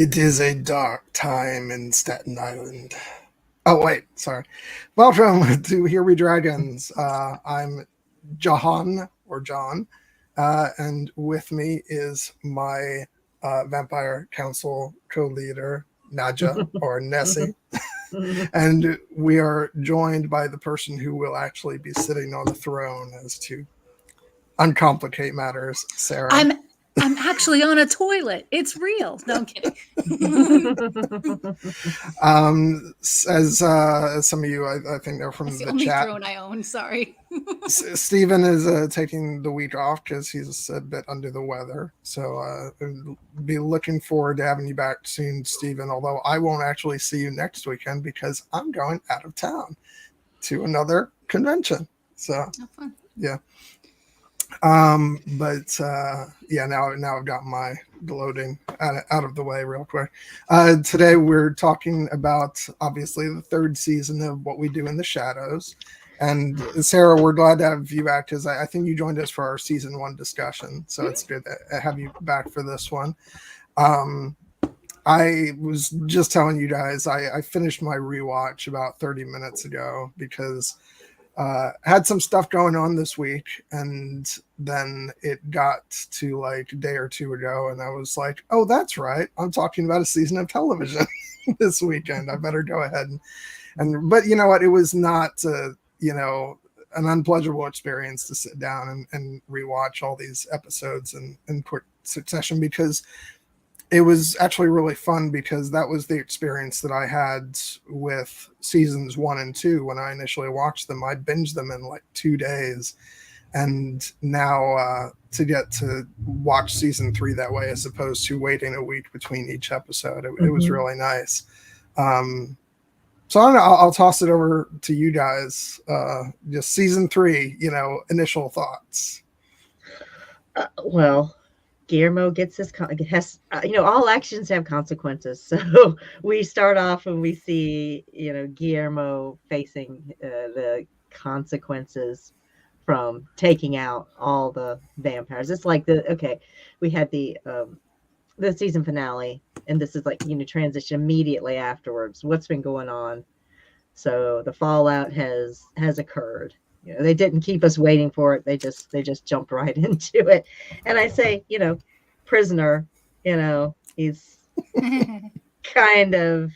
It is a dark time in Staten Island. Oh, wait, sorry. Welcome to Here We Dragons. I'm Jahan, or John, and with me is my Vampire Council co-leader, Nadja, or Nessie. And we are joined by the person who will actually be sitting on the throne as to uncomplicate matters, Sarah. I'm actually on a toilet. It's real. No, I'm kidding. As some of you, I think they're from the only chat. Throne I own. Sorry. Stephen is taking the week off because he's a bit under the weather. So be looking forward to having you back soon, Stephen. Although I won't actually see you next weekend because I'm going out of town to another convention. So fun. Yeah. Now I've got my gloating out of the way real quick. Today we're talking about obviously the third season of What We Do in the Shadows. And Sarah, we're glad to have you back because I think you joined us for our season 1 discussion. So it's good to have you back for this one. I was just telling you guys, I finished my rewatch about 30 minutes ago because had some stuff going on this week, and then it got to like a day or two ago, and I was like, oh, that's right, I'm talking about a season of television this weekend. I better go ahead but you know what, it was not an unpleasurable experience to sit down and rewatch all these episodes in quick succession, because it was actually really fun, because that was the experience that I had with seasons 1 and 2 when I initially watched them. I binged them in like 2 days. And now to get to watch season 3 that way, as opposed to waiting a week between each episode, it was really nice. So I'll toss it over to you guys. Just season 3, initial thoughts. Well, Guillermo gets all actions have consequences. So we start off and we see, Guillermo facing the consequences from taking out all the vampires. It's like we had the season finale, and this is like, transition immediately afterwards. What's been going on? So the fallout has occurred. They didn't keep us waiting for it. They just jumped right into it. And I say, prisoner, he's kind of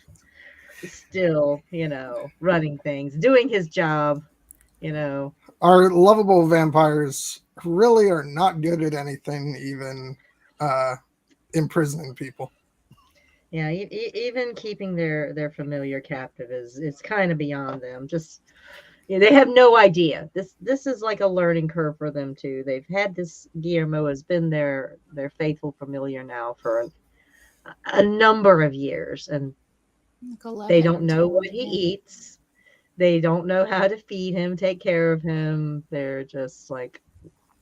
still, running things, doing his job, Our lovable vampires really are not good at anything, even imprisoning people. Yeah, even keeping their familiar captive is kind of beyond them. Just they have no idea. This is like a learning curve for them too. They've had this. Guillermo has been their faithful familiar now for a number of years, and they don't know what he eats. They don't know how to feed him, take care of him. They're just like,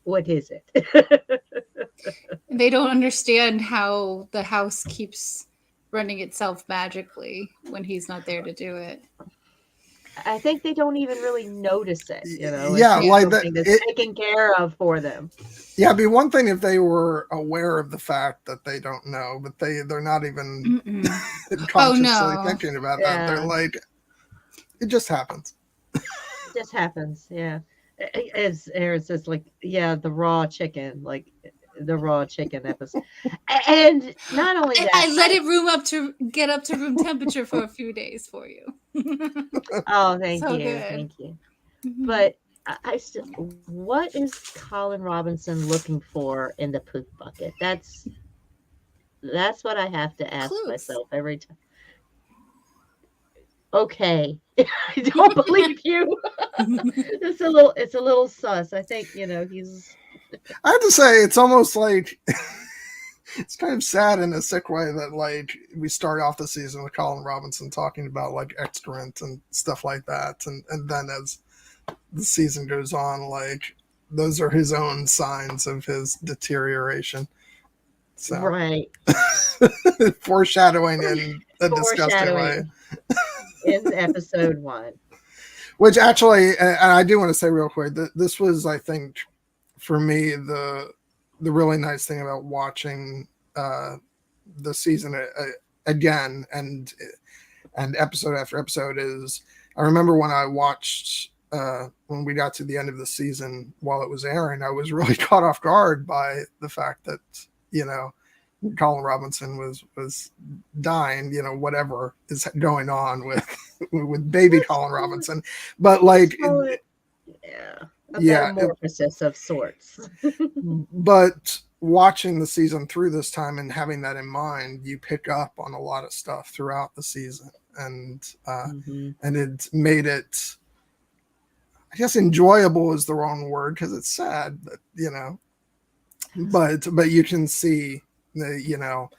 what is it? They don't understand how the house keeps running itself magically when he's not there to do it. I think they don't even really notice it, Yeah, like that's taken care of for them. Yeah, it'd be one thing if they were aware of the fact that they don't know, but they're not even consciously thinking about that. They're like, it just happens. It just happens, yeah. As Aaron says, like, the raw chicken, like the raw chicken episode. And not only that, I let it get up to room temperature for a few days for you. Oh, thank you. Good. Thank you. But I still, what is Colin Robinson looking for in the poop bucket? That's what I have to ask myself every time. Okay. I don't believe you. It's a little sus. I think, he's. I have to say, it's almost like it's kind of sad in a sick way that like we start off the season with Colin Robinson talking about like excrement and stuff like that, and then as the season goes on, like those are his own signs of his deterioration. So right. Foreshadowing in a disgusting way. In episode 1. Which actually, and I do want to say real quick, that this was, I think, for me, the really nice thing about watching the season again and episode after episode is, I remember when I watched when we got to the end of the season while it was airing, I was really caught off guard by the fact that, you know, Colin Robinson was dying, you know, whatever is going on with baby Colin Robinson. But like, a metamorphosis of sorts. But watching the season through this time and having that in mind, you pick up on a lot of stuff throughout the season, and it made it, I guess enjoyable is the wrong word because it's sad, but you know, but you can see the, you know,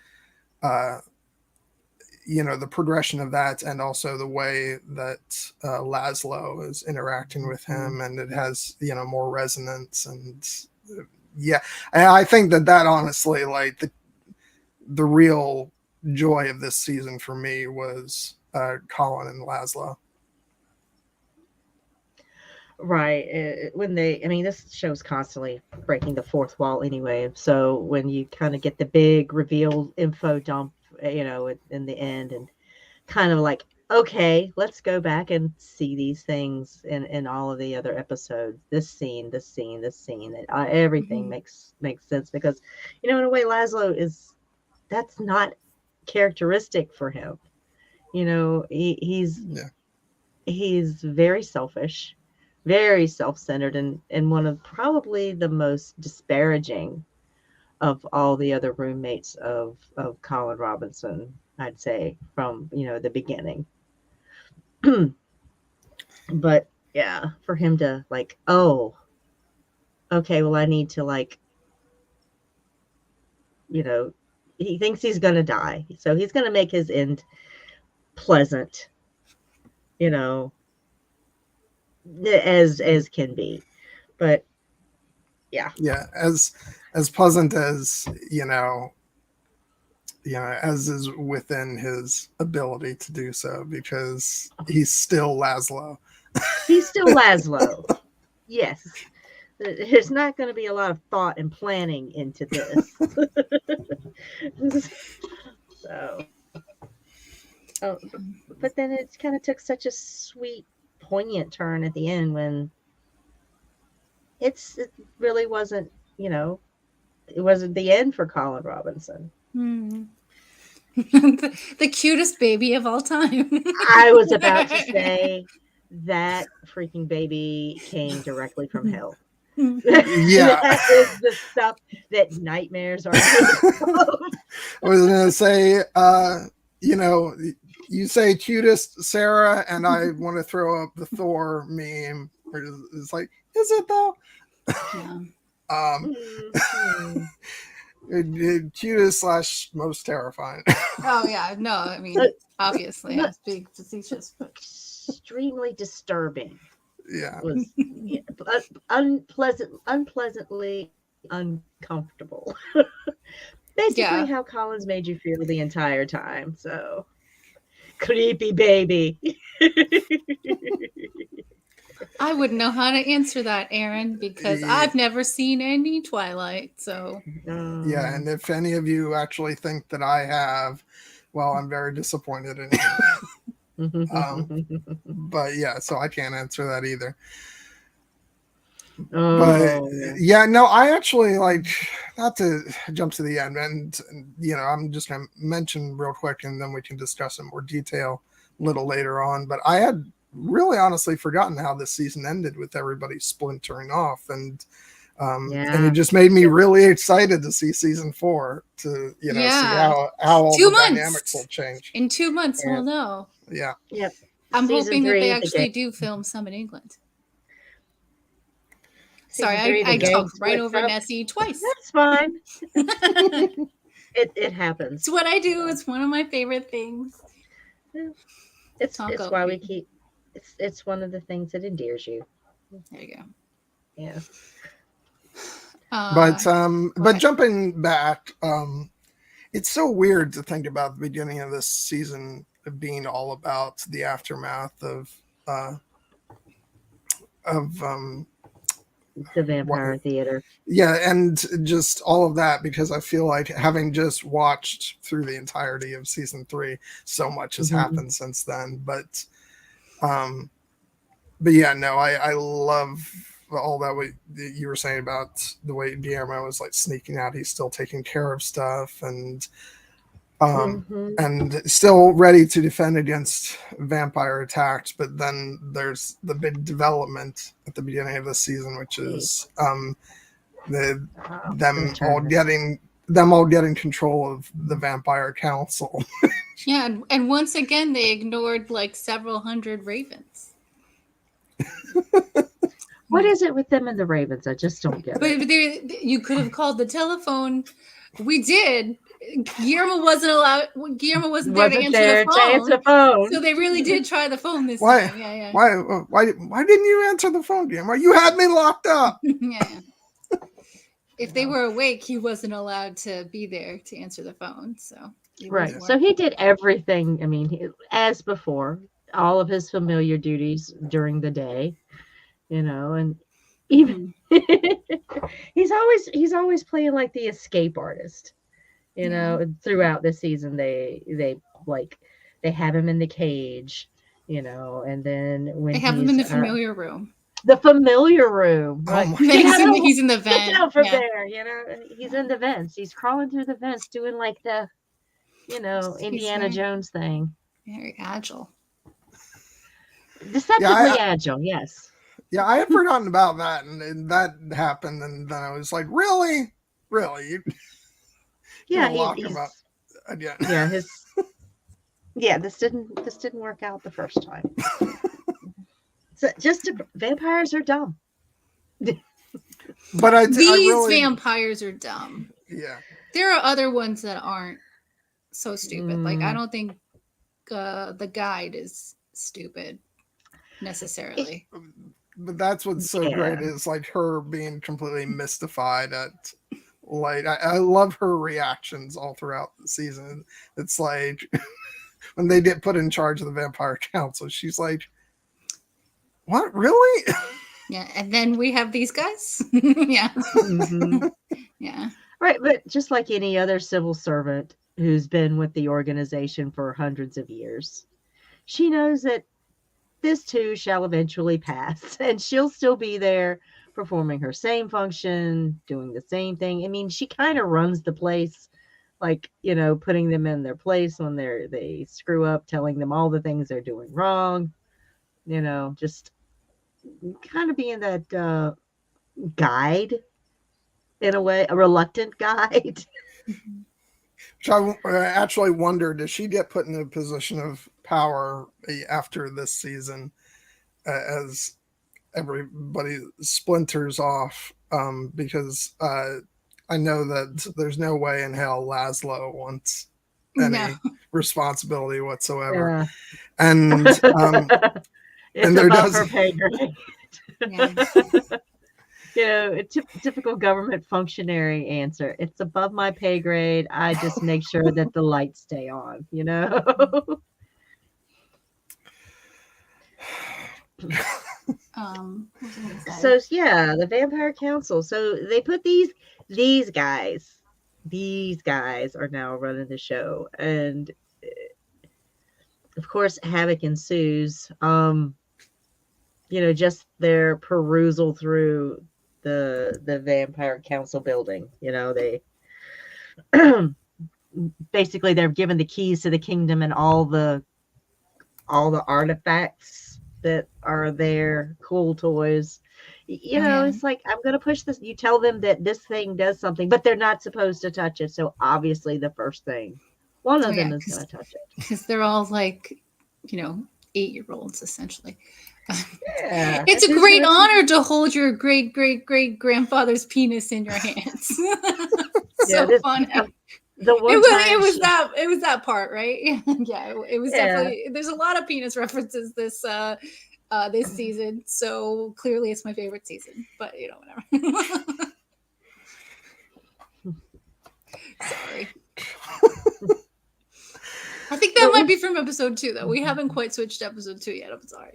the progression of that, and also the way that Laszlo is interacting with him, and it has, you know, more resonance. And yeah, I think that honestly, like the real joy of this season for me was Colin and Laszlo. Right. This show's constantly breaking the fourth wall anyway. So when you kind of get the big reveal info dump, you know, in the end, and kind of like, okay, let's go back and see these things in all of the other episodes. This scene, and everything makes sense, because, you know, in a way, Laszlo that's not characteristic for him. You know, he's very selfish, very self-centered, and one of probably the most disparaging of all the other roommates of Colin Robinson, I'd say, from, you know, the beginning. But yeah, for him to like, oh, okay, well, I need to, like, you know, he thinks he's gonna die, so he's gonna make his end pleasant, you know, as can be. But yeah, as pleasant as, you know, as is within his ability to do so, because he's still Laszlo. He's still Laszlo. Yes, there's not going to be a lot of thought and planning into this. So, but then it kind of took such a sweet, poignant turn at the end when it really wasn't, you know, it wasn't the end for Colin Robinson. The cutest baby of all time. I was about to say that freaking baby came directly from hell. Yeah. That is the stuff that nightmares are. I was going to say, you know, you say cutest, Sarah, and I want to throw up the Thor meme where it's like, is it though? Cutest / most terrifying. Oh yeah, no, I mean, obviously, it's being facetious, but extremely disturbing. Yeah, was unpleasantly uncomfortable. Basically, how Colin's made you feel the entire time. So creepy baby. I wouldn't know how to answer that, Aaron, because I've never seen any Twilight. So yeah, and if any of you actually think that I have, well, I'm very disappointed in you. But yeah, so I can't answer that either. But yeah, no, I actually, like, not to jump to the end, and you know, I'm just gonna mention real quick, and then we can discuss in more detail a little later on. But I had really honestly forgotten how this season ended with everybody splintering off, and it just made me really excited to see season 4, to, you know, see how all the dynamics will change. In 2 months we'll know. Yep. I'm hoping that they actually do film some in England. Sorry, I talked right over Nessie twice. That's fine. It happens. It's what I do. It's one of my favorite things. It's why we keep. It's one of the things that endears you. There you go. Yeah. But jumping back, it's so weird to think about the beginning of this season being all about the aftermath of the vampire theater. Yeah, and just all of that, because I feel like, having just watched through the entirety of season 3, so much has happened since then. But yeah, no, I love all that you were saying about the way Guillermo was like sneaking out. He's still taking care of stuff, and still ready to defend against vampire attacks. But then there's the big development at the beginning of the season, which is them all getting control of the vampire council. Yeah, and once again they ignored like several hundred ravens. What is it with them and the ravens? I just don't get it. You could have called the telephone. We did. Guillermo wasn't allowed. Guillermo wasn't there to answer the phone. So they really did try the phone this time. Yeah. Why didn't you answer the phone, Guillermo? You had me locked up. Yeah. If they were awake, he wasn't allowed to be there to answer the phone. So right. So he did everything. I mean, as before, all of his familiar duties during the day. And even he's always playing like the escape artist. Throughout the season, they have him in the cage, and then when they have him in the familiar room. The familiar room. Right? He's in the vent. Down from there, he's in the vents. He's crawling through the vents, doing like the, Indiana Jones thing. Very agile. Deceptively agile, yes. Yeah, I had forgotten about that, and that happened, and then I was like, really? Yeah, him up again. Yeah, this didn't work out the first time. So vampires are dumb. But these vampires are dumb. Yeah. There are other ones that aren't so stupid. Like, I don't think the guide is stupid necessarily. But that's what's so great, is like her being completely mystified at, like, I love her reactions all throughout the season. It's like when they get put in charge of the vampire council, she's like, what, really? Yeah, and then we have these guys. Yeah. Yeah. Right, but just like any other civil servant who's been with the organization for hundreds of years, she knows that this too shall eventually pass, and she'll still be there performing her same function, doing the same thing. I mean, she kind of runs the place, like, putting them in their place when they screw up, telling them all the things they're doing wrong, just kind of being that guide, in a way, a reluctant guide. So I actually wonder, does she get put in a position of power after this season, as everybody splinters off? Because I know that there's no way in hell Laszlo wants any responsibility whatsoever. Yeah. And and there does her pay grade. A typical government functionary answer. It's above my pay grade. I just make sure that the lights stay on, So the vampire council. So they put these guys are now running the show, and of course havoc ensues. Just their perusal through the vampire council building. They basically, they're given the keys to the kingdom and all the artifacts that are there, cool toys. It's like, I'm gonna push this. You tell them that this thing does something, but they're not supposed to touch it. So obviously the first thing, one of them is gonna touch it, because they're all like 8-year-olds essentially. Yeah, it's a great honor to hold your great grandfather's penis in your hands. Funny. It was that part, right? Yeah, it was definitely. There's a lot of penis references this season, so clearly it's my favorite season. But whatever. Sorry. I think that might be from episode 2, though. We haven't quite switched to episode 2 yet. I'm sorry.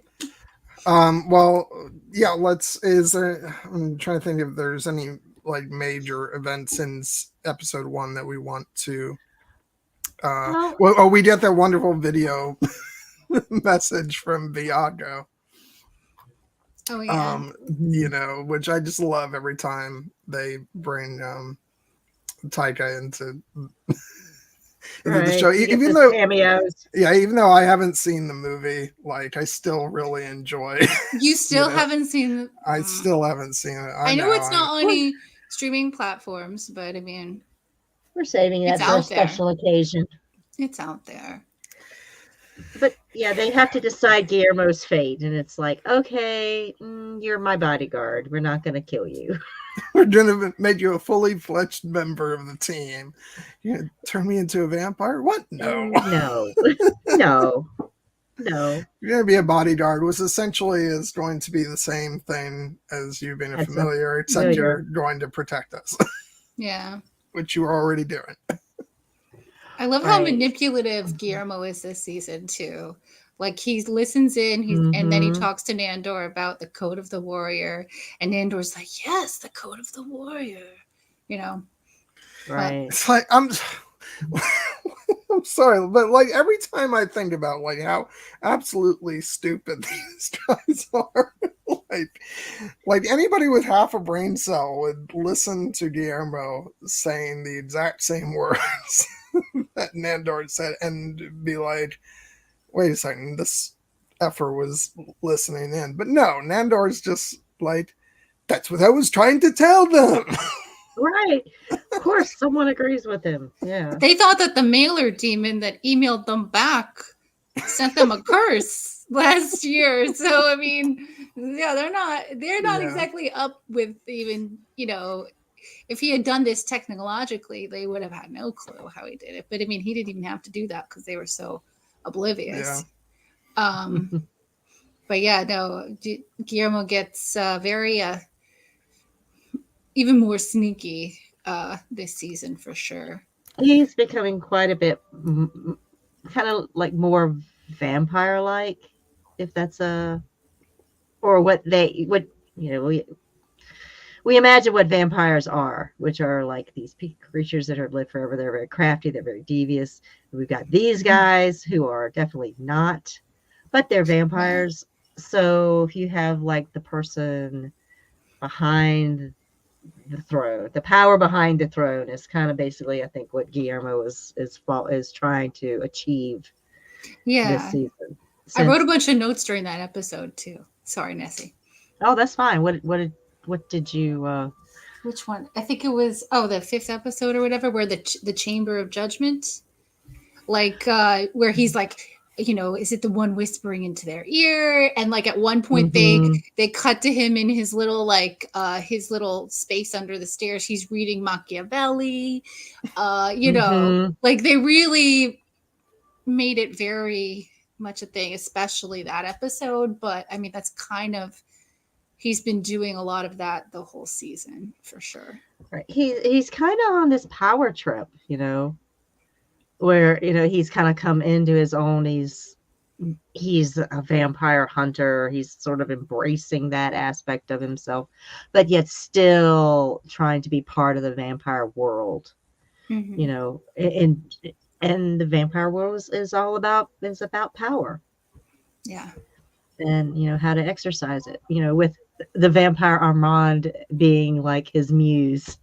Well, yeah. I'm trying to think if there's any like major events in episode 1 that we want to. We get that wonderful video message from Viago. Oh yeah. Which I just love every time they bring Taika into the show. Even though cameos. Yeah, even though I haven't seen the movie, like I still really enjoy. You still haven't seen? I still haven't seen it. I know it's not on any streaming platforms, but I mean, we're saving that for a special occasion. It's out there. But yeah, they have to decide Guillermo's fate, and it's like, okay, you're my bodyguard. We're not going to kill you. We're going to make you a fully fledged member of the team. You're going to turn me into a vampire? What? No. No. You're going to be a bodyguard, which essentially is going to be the same thing as you being a familiar, except you're going to protect us. Yeah. Which you were already doing. I love how manipulative Guillermo is this season too. Like he listens in, and then he talks to Nandor about the Code of the Warrior, and Nandor's like, "Yes, the Code of the Warrior," Right. But it's like I'm sorry, but like every time I think about like how absolutely stupid these guys are, like anybody with half a brain cell would listen to Guillermo saying the exact same words that Nandor said and be like, wait a second, this effer was listening in. But no, Nandor's just like, that's what I was trying to tell them. Right. Of course, someone agrees with him. Yeah. They thought that the mailer demon that emailed them back sent them a curse last year. So I mean, yeah, they're not exactly up with even, if he had done this technologically, they would have had no clue how he did it. But I mean, he didn't even have to do that because they were so oblivious. Yeah. But yeah, no, Guillermo gets very even more sneaky this season for sure. He's becoming quite a bit kind of like more vampire-like, if that's we imagine what vampires are, which are like these creatures that have lived forever. They're very crafty. They're very devious. We've got these guys who are definitely not, but they're vampires. Yeah. So if you have like the person behind the throne, the power behind the throne is kind of basically, I think, what Guillermo is trying to achieve. Yeah. This season. I wrote a bunch of notes during that episode too. Sorry, Nessie. Oh, that's fine. What did you which one? I think it was the 5th episode or whatever, where the Chamber of Judgment, like where he's like, is it the one whispering into their ear? And like at one point they cut to him in his little space under the stairs. He's reading Machiavelli. Like they really made it very much a thing, especially that episode. But I mean, that's kind of, he's been doing a lot of that the whole season for sure. Right. He's kind of on this power trip, where, he's kind of come into his own. He's a vampire hunter. He's sort of embracing that aspect of himself, but yet still trying to be part of the vampire world, and the vampire world is about power. Yeah. And, how to exercise it, with the vampire Armand being like his muse,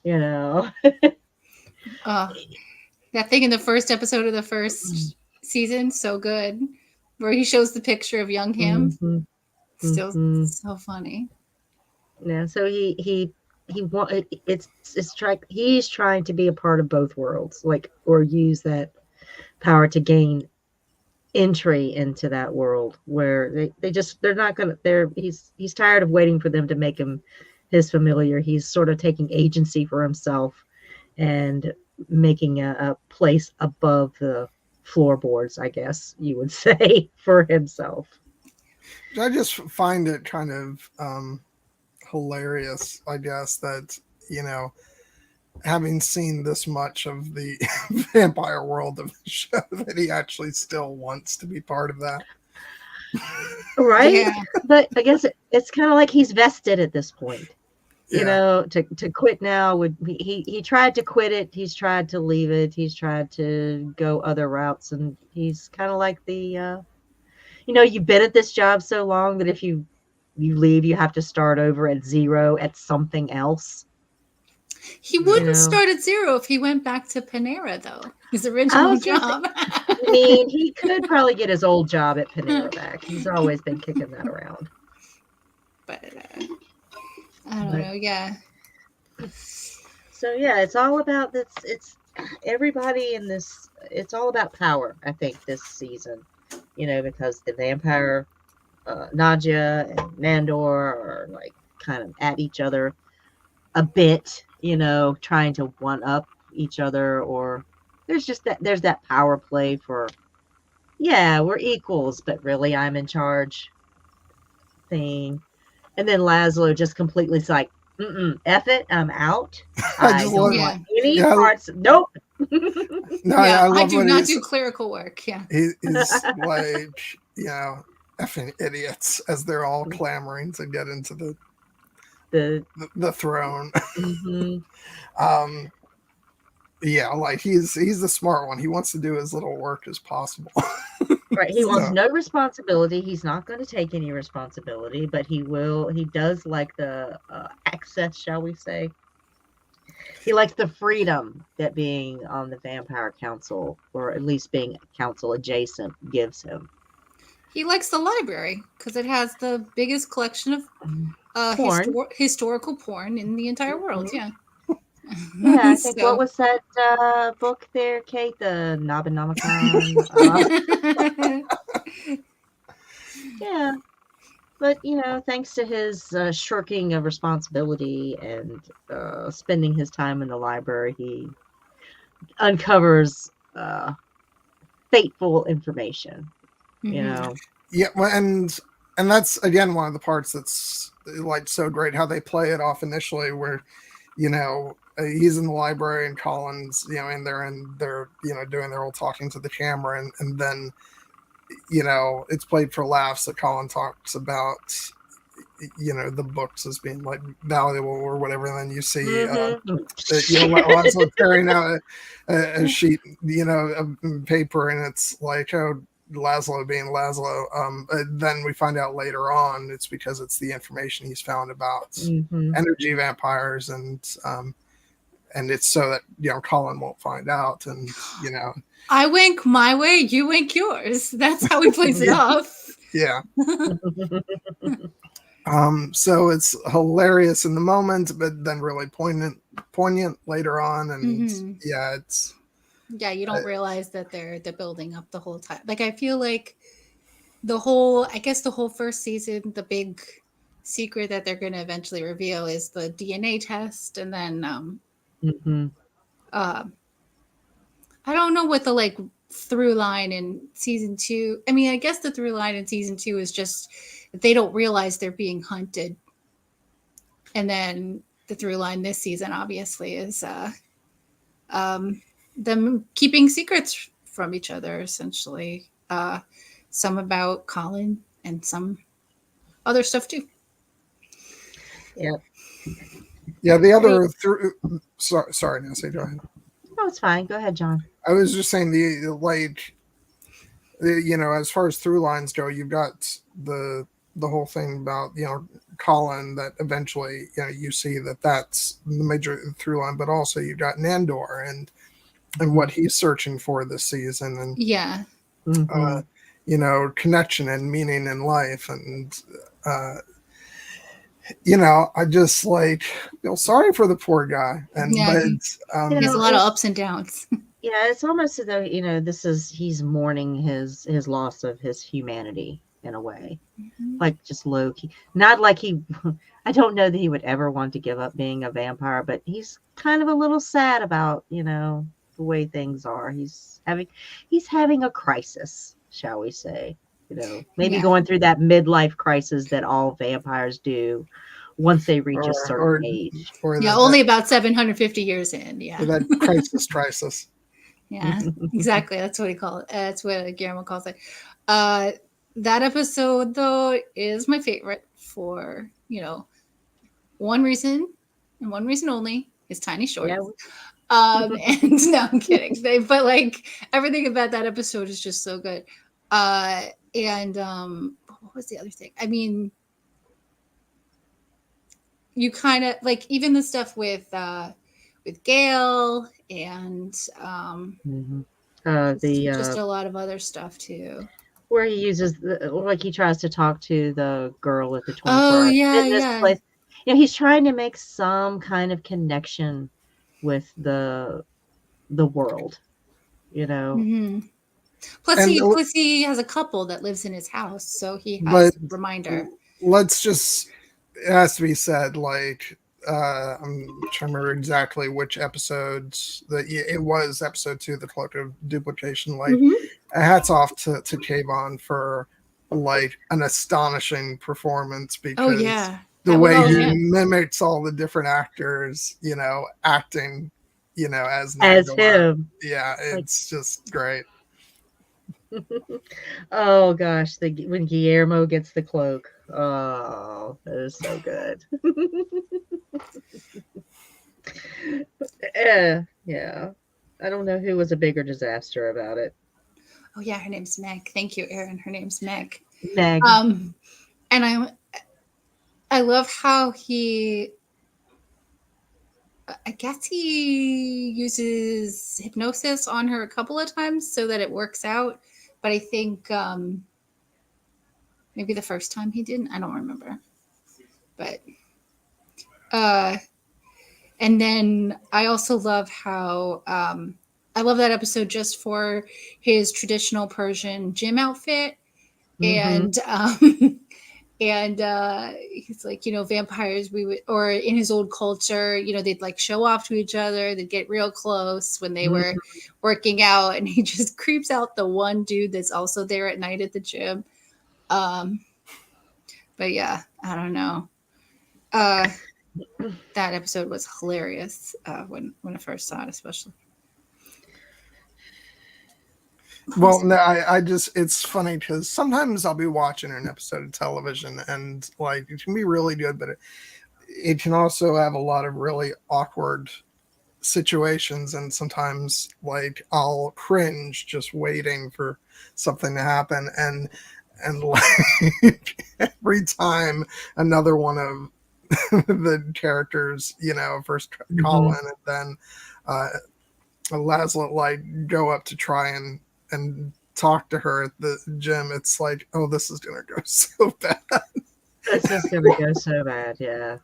that thing in the first episode of the first season, so good, where he shows the picture of young him. Still so funny. Yeah, so he's trying to be a part of both worlds, or use that power to gain entry into that world where he's tired of waiting for them to make him his familiar. He's sort of taking agency for himself and making a place above the floorboards, I guess you would say, for himself. I just find it kind of hilarious, I guess, that having seen this much of the vampire world of the show, that he actually still wants to be part of that. Right? Yeah. But I guess it's kind of like he's vested at this point. You know, to quit now would he tried to quit it, he's tried to leave it, he's tried to go other routes, and he's kind of like the you've been at this job so long that if you leave, you have to start over at zero at something else. He wouldn't start at zero if he went back to Panera, though. His original job. I mean, he could probably get his old job at Panera back. He's always been kicking that around. But I don't know. Yeah. So yeah, it's all about this. It's everybody in this. It's all about power. I think this season, because the vampire, Nadja and Nandor are like kind of at each other a bit. Trying to one up each other, or there's that power play for, we're equals, but really I'm in charge thing. And then Laszlo just completely is like, F it, I'm out. I don't want any parts. Nope. I do not do clerical work. Yeah. He's like, effing idiots, as they're all clamoring to get into the throne. Mm-hmm. Like he's the smart one. He wants to do as little work as possible. Right. He wants no responsibility. He's not going to take any responsibility, but he does like the access, shall we say. He likes the freedom that being on the Vampire Council, or at least being council adjacent, gives him. He likes the library because it has the biggest collection of historical porn in the entire world. Yeah. Yeah, I think what was that book there, Kate? The Nobonomicon. Yeah, but thanks to his shirking of responsibility and spending his time in the library, he uncovers fateful information. Yeah, and that's again one of the parts that's like so great how they play it off initially, where he's in the library and Colin's in there and they're doing their old talking to the camera, and then it's played for laughs that Colin talks about the books as being like valuable or whatever, and then you see Laszlo carrying out a sheet of paper, and it's like, oh, Laszlo being Laszlo. Then we find out later on it's because it's the information he's found about energy vampires, and it's so that Colin won't find out, and I wink my way, you wink yours. That's how he plays it off. Yeah. So it's hilarious in the moment, but then really poignant later on, and it's. Yeah, you don't realize that they're building up the whole time. Like, I feel like the whole first season, the big secret that they're going to eventually reveal is the DNA test, and then I don't know what the through line in season 2. I mean, I guess the through line in season 2 is just they don't realize they're being hunted, and then the through line this season obviously is them keeping secrets from each other, essentially. Some about Colin and some other stuff too. Yeah. Yeah, the other sorry, Nessie, go ahead. No, it's fine. Go ahead, John. I was just saying as far as through lines go, you've got the whole thing about Colin, that eventually you see that's the major through line, but also you've got Nandor and what he's searching for this season, and connection and meaning in life, and I just feel sorry for the poor guy, and but there's a lot of ups and downs. Yeah, it's almost as though he's mourning his loss of his humanity in a way, like just low key. Not like I don't know that he would ever want to give up being a vampire, but he's kind of a little sad about the way things are. He's having a crisis, shall we say? Maybe going through that midlife crisis that all vampires do once they reach a certain age. Only about 750 years in. Yeah, or that crisis. Yeah, exactly. That's what he calls it. That's what Guillermo calls it. That episode, though, is my favorite for, one reason and one reason only, his tiny shorts. Yeah. And no, I'm kidding. But like everything about that episode is just so good. And what was the other thing? I mean, you kind of like even the stuff with Gale and just a lot of other stuff too. Where he uses he tries to talk to the girl at the 24 hour fitness place. He's trying to make some kind of connection with the world, Mm-hmm. Plus he has a couple that lives in his house, so he has a reminder. Let's just, it has to be said, like, I'm trying to remember exactly which episodes it was episode 2, the collective duplication. Like, hats off to Kayvon for like an astonishing performance, because the way he mimics all the different actors, acting, as him. Yeah, it's just great. Oh gosh, when Guillermo gets the cloak. Oh, that is so good. Yeah. I don't know who was a bigger disaster about it. Oh yeah, her name's Meg. Thank you, Erin. Her name's Meg. Meg. And I love how I guess he uses hypnosis on her a couple of times so that it works out. But I think maybe the first time he didn't. I don't remember. But and then I also love how I love that episode just for his traditional Persian gym outfit. And he's like, vampires, or in his old culture, they'd like show off to each other. They'd get real close when they were working out, and he just creeps out the one dude that's also there at night at the gym. But yeah, I don't know. That episode was hilarious when I first saw it, especially. Well, no, I just, it's funny because sometimes I'll be watching an episode of television and like it can be really good, but it can also have a lot of really awkward situations, and sometimes like I'll cringe just waiting for something to happen, and like every time another one of the characters, first Colin and then Laszlo like go up to try and talk to her at the gym, it's like, oh, this is gonna go so bad. This is gonna go so bad, yeah.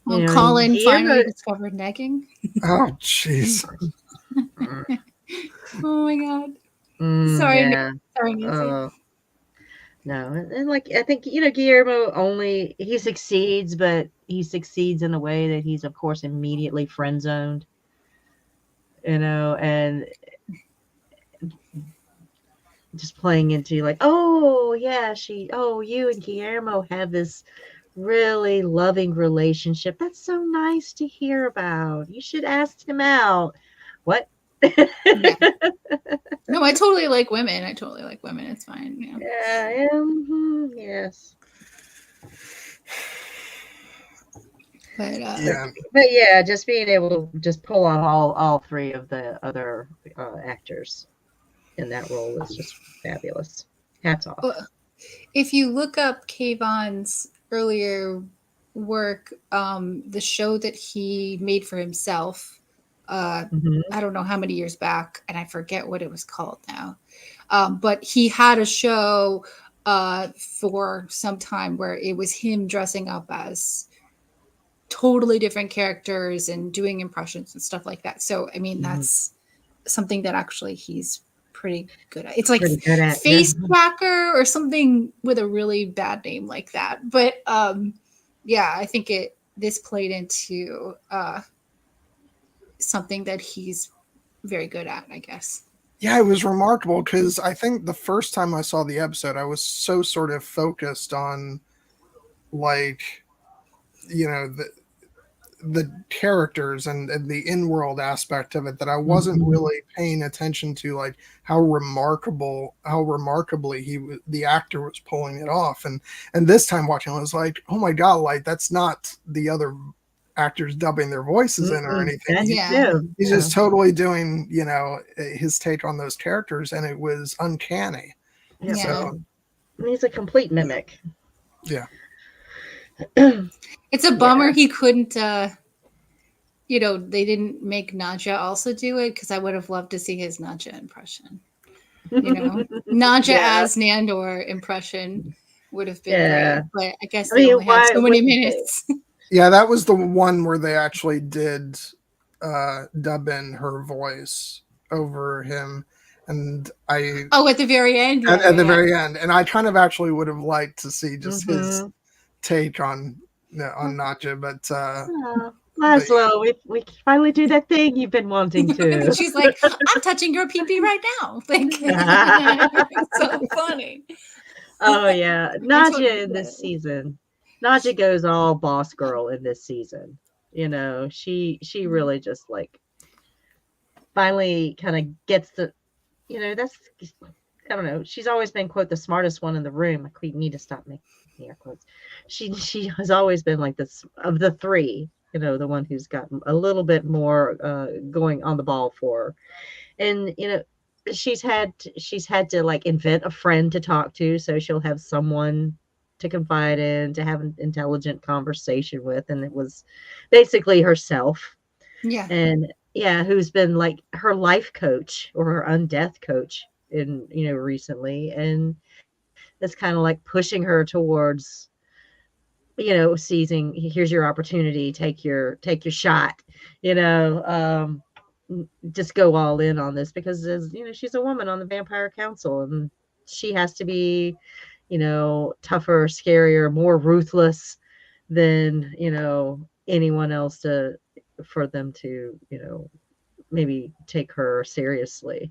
Well, Colin finally discovered negging. Oh, jeez. Oh my god. Sorry, yeah. Sorry, Nancy. No, and like I think Guillermo he succeeds, but he succeeds in a way that he's of course immediately friend zoned. And just playing into like, oh yeah, you and Guillermo have this really loving relationship. That's so nice to hear about. You should ask him out. What? Yeah. No, I totally like women. It's fine. Yeah. Yes. But yeah, just being able to just pull on all three of the other actors in that role is just fabulous. Hats off. If you look up Kayvon's earlier work, the show that he made for himself, I don't know how many years back, and I forget what it was called now, but he had a show for some time where it was him dressing up as totally different characters and doing impressions and stuff like that. So, I mean, that's something that actually he's pretty good at. It's like Face Tracker or something with a really bad name like that. But yeah, I think this played into something that he's very good at, I guess. Yeah, it was remarkable because I think the first time I saw the episode, I was so sort of focused on like, the characters and the in-world aspect of it that I wasn't really paying attention to, like how remarkably the actor was pulling it off. And this time watching, I was like, oh my God, like that's not the other actors dubbing their voices in or anything. He's just totally doing, his take on those characters, and it was uncanny. Yeah. So he's a complete mimic. Yeah. It's a bummer he couldn't, they didn't make Nadja also do it, because I would have loved to see his Nadja impression. Nadja as Nandor impression would have been great, but I guess they only had so many minutes. Yeah, that was the one where they actually did dub in her voice over him. And at the very end. At the very end. And I kind of actually would have liked to see just his take on Nadja, but Laszlo, we finally do that thing you've been wanting to. She's like, I'm touching your pee-pee right now. Like, so funny. Oh yeah, Nadja in this season. Nadja goes all boss girl in this season. She really just like finally kind of gets the, that's, I don't know. She's always been, quote, the smartest one in the room. I need to stop making air quotes. She has always been like this of the three, the one who's gotten a little bit more going on the ball for her. And, she's had to like invent a friend to talk to, so she'll have someone to confide in, to have an intelligent conversation with. And it was basically herself. Yeah. And who's been like her life coach or her undeath coach in, recently. And it's kind of like pushing her towards, seizing, here's your opportunity, take your shot, just go all in on this, because she's a woman on the Vampire Council, and she has to be, tougher, scarier, more ruthless than, anyone else for them to, maybe take her seriously.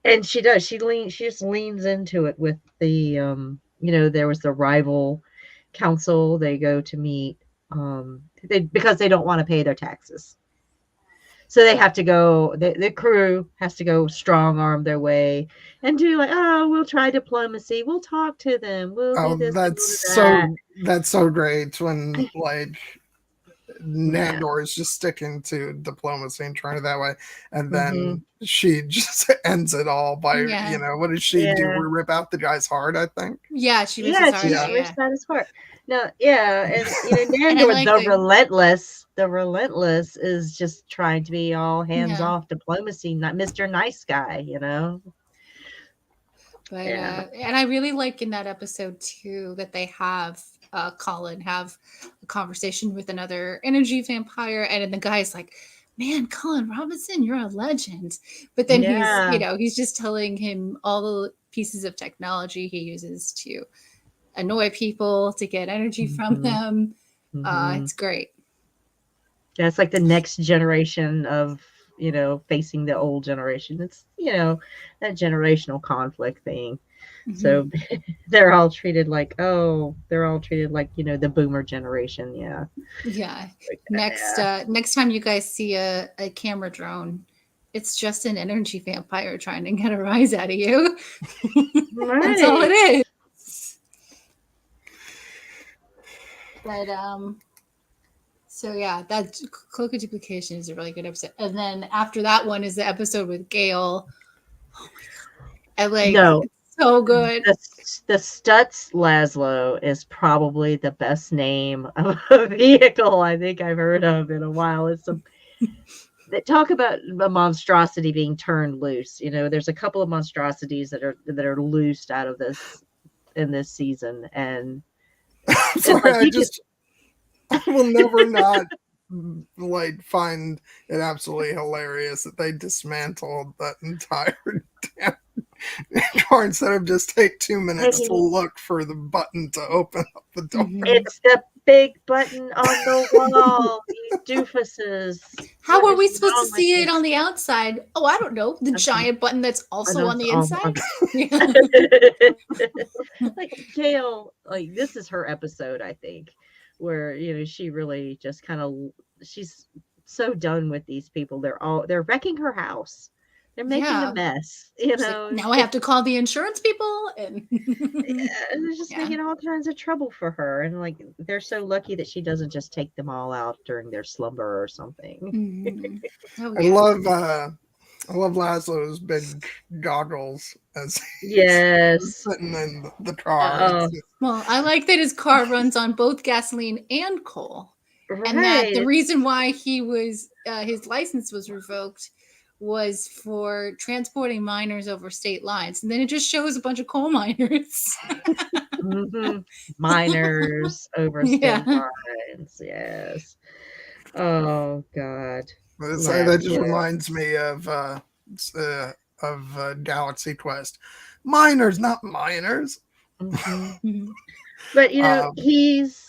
And she does. She just leans into it with the, there was the rival council they go to meet, because they don't want to pay their taxes. So they have to go, the crew has to go strong arm their way and do like, we'll try diplomacy. We'll talk to them. We'll do this. That's so great when like Nandor is just sticking to diplomacy and trying it that way. And then she just ends it all by, what does she do? Rip out the guy's heart, I think. Yeah, she rips his heart. She rips out his heart. No, and Nandor, the relentless is just trying to be all hands off diplomacy, not Mr. Nice Guy, But and I really like in that episode too that they have Colin have a conversation with another energy vampire, and then the guy's like, man, Colin Robinson, you're a legend. But then he's just telling him all the pieces of technology he uses to annoy people, to get energy from them. It's great. Yeah, it's like the next generation of, facing the old generation. It's, that generational conflict thing. So they're all treated like, the boomer generation. Yeah. Next time you guys see a camera drone, it's just an energy vampire trying to get a rise out of you. Right. That's all it is. But so yeah, that Cloak of Duplication is a really good episode. And then after that one is the episode with Gale. Oh my god! It's so good. The Stutz Laszlo is probably the best name of a vehicle I think I've heard of in a while. They talk about a monstrosity being turned loose. There's a couple of monstrosities that are loosed out of this in this season, and sorry, I will never not find it absolutely hilarious that they dismantled that entire damn car instead of just take 2 minutes to look for the button to open up the door. It's the big button on the wall, these doofuses. How are we supposed to see it on the outside? Oh, I don't know. The giant button that's also on the inside. Like Gale, this is her episode, I think, where she really just kind of she's so done with these people. They're wrecking her house. They're making a mess, Like, now I have to call the insurance people, and they're just making all kinds of trouble for her. And like, they're so lucky that she doesn't just take them all out during their slumber or something. I love Laszlo's big goggles as he's sitting in the car. Well, I like that his car runs on both gasoline and coal, and that the reason why he was his license was revoked was for transporting miners over state lines. And then it just shows a bunch of coal miners. Miners over state lines, yes. Oh God. That just reminds me of Galaxy Quest. Miners, not miners. But he's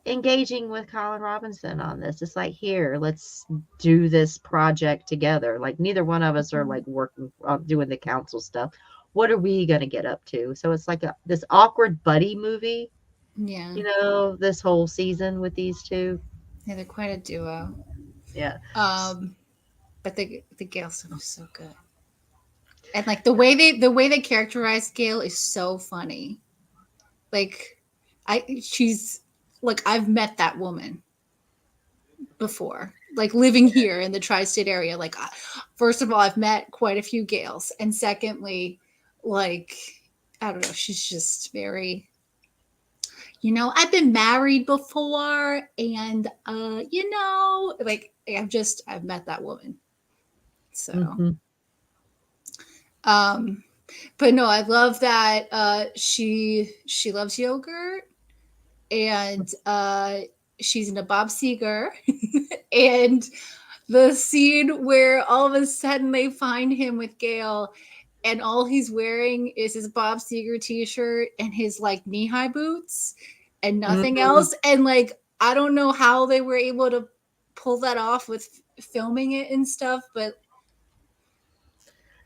engaging with Colin Robinson on this. It's like, here, let's do this project together. Like, neither one of us are like working on doing the council stuff. What are we gonna get up to? So it's like this awkward buddy movie. Yeah. This whole season with these two. Yeah, they're quite a duo. Yeah. But the Gale stuff is so good. And like the way they characterize Gale is so funny. Like I've met that woman before, like living here in the tri-state area. Like, first of all, I've met quite a few Gales, and secondly, like, I don't know, she's just very, I've been married before, and like I've met that woman. So, but no, I love that she loves yogurt, and she's into Bob Seger, and the scene where all of a sudden they find him with Gale, and all he's wearing is his Bob Seger t-shirt and his like knee-high boots and nothing else. And like, I don't know how they were able to pull that off with filming it and stuff, but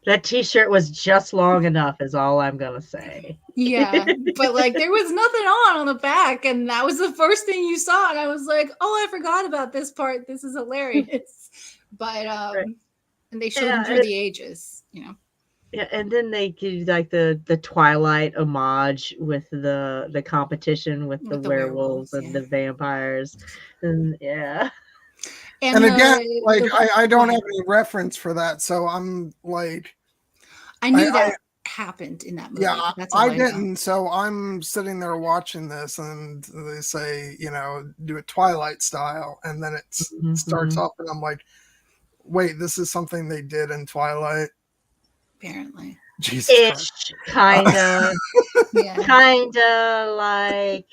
that t-shirt was just long enough is all I'm gonna say. Yeah, but like there was nothing on the back, and that was the first thing you saw, and I was like, oh, I forgot about this part. This is hilarious. But and they showed him through the ages, Yeah, and then they do like the Twilight homage with the competition with the werewolves and the vampires, and And again, like I don't have any reference for that, so I'm like, I knew that happened in that movie. Yeah, I didn't. So I'm sitting there watching this, and they say, do it Twilight style, and then it starts off, and I'm like, wait, this is something they did in Twilight. Apparently, Jesus Christ. Kinda, kinda like,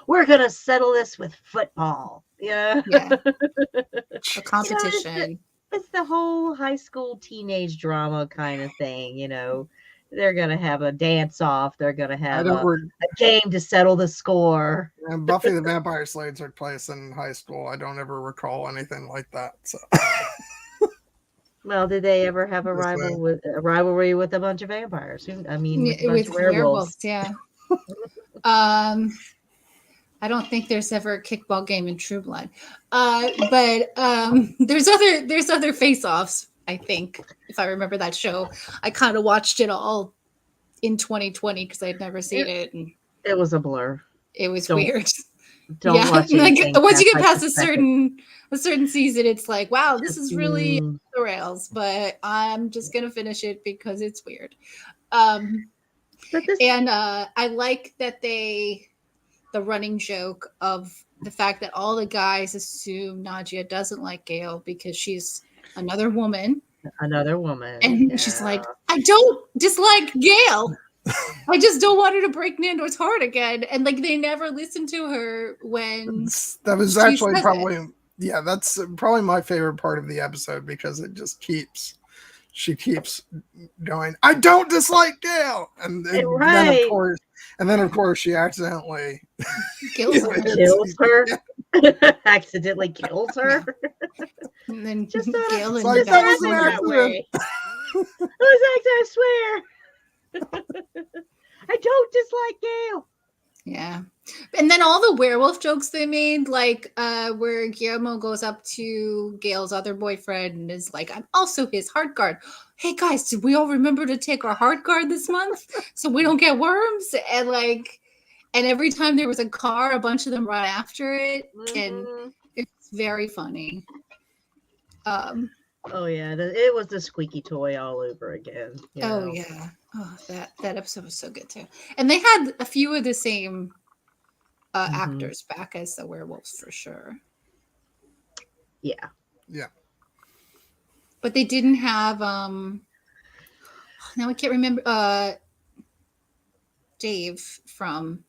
we're gonna settle this with football. Yeah. A competition. It's the whole high school teenage drama kind of thing, They're gonna have a dance off. They're gonna have a game to settle the score. And Buffy the Vampire Slayer took place in high school. I don't ever recall anything like that. So. Well, did they ever have a rivalry with a bunch of vampires? With werewolves, yeah. I don't think there's ever a kickball game in True Blood, but there's other face-offs. I think, if I remember that show, I kind of watched it all in 2020 because I'd never seen it, and it was a blur. It was weird. Don't watch it. Once you get past a certain season, it's like, wow, this is really the rails. But I'm just gonna finish it because it's weird. I like that the running joke of the fact that all the guys assume Nadja doesn't like Gale because she's another woman. And she's like, I don't dislike Gale. I just don't want her to break Nandor's heart again. And like, they never listened to her when that was actually that's probably my favorite part of the episode, because it just she keeps going, I don't dislike Gale. And then of course she accidentally kills her. Accidentally kills her. And then just Gale and like, that was an accident. I swear. I don't dislike Gale. Yeah. And then all the werewolf jokes they made, like where Guillermo goes up to Gail's other boyfriend and is like, I'm also his heart guard. Hey guys, did we all remember to take our heart guard this month so we don't get worms? And every time there was a car, a bunch of them run after it. And it's very funny. Oh yeah, it was the squeaky toy all over again. Oh yeah. Oh, that episode was so good too. And they had a few of the same actors back as the werewolves for sure. Yeah. Yeah. But they didn't have now I can't remember Dave from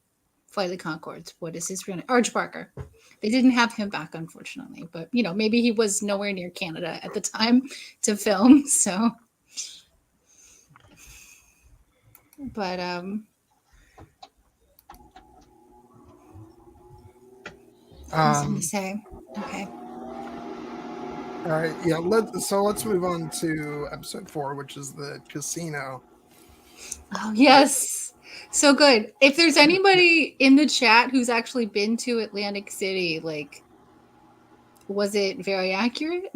Flight of the Conchords. What is his real name? Arch Barker. They didn't have him back, unfortunately. But maybe he was nowhere near Canada at the time to film. So, but what was I going to say? Okay. All right. Yeah. Let's move on to episode 4, which is the casino. Oh yes. So good. If there's anybody in the chat who's actually been to Atlantic City, like, was it very accurate?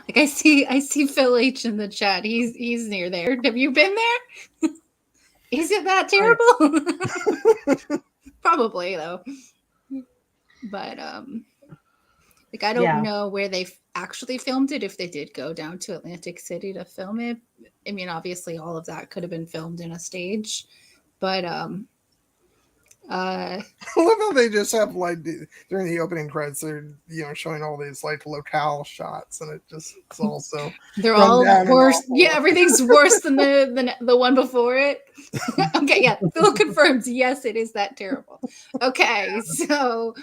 Like I see Phil H in the chat. He's near there. Have you been there? Is it that terrible? Probably though. But like I don't know where they actually filmed it, if they did go down to Atlantic City to film it. I mean, obviously all of that could have been filmed in a stage, but I love how they just have like during the opening credits, they're showing all these like locale shots, and it's also they're all worse. Yeah, everything's worse than the one before it. Okay, yeah, Phil confirms. Yes, it is that terrible. Okay, so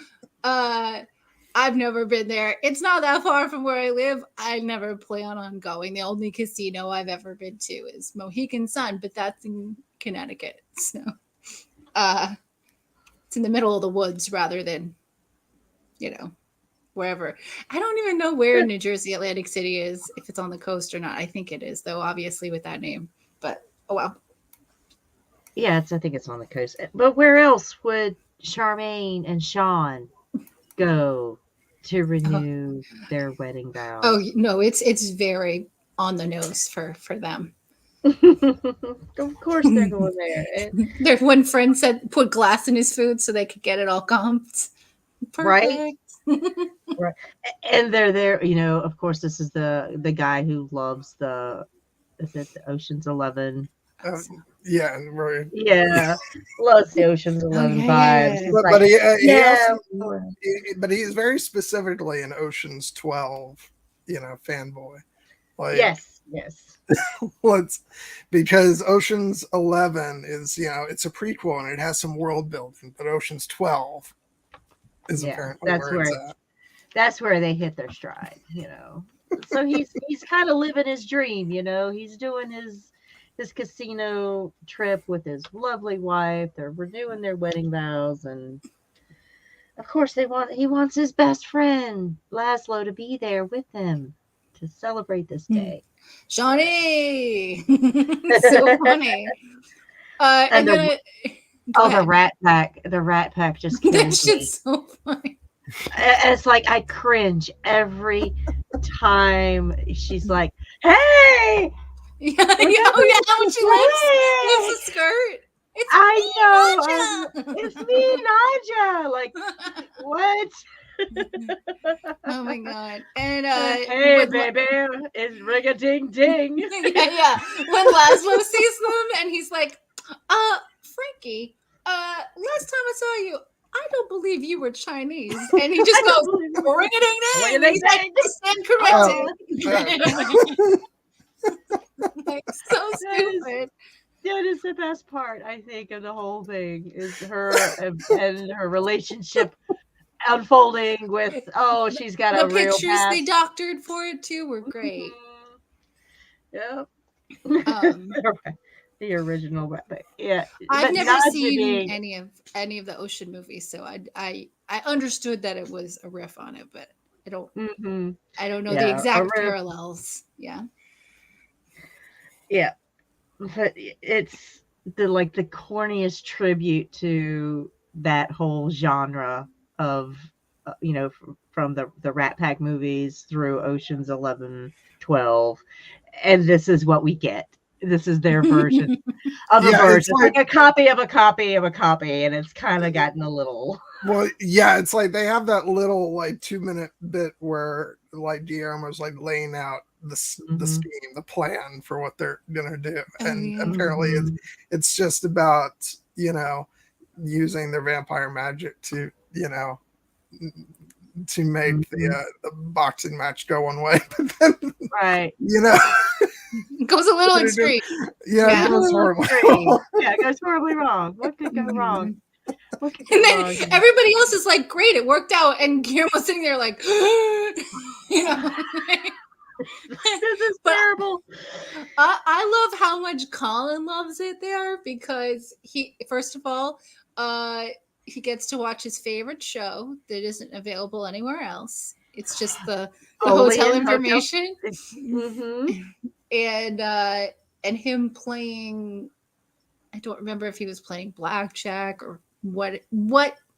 I've never been there. It's not that far from where I live. I never plan on going. The only casino I've ever been to is Mohegan Sun, but that's in Connecticut. So it's in the middle of the woods rather than, wherever. I don't even know where New Jersey Atlantic City is, if it's on the coast or not. I think it is, though, obviously with that name. But, oh well. Yeah, I think it's on the coast. But where else would Charmaine and Sean go to renew their wedding vows? Oh no, it's very on the nose for them. Of course they're going there. Their one friend said put glass in his food so they could get it all comped. Perfect. Right. And they're there, of course this is the guy who loves is it the Ocean's 11? Yeah, right. Yeah, loves the Ocean's 11 vibes. But he is very specifically an Ocean's 12, fanboy. Like, yes. Because Ocean's 11 is, it's a prequel and it has some world building, but Ocean's 12 is apparently where it's at. That's where they hit their stride, So he's kind of living his dream, He's doing his casino trip with his lovely wife. They're renewing their wedding vows, and of course he wants his best friend Laszlo to be there with him to celebrate this day. Johnny, so funny. And then the Rat Pack just kills that shit's so funny. It's like I cringe every time she's like, "Hey." Yeah, when she lifts the skirt. It's me, Nadja. Like, what? Oh my god! And hey, baby, it's ring-a-ding-ding. yeah. When Laszlo sees them, and he's like, Frankie, last time I saw you, I don't believe you were Chinese. And he just goes, ring-a-ding-ding. He's like, stand corrected. Like, so stupid. That is the best part, I think, of the whole thing is her and her relationship unfolding with she's got a real pictures past. They doctored for it too were great. Yep. The original weapon. Yeah. I've never seen any of the Ocean movies, so I understood that it was a riff on it, but I don't know the exact parallels. Yeah. Yeah. But the corniest tribute to that whole genre of from the Rat Pack movies through Ocean's 11, 12, and this is what we get. This is their version of a version. It's like a copy of a copy of a copy, and it's kind of gotten a little. Well, yeah, it's like they have that little like 2-minute bit where like Guillermo's like laying out the scheme, the plan for what they're gonna do, and apparently it's just about using their vampire magic to to make the boxing match go one way, but then right, it goes a little extreme. Yeah, it goes horribly. Yeah, it goes horribly wrong. What could go wrong? And then everybody else is like, great, it worked out, and Guillermo's sitting there like, this is terrible. I love how much Colin loves it there, because he, first of all, he gets to watch his favorite show that isn't available anywhere else. It's just the hotel information. And him playing, I don't remember if he was playing blackjack or what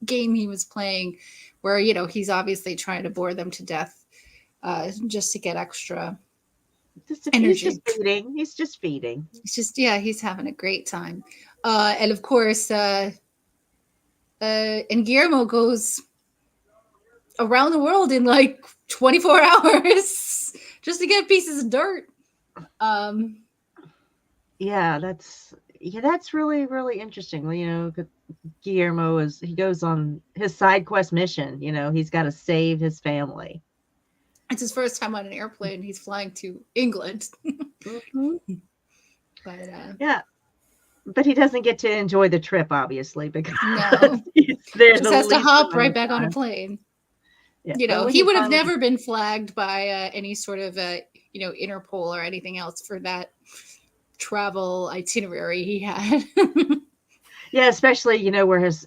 game he was playing, where he's obviously trying to bore them to death just to get extra energy. He's just feeding. He's having a great time. And of course, and Guillermo goes around the world in like 24 hours just to get pieces of dirt. That's really, really interesting. Guillermo he goes on his side quest mission. He's got to save his family. It's his first time on an airplane. He's flying to England. But he doesn't get to enjoy the trip, obviously, because he just has to hop right back on a plane. Yeah. He would have never been flagged by any sort of Interpol or anything else for that travel itinerary he had. Yeah, especially where his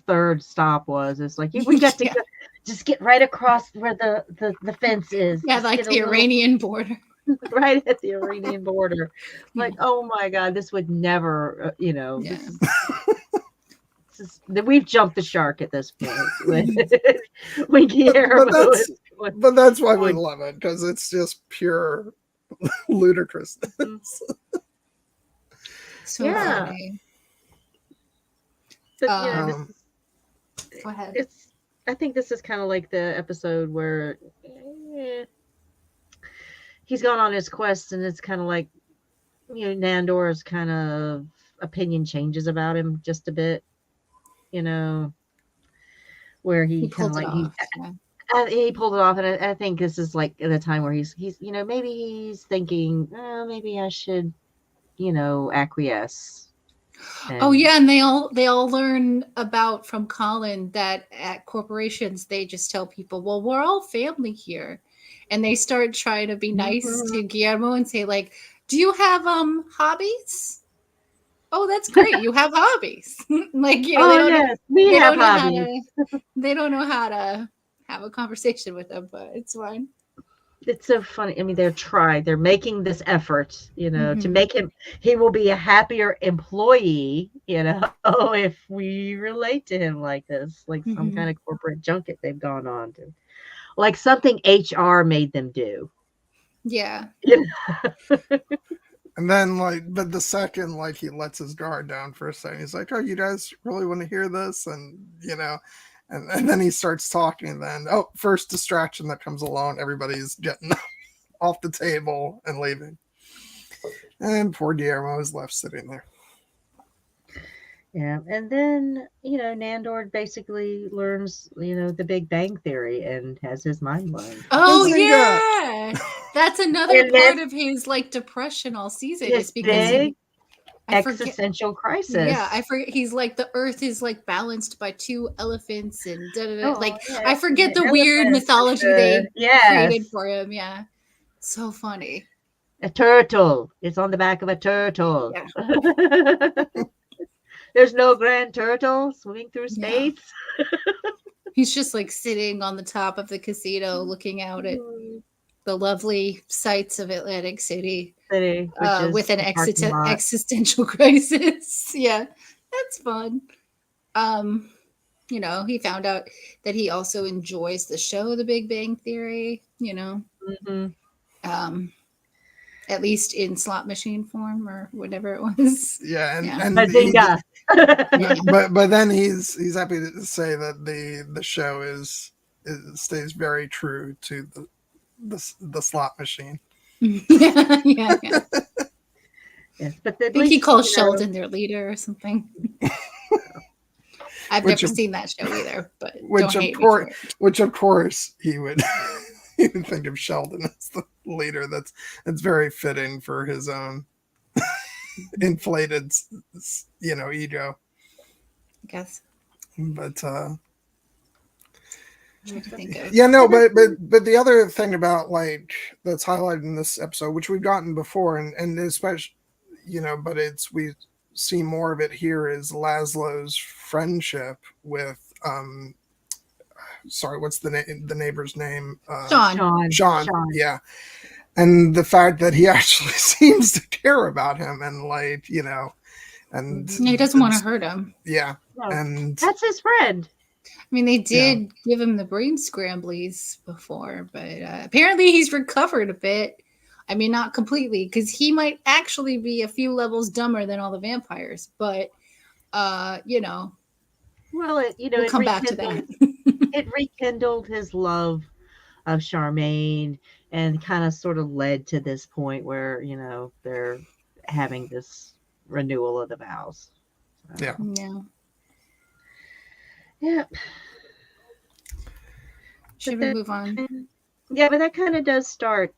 third stop was. It's like we got to just get right across where the fence is. Yeah, like the Iranian border. Right at the Iranian border. Like, oh my God, this would never, we've jumped the shark at this point. But that's why we love it, because it's just pure ludicrousness. So funny. But, go ahead. I think this is kind of like the episode where he's gone on his quest, and it's kind of like Nandor's kind of opinion changes about him just a bit, where he kind of like he pulled it off, and I think this is like at a time where he's maybe he's thinking, maybe I should acquiesce. And they all learn about from Colin that at corporations they just tell people, well, we're all family here, and they start trying to be nice to Guillermo and say like, do you have hobbies? Oh, that's great, you have hobbies. Like they don't know how to have a conversation with them, but it's fine. It's so funny. I mean, they're making this effort, to make him, he will be a happier employee, if we relate to him like this, like some kind of corporate junket they've gone on to, like something HR made them do. Yeah. And then but the second he lets his guard down for a second, he's like, oh, you guys really want to hear this? And, and then he starts talking, and then, first distraction that comes along, everybody's getting off the table and leaving. And poor Guillermo is left sitting there. Yeah, and then, Nandor basically learns, the Big Bang Theory and has his mind blown. Oh, yeah! That's another part of his, depression all season. Is because existential crisis. Yeah, I forget. He's like, the earth is balanced by two elephants and I forget the weird mythology they created for him. Yeah, so funny. A turtle. It's on the back of a turtle. Yeah. There's no grand turtle swimming through space. Yeah. He's just sitting on the top of the casino, looking out at the lovely sights of Atlantic City. City, with an existential crisis. Yeah, that's fun. He found out that he also enjoys the show The Big Bang Theory, at least in slot machine form or whatever it was. Yeah, but then he's happy to say that the show stays very true to the slot machine. yeah. Yes, but I think he calls Sheldon their leader or something. I've never seen that show either, but which of course he would he would think of Sheldon as the leader. That's very fitting for his own inflated, ego. I guess. But yeah, no, but the other thing about that's highlighted in this episode, which we've gotten before, and especially, but we see more of it here, is Laszlo's friendship with sorry, what's the neighbor's name? Sean. Yeah. And the fact that he actually seems to care about him and and he doesn't want to hurt him. Yeah. No, and that's his friend. I mean, they did give him the brain scramblies before, but apparently he's recovered a bit. I mean, not completely, because he might actually be a few levels dumber than all the vampires, but Well, we'll come back to that. It rekindled his love of Charmaine and kind of sort of led to this point where, they're having this renewal of the vows. So. Yeah. Yep. Should we move on? Yeah, but that kind of does start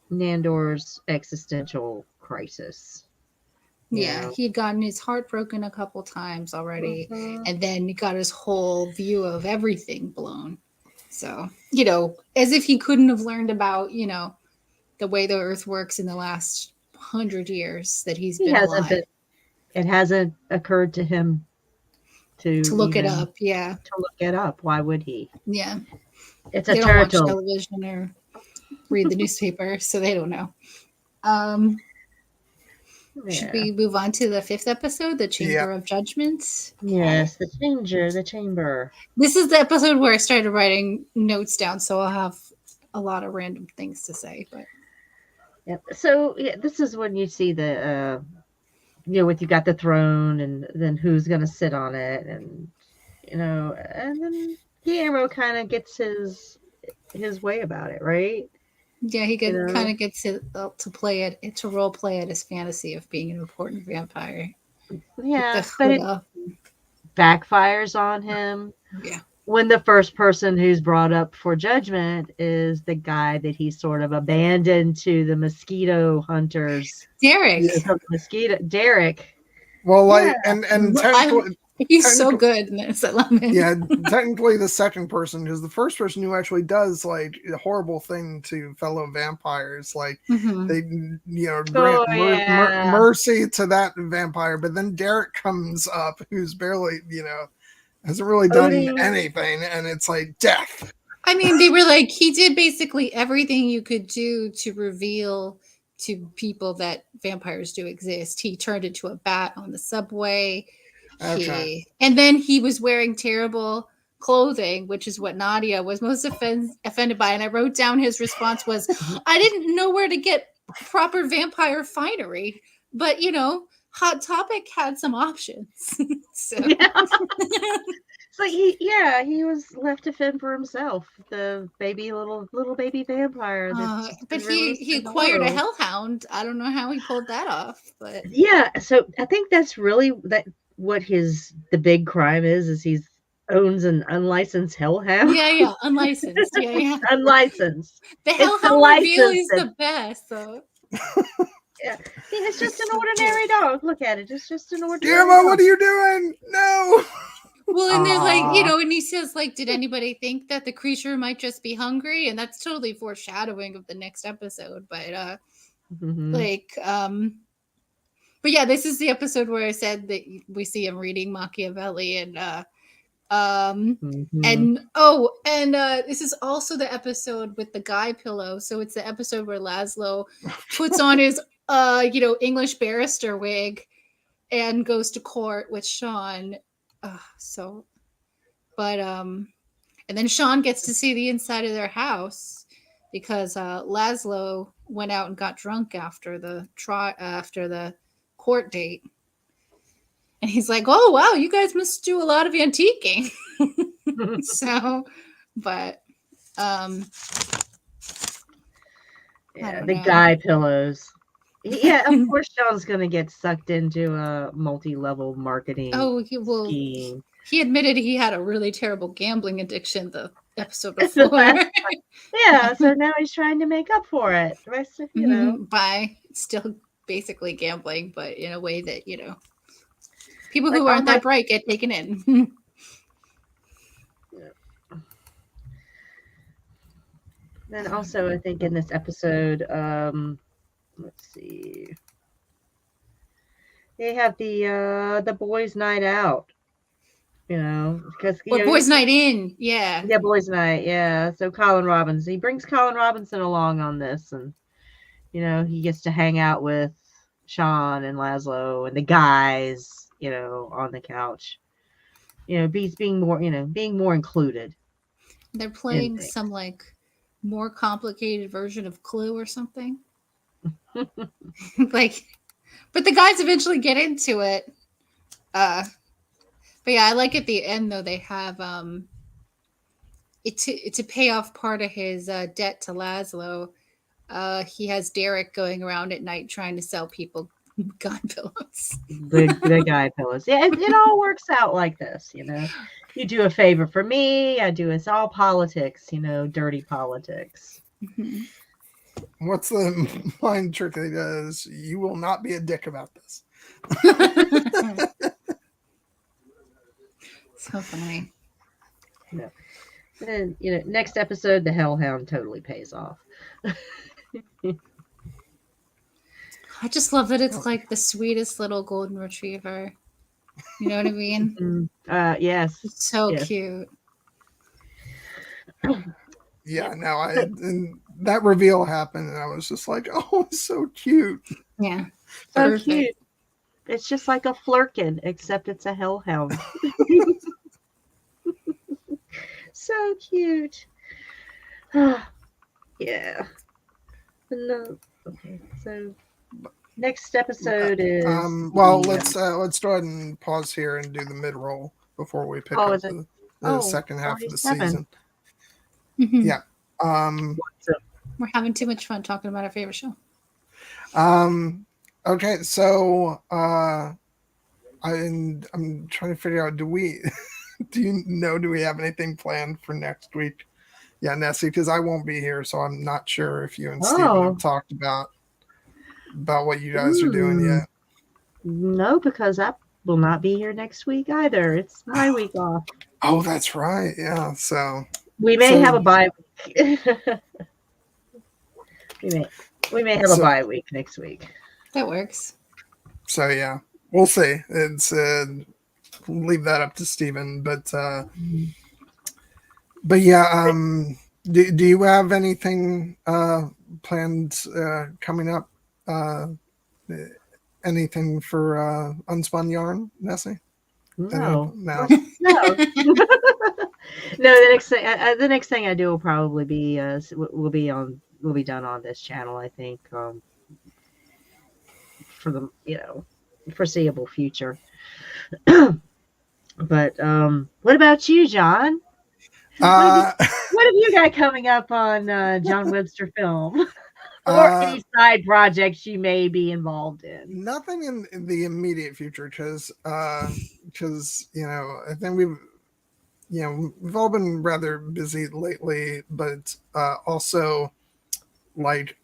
Nandor's existential crisis. Yeah, he'd gotten his heart broken a couple times already, and then he got his whole view of everything blown. So, as if he couldn't have learned about, the way the earth works in the last 100 years that he's been alive. It hasn't occurred to him to look it up. Yeah. To look it up. Why would he? Yeah. It's they don't watch television or read the newspaper, so they don't know. Should we move on to the 5th episode, The Chamber of Judgments? Yes, the chamber. This is the episode where I started writing notes down, so I'll have a lot of random things to say. But so this is when you see the what you got the throne, and then who's going to sit on it, and and then Guillermo kind of gets his way about it, right? Yeah, he kind of gets to play it, to role play it, his fantasy of being an important vampire. Yeah, but it backfires on him. Yeah. When the first person who's brought up for judgment is the guy that he sort of abandoned to the mosquito hunters. Derek. Derek. Well, and technically, he's so good in this. I love him. Yeah, technically the second person is the first person who actually does a horrible thing to fellow vampires. They grant mercy to that vampire, but then Derek comes up, who's barely hasn't really done anything, and it's death. I mean, they were he did basically everything you could do to reveal to people that vampires do exist. He turned into a bat on the subway. Okay. And then he was wearing terrible clothing, which is what Nadja was most offended by. And I wrote down his response was, I didn't know where to get proper vampire finery, but Hot Topic had some options. So. Yeah. He was left to fend for himself. The little baby vampire. But he acquired a hellhound. I don't know how he pulled that off, but yeah. So I think that's really what the big crime is he owns an unlicensed hellhound. Yeah, unlicensed. Yeah. Unlicensed. The hellhound reveal is the best, though. Yeah, it's just an ordinary dog. Look at it. It's just an ordinary Guillermo, dog. what are you doing? No. Well, and they're and he says, did anybody think that the creature might just be hungry? And that's totally foreshadowing of the next episode. But, but yeah, this is the episode where I said that we see him reading Machiavelli, and And this is also the episode with the guy pillow. So it's the episode where Laszlo puts on his English barrister wig and goes to court with Sean. And then Sean gets to see the inside of their house because Laszlo went out and got drunk after the court date. And he's like, "Oh, wow, you guys must do a lot of antiquing." The guy pillows. Yeah, of course Sean's going to get sucked into a multi-level marketing scheme. He admitted he had a really terrible gambling addiction the episode before. Yeah, so now he's trying to make up for it. By still basically gambling, but in a way that, people who aren't that bright get taken in. Then also, I think in this episode, let's see, they have the boys' night out. Because boys' night in, yeah, boys' night, yeah. So Colin Robinson, he brings Colin Robinson along on this, and he gets to hang out with Sean and Laszlo and the guys, on the couch. Being more included. They're playing some more complicated version of Clue or something. But the guys eventually get into it. But yeah, I like at the end though they have to pay off part of his debt to Laszlo. He has Derek going around at night trying to sell people gun pillows. The guy pillows. Yeah, it all works out like this, You do a favor for me, I do. It's all politics, dirty politics. Mm-hmm. What's the mind trick that he does? You will not be a dick about this. So funny. Yeah. And next episode, the Hellhound totally pays off. I just love that it's like the sweetest little golden retriever. You know what I mean? Yes. It's so cute. Yeah, no, and that reveal happened, and I was just like, "Oh, it's so cute." Yeah, so perfect. Cute. It's just like a flirkin, except it's a hellhound. So cute. Yeah. No. Okay. So next episode is. Well, let's go ahead and pause here and do the mid-roll before we pick up the second half of the season. Mm-hmm. Yeah. We're having too much fun talking about our favorite show. Okay, so I'm trying to figure out, do we have anything planned for next week? Yeah, Nessie, because I won't be here, so I'm not sure if you and Steven have talked about what you guys are doing yet. No, because I will not be here next week either. It's my week off. Oh, that's right. Yeah, so we may have a bye week. we may have a bye week next week. That works. So yeah, we'll see. It's leave that up to Steven, but yeah, do you have anything planned coming up? Anything for Unspun Yarn, Nessie? No. No. No. The next thing I do will probably be will be done on this channel, I think, for the foreseeable future. But what about you, John? What have you got coming up on John Webster Film? Or any side projects you may be involved in? Nothing in the immediate future, because I think we've all been rather busy lately, but also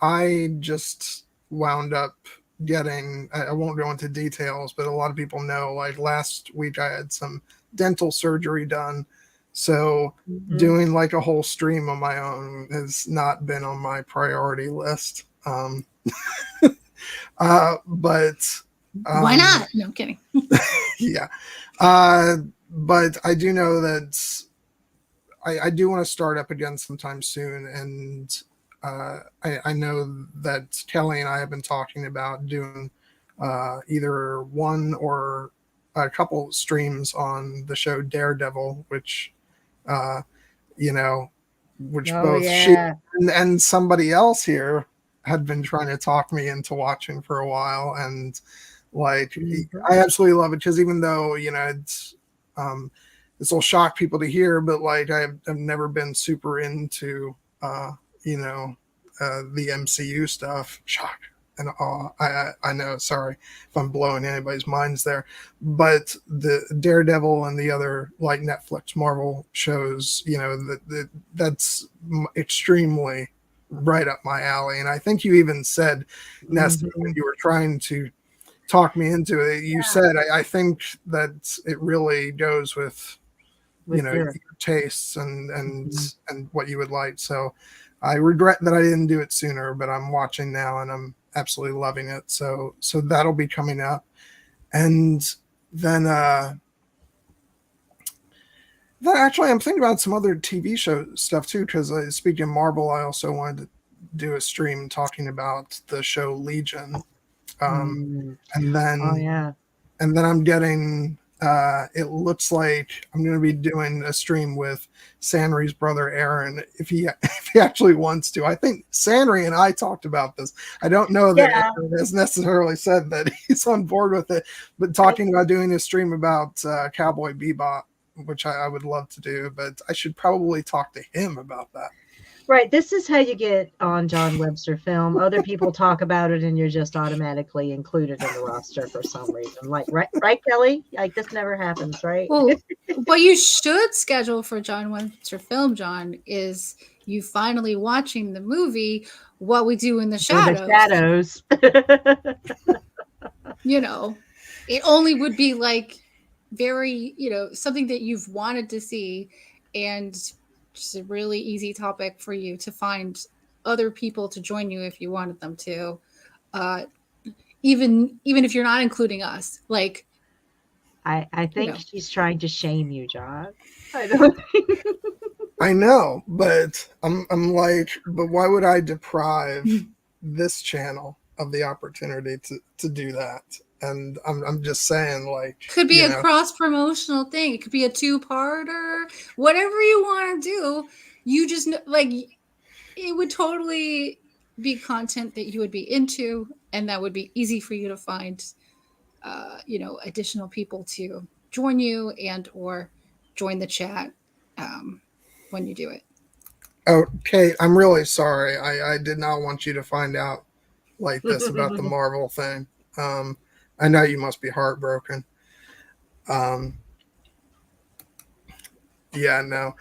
I just wound up getting, I won't go into details, but a lot of people know, last week I had some dental surgery done. So doing a whole stream on my own has not been on my priority list. But why not? No, I'm kidding. Yeah. but I do know that I do want to start up again sometime soon, and I know that Kelly and I have been talking about doing either one or a couple streams on the show Daredevil, which both she and somebody else here had been trying to talk me into watching for a while, and like I absolutely love it, because even though it's this will shock people to hear, but like I've never been super into the MCU stuff. Shock and awe. I know, sorry if I'm blowing anybody's minds there, but the Daredevil and the other like Netflix Marvel shows, that's extremely right up my alley. And I think you even said, Nessie, when you were trying to talk me into it, you said I think that it really goes with your tastes and what you would like. So I regret that I didn't do it sooner, but I'm watching now and I'm absolutely loving it. So that'll be coming up. And then actually I'm thinking about some other TV show stuff too, because speaking of Marvel, I also wanted to do a stream talking about the show Legion. And then I'm getting it looks like I'm going to be doing a stream with Sanri's brother Aaron if he actually wants to. I think Sanri and I talked about this. I don't know that Aaron has necessarily said that he's on board with it, but talking about doing a stream about Cowboy Bebop, which I would love to do, but I should probably talk to him about that. Right. This is how you get on John Webster Film. Other people talk about it and you're just automatically included in the roster for some reason. Like, right, Kelly? Like, this never happens, right? Well, what you should schedule for John Webster Film, John, is you finally watching the movie What We Do in the Shadows. It only would be like very, something that you've wanted to see, and just a really easy topic for you to find other people to join you if you wanted them to, even if you're not including us. Like, I think she's trying to shame you, John. I know, but I'm like, but why would I deprive this channel of the opportunity to do that? And I'm just saying, like, could be a cross-promotional thing. It could be a 2-parter, whatever you want to do. You just like, it would totally be content that you would be into, and that would be easy for you to find, additional people to join you and or join the chat when you do it. Okay, I'm really sorry. I did not want you to find out like this about the Marvel thing. I know you must be heartbroken. Yeah, no.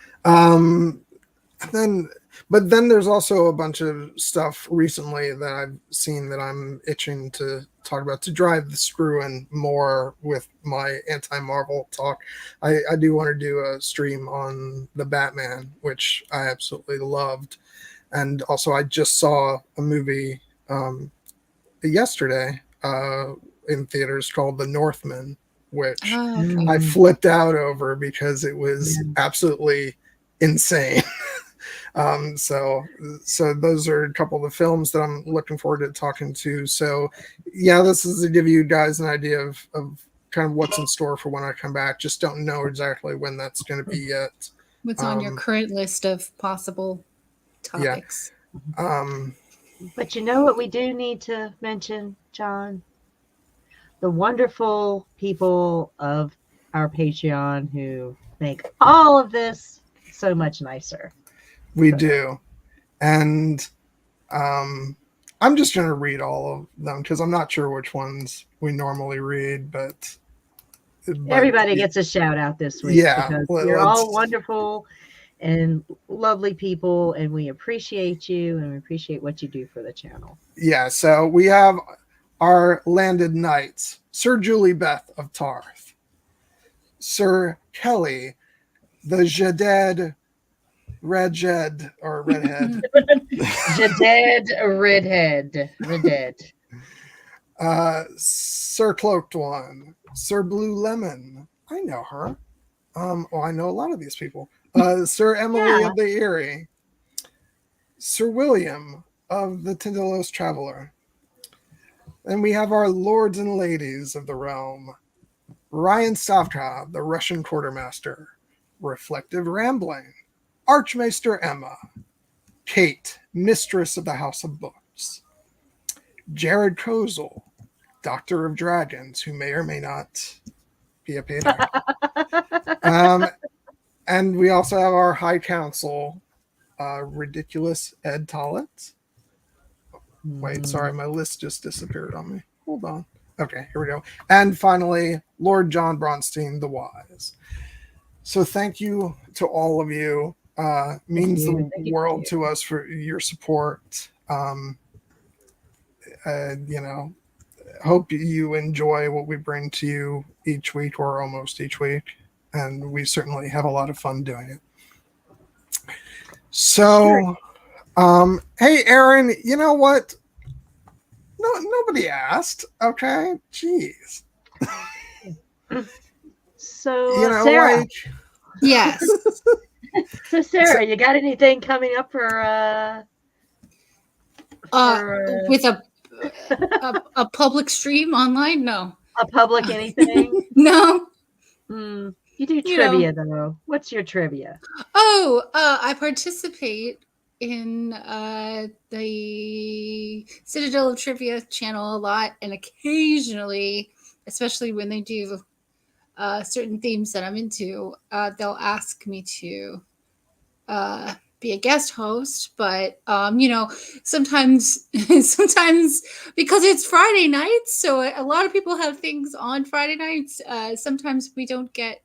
But then there's also a bunch of stuff recently that I've seen that I'm itching to talk about, to drive the screw in more with my anti-Marvel talk. I do want to do a stream on the Batman, which I absolutely loved. And also I just saw a movie yesterday in theaters called The Northman, which I flipped out over because it was absolutely insane. So those are a couple of the films that I'm looking forward to talking to. So yeah, this is to give you guys an idea of kind of what's in store for when I come back. Just don't know exactly when that's going to be yet. What's on your current list of possible topics? Yeah. But you know what we do need to mention, John? The wonderful people of our Patreon who make all of this so much nicer. We do. And I'm just going to read all of them because I'm not sure which ones we normally read, but everybody gets a shout out this week. Yeah. Because you're all wonderful and lovely people, and we appreciate you and we appreciate what you do for the channel. Yeah. So we have our landed knights: Sir Julie Beth of Tarth, Sir Kelly, the Jaded Redhead or Redhead. Jaded Redhead. Sir Cloaked One, Sir Blue Lemon. I know her. I know a lot of these people. Sir Emily Yeah. of the Eyrie, Sir William of the Tindalos Traveler. Then we have our lords and ladies of the realm. Ryan Stavka, the Russian Quartermaster. Reflective Rambling. Arch-Maester Emma. Kate, Mistress of the House of Books. Jared Kozal, Doctor of Dragons, who may or may not be a paid actor. And we also have our High Council, ridiculous Ed Tollett. Wait, sorry, my list just disappeared on me. Hold on. Okay, here we go. And finally, Lord John Bronsteen, the Wise. So thank you to all of you. Means the world to us for your support. Hope you enjoy what we bring to you each week or almost each week. And we certainly have a lot of fun doing it. So, hey, Aaron, you know what? No, nobody asked. Okay, jeez. So, Sarah. Yes. So, Sarah, you got anything coming up for with a public stream online? No. A public anything? No. You do trivia though. What's your trivia? I participate in the Citadel of Trivia channel a lot, and occasionally, especially when they do certain themes that I'm into, they'll ask me to be a guest host. But sometimes because it's Friday nights, so a lot of people have things on Friday nights. Sometimes we don't get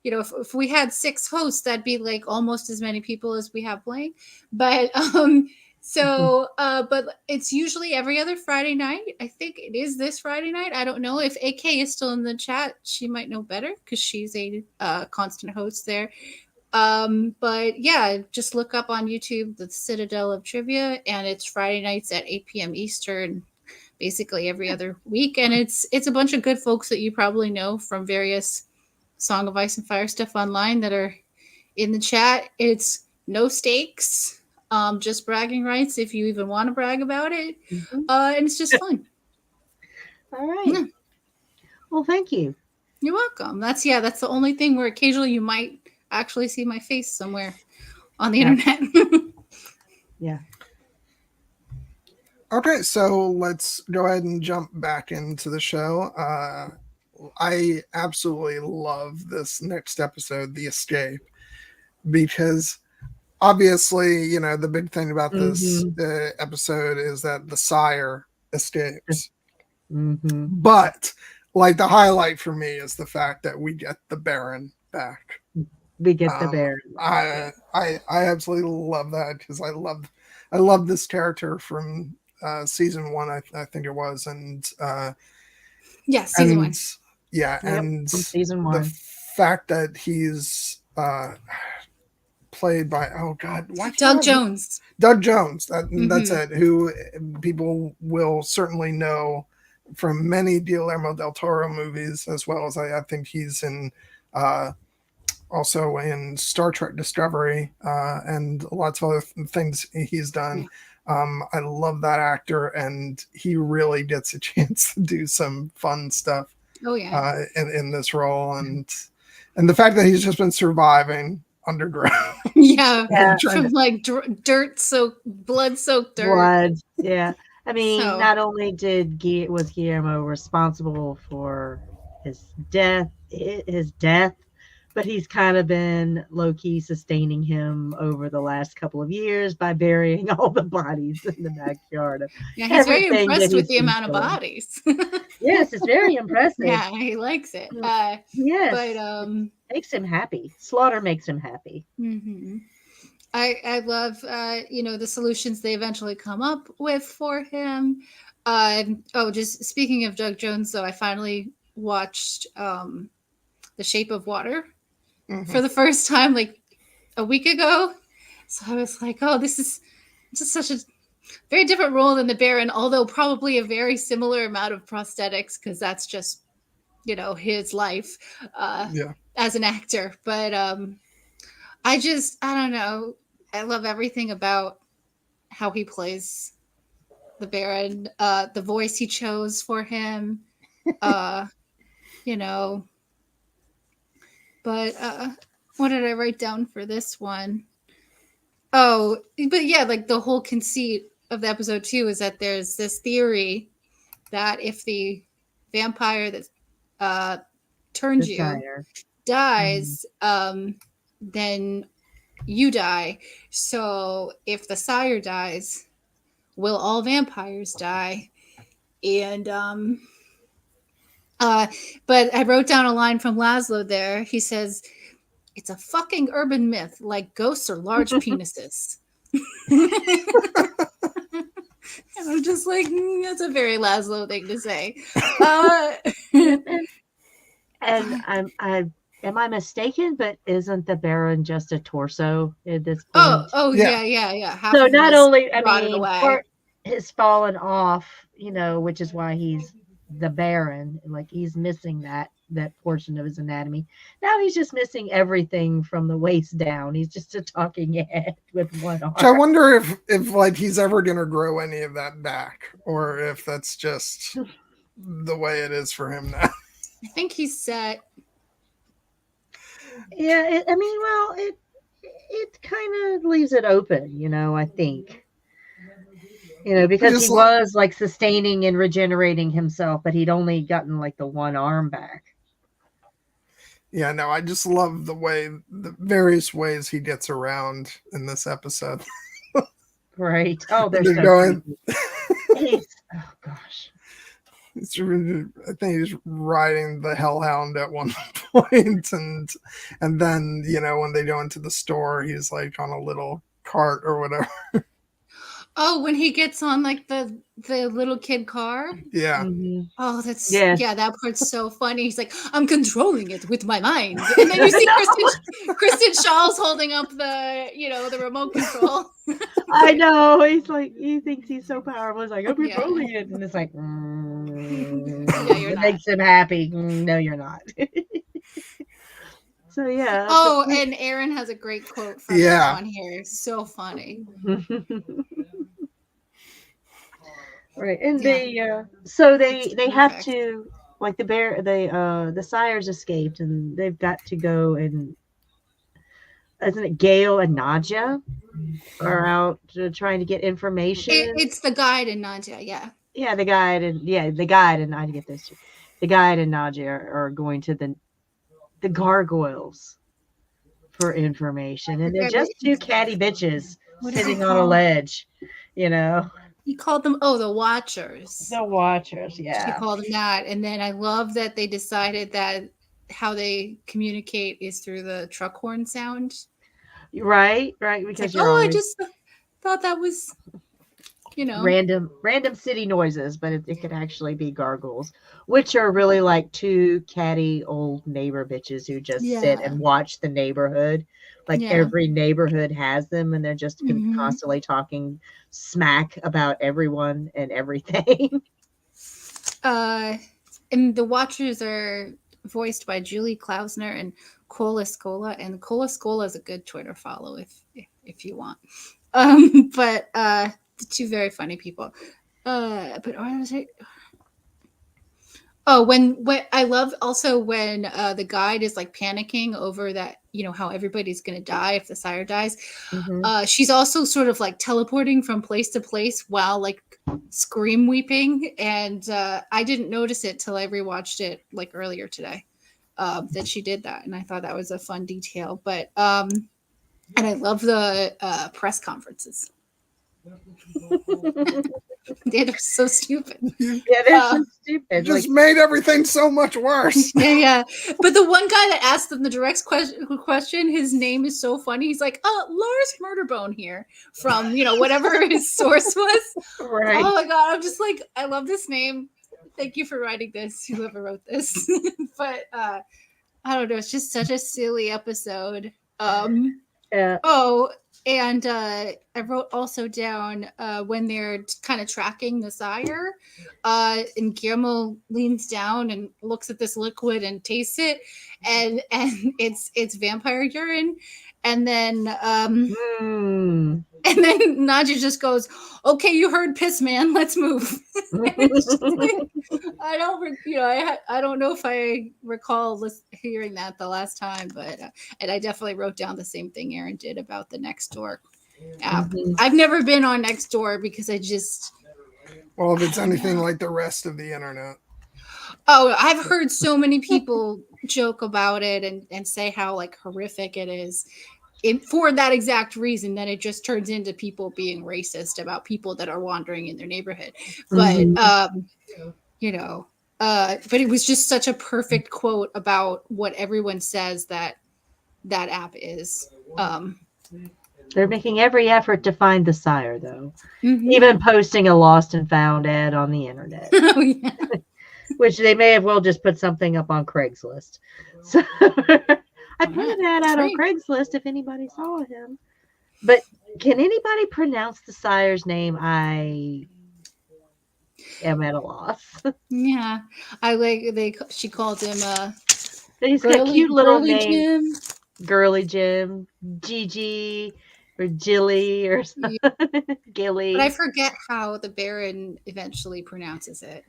if we had 6 hosts, that'd be like almost as many people as we have playing. But but it's usually every other Friday night. I think it is this Friday night. I don't know if AK is still in the chat. She might know better because she's a constant host there. But yeah, just look up on YouTube the Citadel of Trivia, and it's Friday nights at 8 p.m. Eastern, basically every other week. And it's a bunch of good folks that you probably know from various Song of Ice and Fire stuff online that are in the chat. It's no stakes, just bragging rights if you even want to brag about it. And it's just fun. All right. Yeah. Well, thank you. You're welcome. That's the only thing where occasionally you might actually see my face somewhere on the internet. Yeah. Okay, so let's go ahead and jump back into the show. I absolutely love this next episode, The Escape, because obviously, the big thing about this episode is that the sire escapes. But like the highlight for me is the fact that we get the Baron back. We get the Baron. I absolutely love that because I love this character from season 1, I think it was, and season 1. Yeah, and season 1. The fact that he's played by Doug Jones. Doug Jones. That's it. Who people will certainly know from many Guillermo del Toro movies, as well as I think he's in also in Star Trek Discovery and lots of other things he's done. I love that actor, and he really gets a chance to do some fun stuff. Oh yeah. In this role, and the fact that he's just been surviving underground. Yeah. From like blood-soaked dirt. Blood. Yeah. I mean, not only was Guillermo responsible for his death, but he's kind of been low-key sustaining him over the last couple of years by burying all the bodies in the backyard. Yeah, he's very impressed with the amount of bodies. Yes, it's very impressive. Yeah, he likes it. Yes, but makes him happy. Slaughter makes him happy. I love the solutions they eventually come up with for him. Just speaking of Doug Jones, though, I finally watched The Shape of Water for the first time like a week ago. So I was like, this is just such a very different role than the Baron, although probably a very similar amount of prosthetics, because that's just his life as an actor. But I don't know. I love everything about how he plays the Baron, the voice he chose for him, But what did I write down for this one? Oh, but yeah, like the whole conceit of the episode too is that there's this theory that if the vampire that turns you dies, then you die. So if the sire dies, will all vampires die? And but I wrote down a line from Laszlo there. He says, "It's a fucking urban myth, like ghosts or large penises." And I'm just like, that's a very Laszlo thing to say. And am I mistaken? But isn't the Baron just a torso at this point? Yeah. Half so not only, part has fallen off, which is why he's the Baron. Like he's missing that portion of his anatomy. Now he's just missing everything from the waist down. He's just a talking head with one arm. So I wonder if like he's ever gonna grow any of that back, or if that's just the way it is for him now. I think he's set. Yeah, it kind of leaves it open, I think. Because he was like sustaining and regenerating himself, but he'd only gotten like the one arm back. Yeah, no, I just love the various ways he gets around in this episode. Right. Oh, they're so going. Oh gosh. I think he's riding the hellhound at one point, and then when they go into the store, he's like on a little cart or whatever. Oh, when he gets on like the little kid car? Yeah. Mm-hmm. Oh, that part's so funny. He's like, I'm controlling it with my mind. And then you see Kristen Shaw's holding up the remote control. I know. He's like, he thinks he's so powerful. He's like, I'm controlling it. And it's like, it makes him happy. No, you're not. So yeah. Oh, and Aaron has a great quote from on here. So funny. Right, and they have to, like, the sires escaped, and they've got to go, and isn't it Gale and Nadja are out trying to get information? It's the guide and Nadja, yeah. Yeah, the guide and I get this too. The guide and Nadja are going to the gargoyles for information, and they're just two catty bitches sitting on a ledge, He called them, the Watchers. The Watchers, yeah. He called them that. And then I love that they decided that how they communicate is through the truck horn sound. Right. Because like, I just thought that was, random city noises, but it could actually be gargoyles, which are really like two catty old neighbor bitches who just sit and watch the neighborhood. Like every neighborhood has them, and they're just constantly talking smack about everyone and everything. And the Watchers are voiced by Julie Klausner and Cola Scola, and Cola Scola is a good Twitter follow if you want. But the two very funny people. But what was it? Oh, when I love also when the guide is like panicking over that, how everybody's going to die if the sire dies. Mm-hmm. She's also sort of like teleporting from place to place while like scream weeping. And I didn't notice it till I rewatched it like earlier today that she did that. And I thought that was a fun detail. But and I love the press conferences. They're so stupid. Yeah, they're so stupid. Just made everything so much worse. Yeah. But the one guy that asked them the direct question, his name is so funny. He's like, Lars Murderbone here from, whatever his source was. Right. Oh my God. I'm just like, I love this name. Thank you for writing this, whoever wrote this. But I don't know. It's just such a silly episode. Yeah. Oh, and wrote also down when they're kind of tracking the sire, and Guillermo leans down and looks at this liquid and tastes it, and it's vampire urine, and then and then Nadja just goes, "Okay, you heard piss, man. Let's move." I don't know if I recall hearing that the last time, but and I definitely wrote down the same thing Aaron did about the Nextdoor app. I've never been on Nextdoor because I just. Well, if it's anything like the rest of the internet. Oh, I've heard so many people joke about it and say how like horrific it is. For that exact reason, that it just turns into people being racist about people that are wandering in their neighborhood. But but it was just such a perfect quote about what everyone says that app is. They're making every effort to find the sire, though. Even posting a lost and found ad on the internet. Oh, yeah. Which they may have well just put something up on Craigslist. So I put an ad out on Craigslist if anybody saw him. But can anybody pronounce the sire's name? I am at a loss. Yeah. She called him he's got a cute little name. Jim. Girly Jim, Gigi, or Jilly, or Gilly. But I forget how the Baron eventually pronounces it.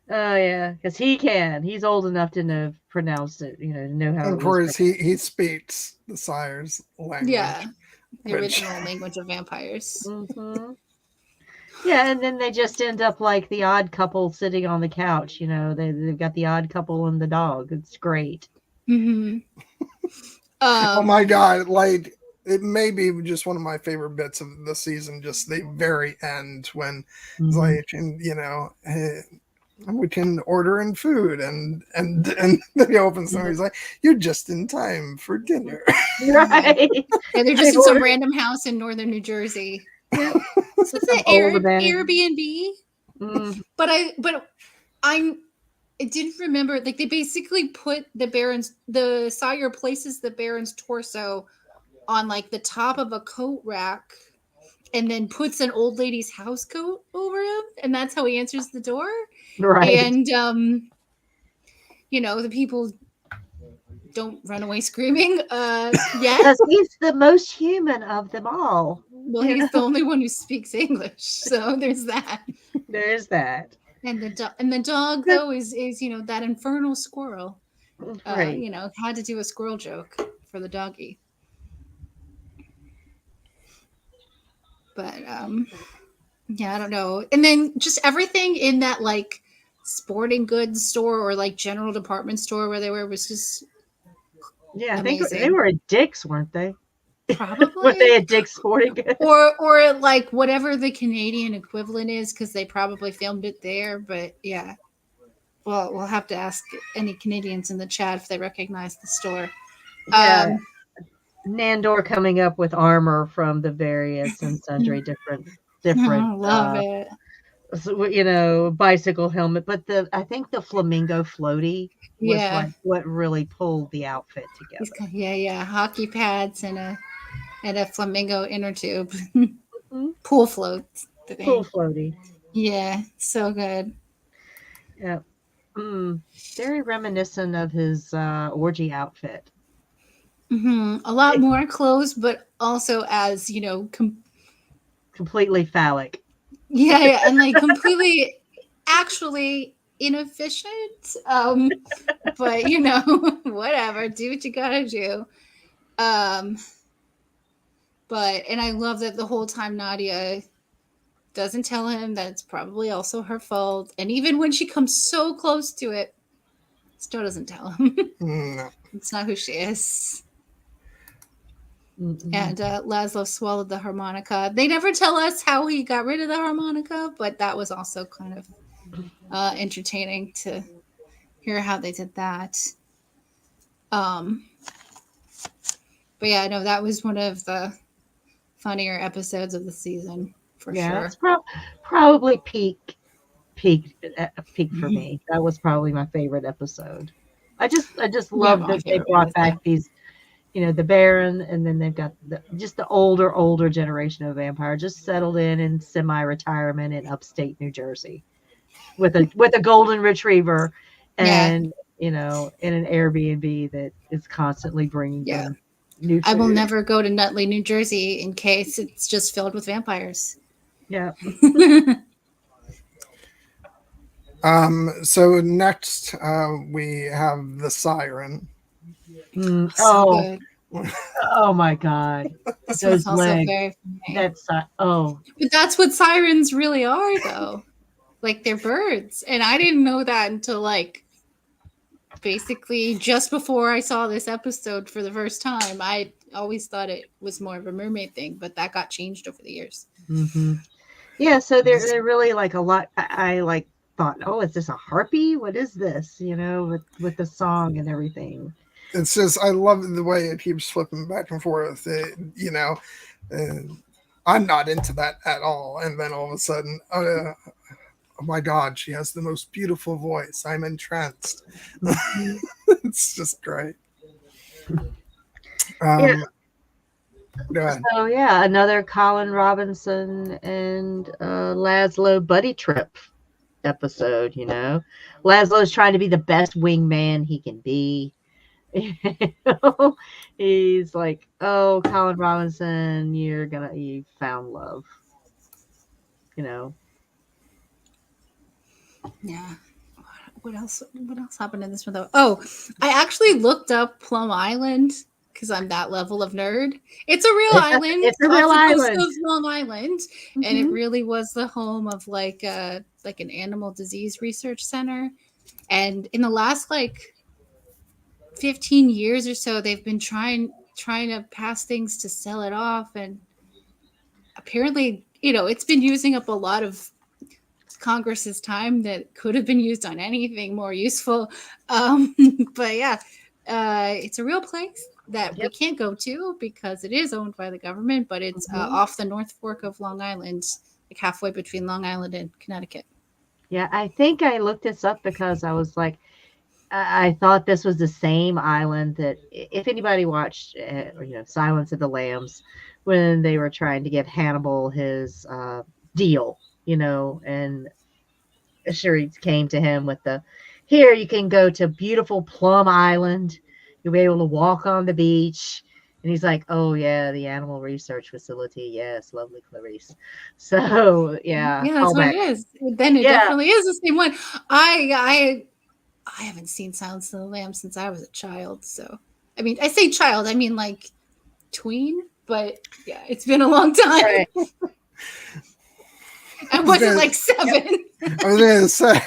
Oh yeah, because he can. He's old enough to know pronounced it. Know how. Of course, he speaks the sire's language. Yeah, the original language of vampires. Yeah, and then they just end up like the odd couple sitting on the couch. They've got the odd couple and the dog. It's great. Oh my god! Like, it may be just one of my favorite bits of the season. Just the very end when it's like, and we can order in food, and then he opens them. He's like, "You're just in time for dinner." Right? Yeah, they're just in some random house in northern New Jersey. Yeah. This is an Airbnb. But I didn't remember. Like, they basically put the sire places the Baron's torso on like the top of a coat rack, and then puts an old lady's house coat over him, and that's how he answers the door. Right. And the people don't run away screaming yet. Because he's the most human of them all. Well, he's the only one who speaks English, so there's that. There's that. And the dog though is that infernal squirrel. Right. Had to do a squirrel joke for the doggy. But I don't know. And then just everything in that like sporting goods store or like general department store where they were was just amazing. I think amazing. They were at Dick's, weren't they? Probably. Were they at Dick's Sporting Goods? Or like whatever the Canadian equivalent is, because they probably filmed it there. But yeah, well, we'll have to ask any Canadians in the chat if they recognize the store. Yeah. Nandor coming up with armor from the various and sundry different. I love it. Bicycle helmet, but I think the flamingo floaty was like what really pulled the outfit together. Yeah, hockey pads and a flamingo inner tube, pool floats. Pool floaty. Yeah, so good. Yeah, very reminiscent of his orgy outfit. A lot more clothes, but also as completely phallic. Yeah, and like completely actually inefficient. But whatever, do what you gotta do. And I love that the whole time Nadja doesn't tell him that it's probably also her fault. And even when she comes so close to it, still doesn't tell him. No. It's not who she is. And Laszlo swallowed the harmonica. They never tell us how he got rid of the harmonica, but that was also kind of entertaining to hear how they did that. But yeah, no, that was one of the funnier episodes of the season for sure. It's probably peak for me. That was probably my favorite episode. I just love that they brought back these the Baron, and then they've got just the older generation of vampire just settled in semi-retirement in upstate New Jersey with a golden retriever and in an Airbnb that is constantly bringing them new food. I will never go to Nutley, New Jersey in case it's just filled with vampires. Yeah. So next we have the Siren. Oh my God! Those legs. But that's what sirens really are, though. Like, they're birds, and I didn't know that until like basically just before I saw this episode for the first time. I always thought it was more of a mermaid thing, but that got changed over the years. Mm-hmm. Yeah, so they're really like a lot. I like thought, oh, is this a harpy? What is this? With the song and everything. It's just, I love the way it keeps flipping back and forth. I'm not into that at all. And then all of a sudden, oh my God, she has the most beautiful voice. I'm entranced. It's just great. Go ahead. So yeah, another Colin Robinson and Laszlo buddy trip episode. Laszlo's trying to be the best wingman he can be. He's like, oh, Colin Robinson, you found love. Yeah. What else happened in this one though? Oh, I actually looked up Plum Island because I'm that level of nerd. It's a real island. It's a real island of Long Island, and it really was the home of like an animal disease research center. And in the last 15 years or so, they've been trying to pass things to sell it off, and apparently, it's been using up a lot of Congress's time that could have been used on anything more useful. But yeah, it's a real place that we can't go to because it is owned by the government, but it's off the North Fork of Long Island, like halfway between Long Island and Connecticut. Yeah, I think I looked this up because I was like, I thought this was the same island that, if anybody watched, Silence of the Lambs, when they were trying to give Hannibal his deal, and Sherry came to him with here you can go to beautiful Plum Island. You'll be able to walk on the beach. And he's like, oh, yeah, the animal research facility. Yes, lovely Clarice. So, yeah. Yeah, that's what it is. Then it definitely is the same one. I haven't seen Silence of the Lambs since I was a child. So, I mean, I say child, I mean like tween. But, yeah, it's been a long time. Right. I wasn't 7. I was going to say,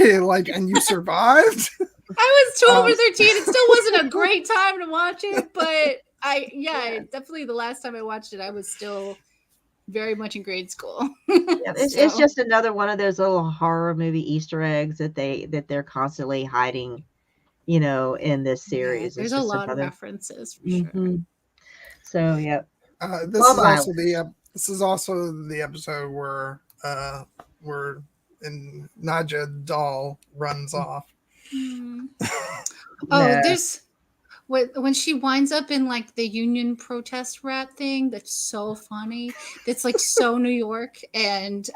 and you survived? I was 12 or 13. It still wasn't a great time to watch it, but definitely the last time I watched it, I was still very much in grade school. It's just another one of those little horror movie Easter eggs that they're constantly hiding, in this series. There's a lot of references for sure. So yeah, this is also the episode where Nadja doll runs off. There's when she winds up in the union protest rat thing. That's so funny. That's so New York, and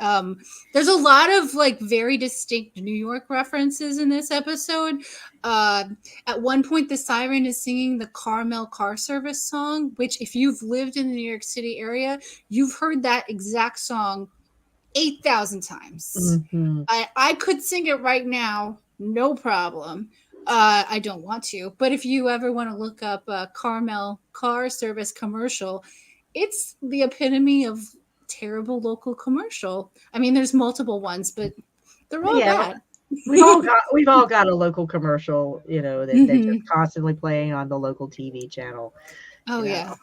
there's a lot of very distinct New York references in this episode. At one point, the siren is singing the Carmel car service song, which if you've lived in the New York City area, you've heard that exact song 8,000 times. I could sing it right now, no problem. I don't want to, but if you ever want to look up a Carmel car service commercial, it's the epitome of terrible local commercial. I mean, there's multiple ones, but they're all bad. We've all got a local commercial, that they're just constantly playing on the local TV channel. Oh yeah.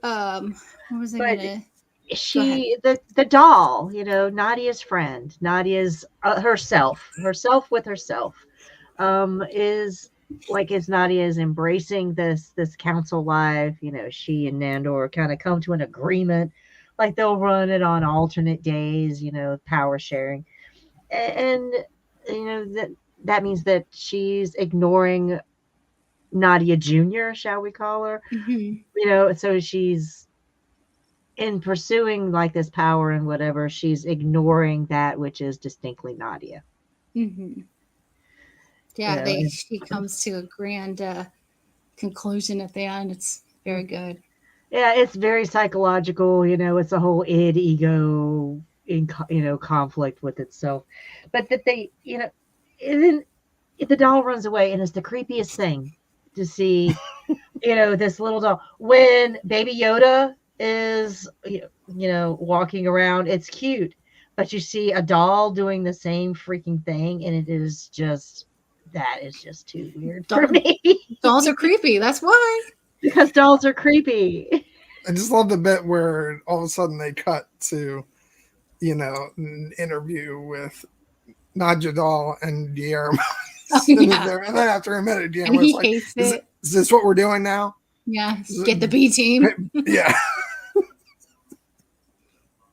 What was I gonna? The doll, Nadia's friend, Nadia's herself with herself, is as Nadia is embracing this council life. She and Nandor kind of come to an agreement, they'll run it on alternate days, power sharing, and that means that she's ignoring Nadja Jr., shall we call her? Mm-hmm. So she's in pursuing like this power and whatever, she's ignoring that which is distinctly Nadja. Mm-hmm. Yeah, she comes to a grand conclusion at the end. It's very good. Yeah, it's very psychological. It's a whole id ego in conflict with itself, but that they and then the doll runs away, and it's the creepiest thing to see. This little doll when Baby Yoda is walking around. It's cute, but you see a doll doing the same freaking thing, and that is just too weird for me. Dolls are creepy. That's why. Because dolls are creepy. I just love the bit where all of a sudden they cut to, an interview with Nadja Doll and Guillermo. And then after a minute, Guillermo's like, is this what we're doing now? Yeah, get the B team. Yeah.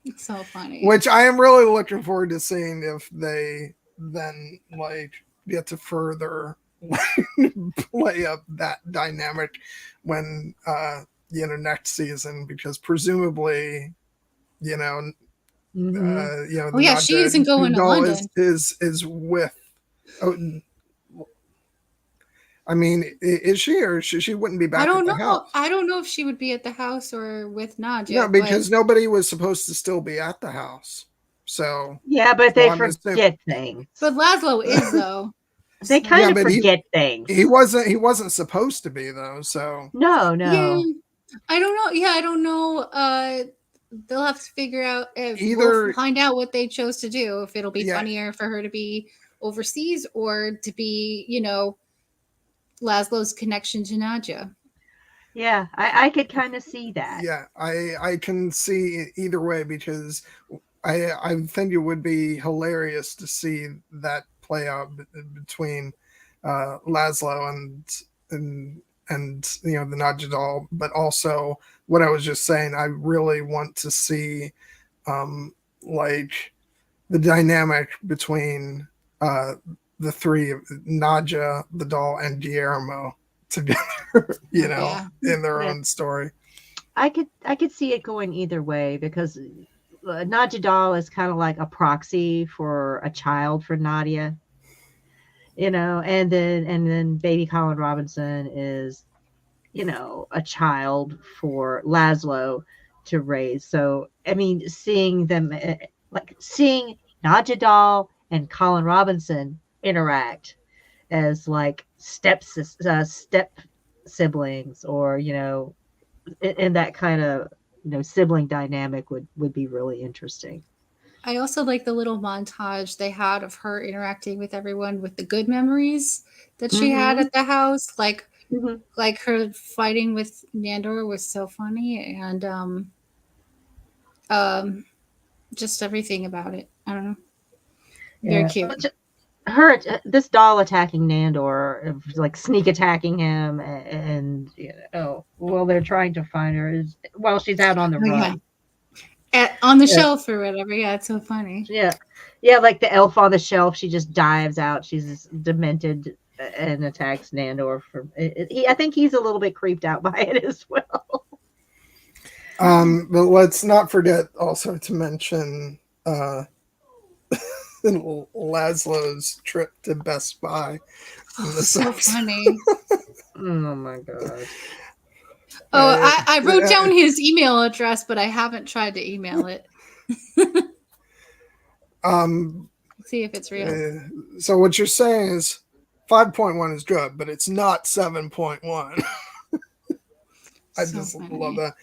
It's so funny. Which I am really looking forward to seeing if they then get to further play up that dynamic when next season, because presumably Nadja, she isn't going to London. Is with I mean, is she, or she wouldn't be back? I don't know. House? I don't know if she would be at the house or with Nadja. No, because nobody was supposed to still be at the house. So yeah, but they forget things. But Laszlo is though. They kind of forget things. He wasn't supposed to be though. So no. Yeah, I don't know. Yeah, I don't know. They'll have to figure out we'll find out what they chose to do. If it'll be funnier for her to be overseas or to be, Laszlo's connection to Nadja. Yeah, I could kind of see that. Yeah, I can see either way, because I think it would be hilarious to see that play out between Laszlo and the Nadja doll, but also what I was just saying, I really want to see the dynamic between the three of Nadja, the doll, and Guillermo together, in their own story. I could see it going either way, because Nadja doll is kind of like a proxy for a child for Nadja, and then baby Colin Robinson is, a child for Laszlo to raise. So, I mean, seeing them, seeing Nadja doll and Colin Robinson interact as step siblings, or in that kind of sibling dynamic would be really interesting. I also like the little montage they had of her interacting with everyone with the good memories that she had at the house, like her fighting with Nandor was so funny, and just everything about it. I don't know, very cute. This doll attacking Nandor, sneak attacking him, and they're trying to find her while she's out on the run. On the shelf or whatever. Yeah, it's so funny. Yeah, like the elf on the shelf, she just dives out. She's demented and attacks Nandor. I think he's a little bit creeped out by it as well. But let's not forget also to mention Laszlo's trip to Best Buy. So funny. Oh my god. Oh, I wrote down his email address, but I haven't tried to email it. See if it's real. So what you're saying is 5.1 is good, but it's not 7.1. I just love that.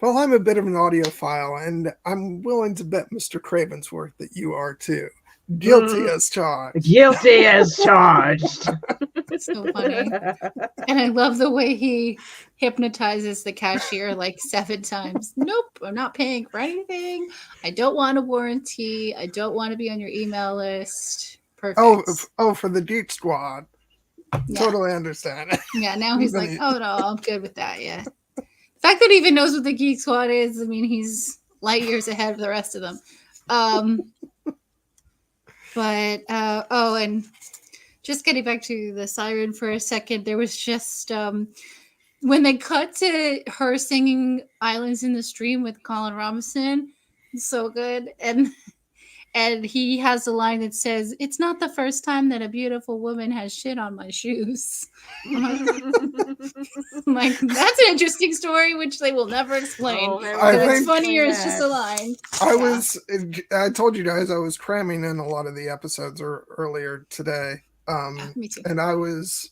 Well, I'm a bit of an audiophile, and I'm willing to bet Mr. Cravensworth that you are too. Guilty as charged. Guilty as charged. It's so funny. And I love the way he hypnotizes the cashier 7 times. Nope, I'm not paying for anything. I don't want a warranty. I don't want to be on your email list. Perfect. Oh, for the Geek Squad. Yeah. Totally understand. Yeah, now he's like, oh no, I'm good with that. Yeah. The fact that he even knows what the Geek Squad is, I mean, he's light years ahead of the rest of them. And just getting back to the siren for a second, there was just when they cut to her singing Islands in the Stream with Colin Robinson, so good. And he has a line that says, "It's not the first time that a beautiful woman has shit on my shoes." I'm like, that's an interesting story, which they will never explain. It's funnier, it's just a line. I told you guys I was cramming in a lot of the episodes earlier today. Me too. And I was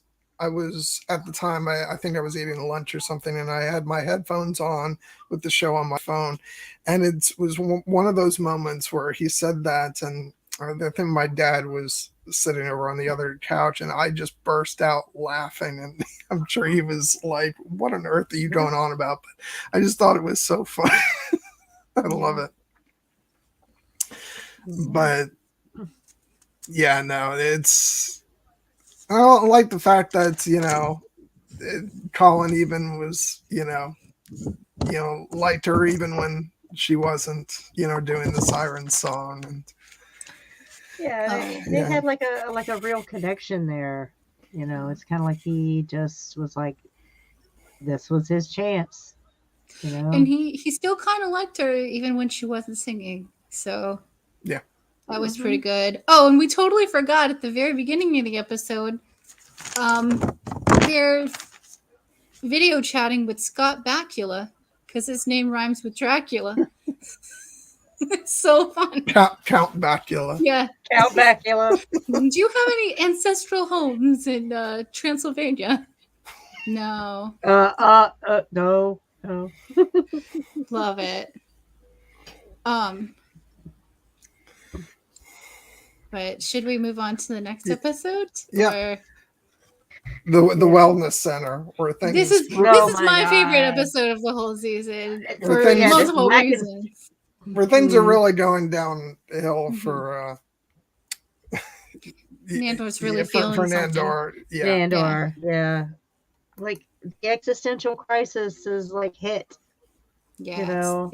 at the time, I think I was eating lunch or something, and I had my headphones on with the show on my phone. And it was one of those moments where he said that, and I think my dad was sitting over on the other couch, and I just burst out laughing. And I'm sure he was like, "What on earth are you going on about?" But I just thought it was so funny. I love it. But yeah, no, I don't like the fact that, Colin even was, liked her even when she wasn't, doing the siren song. And they had like a real connection there. It's kind of like he just was like, this was his chance. And he still kind of liked her even when she wasn't singing. So yeah, that was pretty good. Oh, and we totally forgot at the very beginning of the episode, they're video chatting with Scott Bakula because his name rhymes with Dracula. It's so fun. Count Bakula. Yeah. Count Bakula. Do you have any ancestral homes in Transylvania? No. No. Love it. But should we move on to the next episode? Yeah. The wellness center where things. This is my favorite episode of the whole season for multiple reasons. Where things are really going downhill for. Nandor's really feeling for Nandor. Yeah. Nandor. Yeah. Like the existential crisis is like hit. Yeah.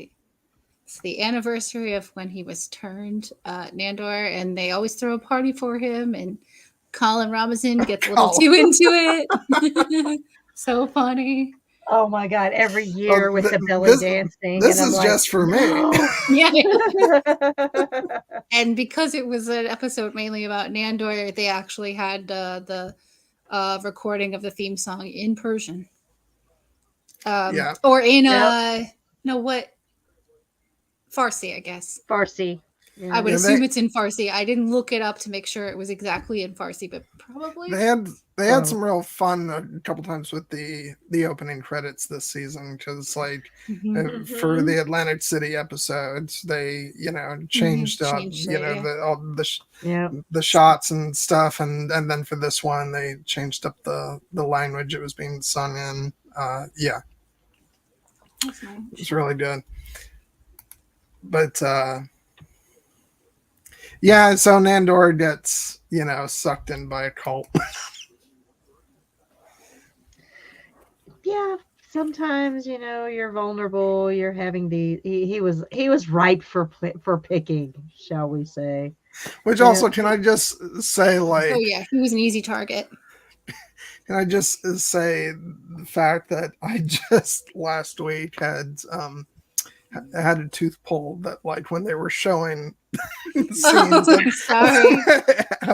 It's the anniversary of when he was turned Nandor, and they always throw a party for him, and Colin Robinson gets a little too into it. So funny. Oh my God, every year with the belly dancing. This is just for me. Yeah. And because it was an episode mainly about Nandor, they actually had the recording of the theme song in Persian. Or in Farsi, I guess. Farsi. Yeah. I would assume it's in Farsi. I didn't look it up to make sure it was exactly in Farsi, but probably. They had some real fun a couple times with the opening credits this season, because for the Atlantic City episodes, they changed up the shots and stuff, and then for this one they changed up the language it was being sung in. That's nice. It's really good. But so Nandor gets, sucked in by a cult. Yeah, sometimes, you're vulnerable. You're having he was ripe for picking, shall we say. Which also, can I just say, like... Oh, yeah, he was an easy target. Can I just say the fact that I just last week had a tooth pulled, that like when they were showing scenes how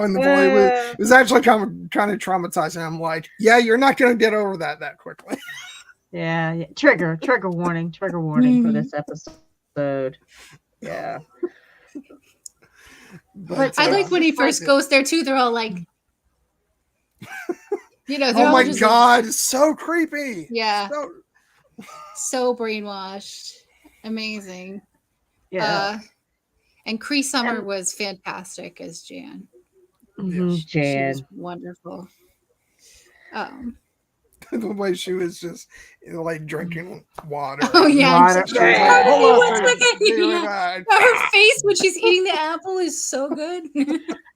in the boy was actually kind of traumatizing. I'm like, yeah, you're not going to get over that quickly. Yeah. Trigger warning for this episode. Yeah. But I like when he first goes there too. They're all like, oh my God, it's so creepy. Yeah. So brainwashed. Amazing. Yeah. And Cree Summer was fantastic as Jan. Jan. She was wonderful. The way she was just like drinking water. Oh yeah. Her her face when she's eating the apple is so good.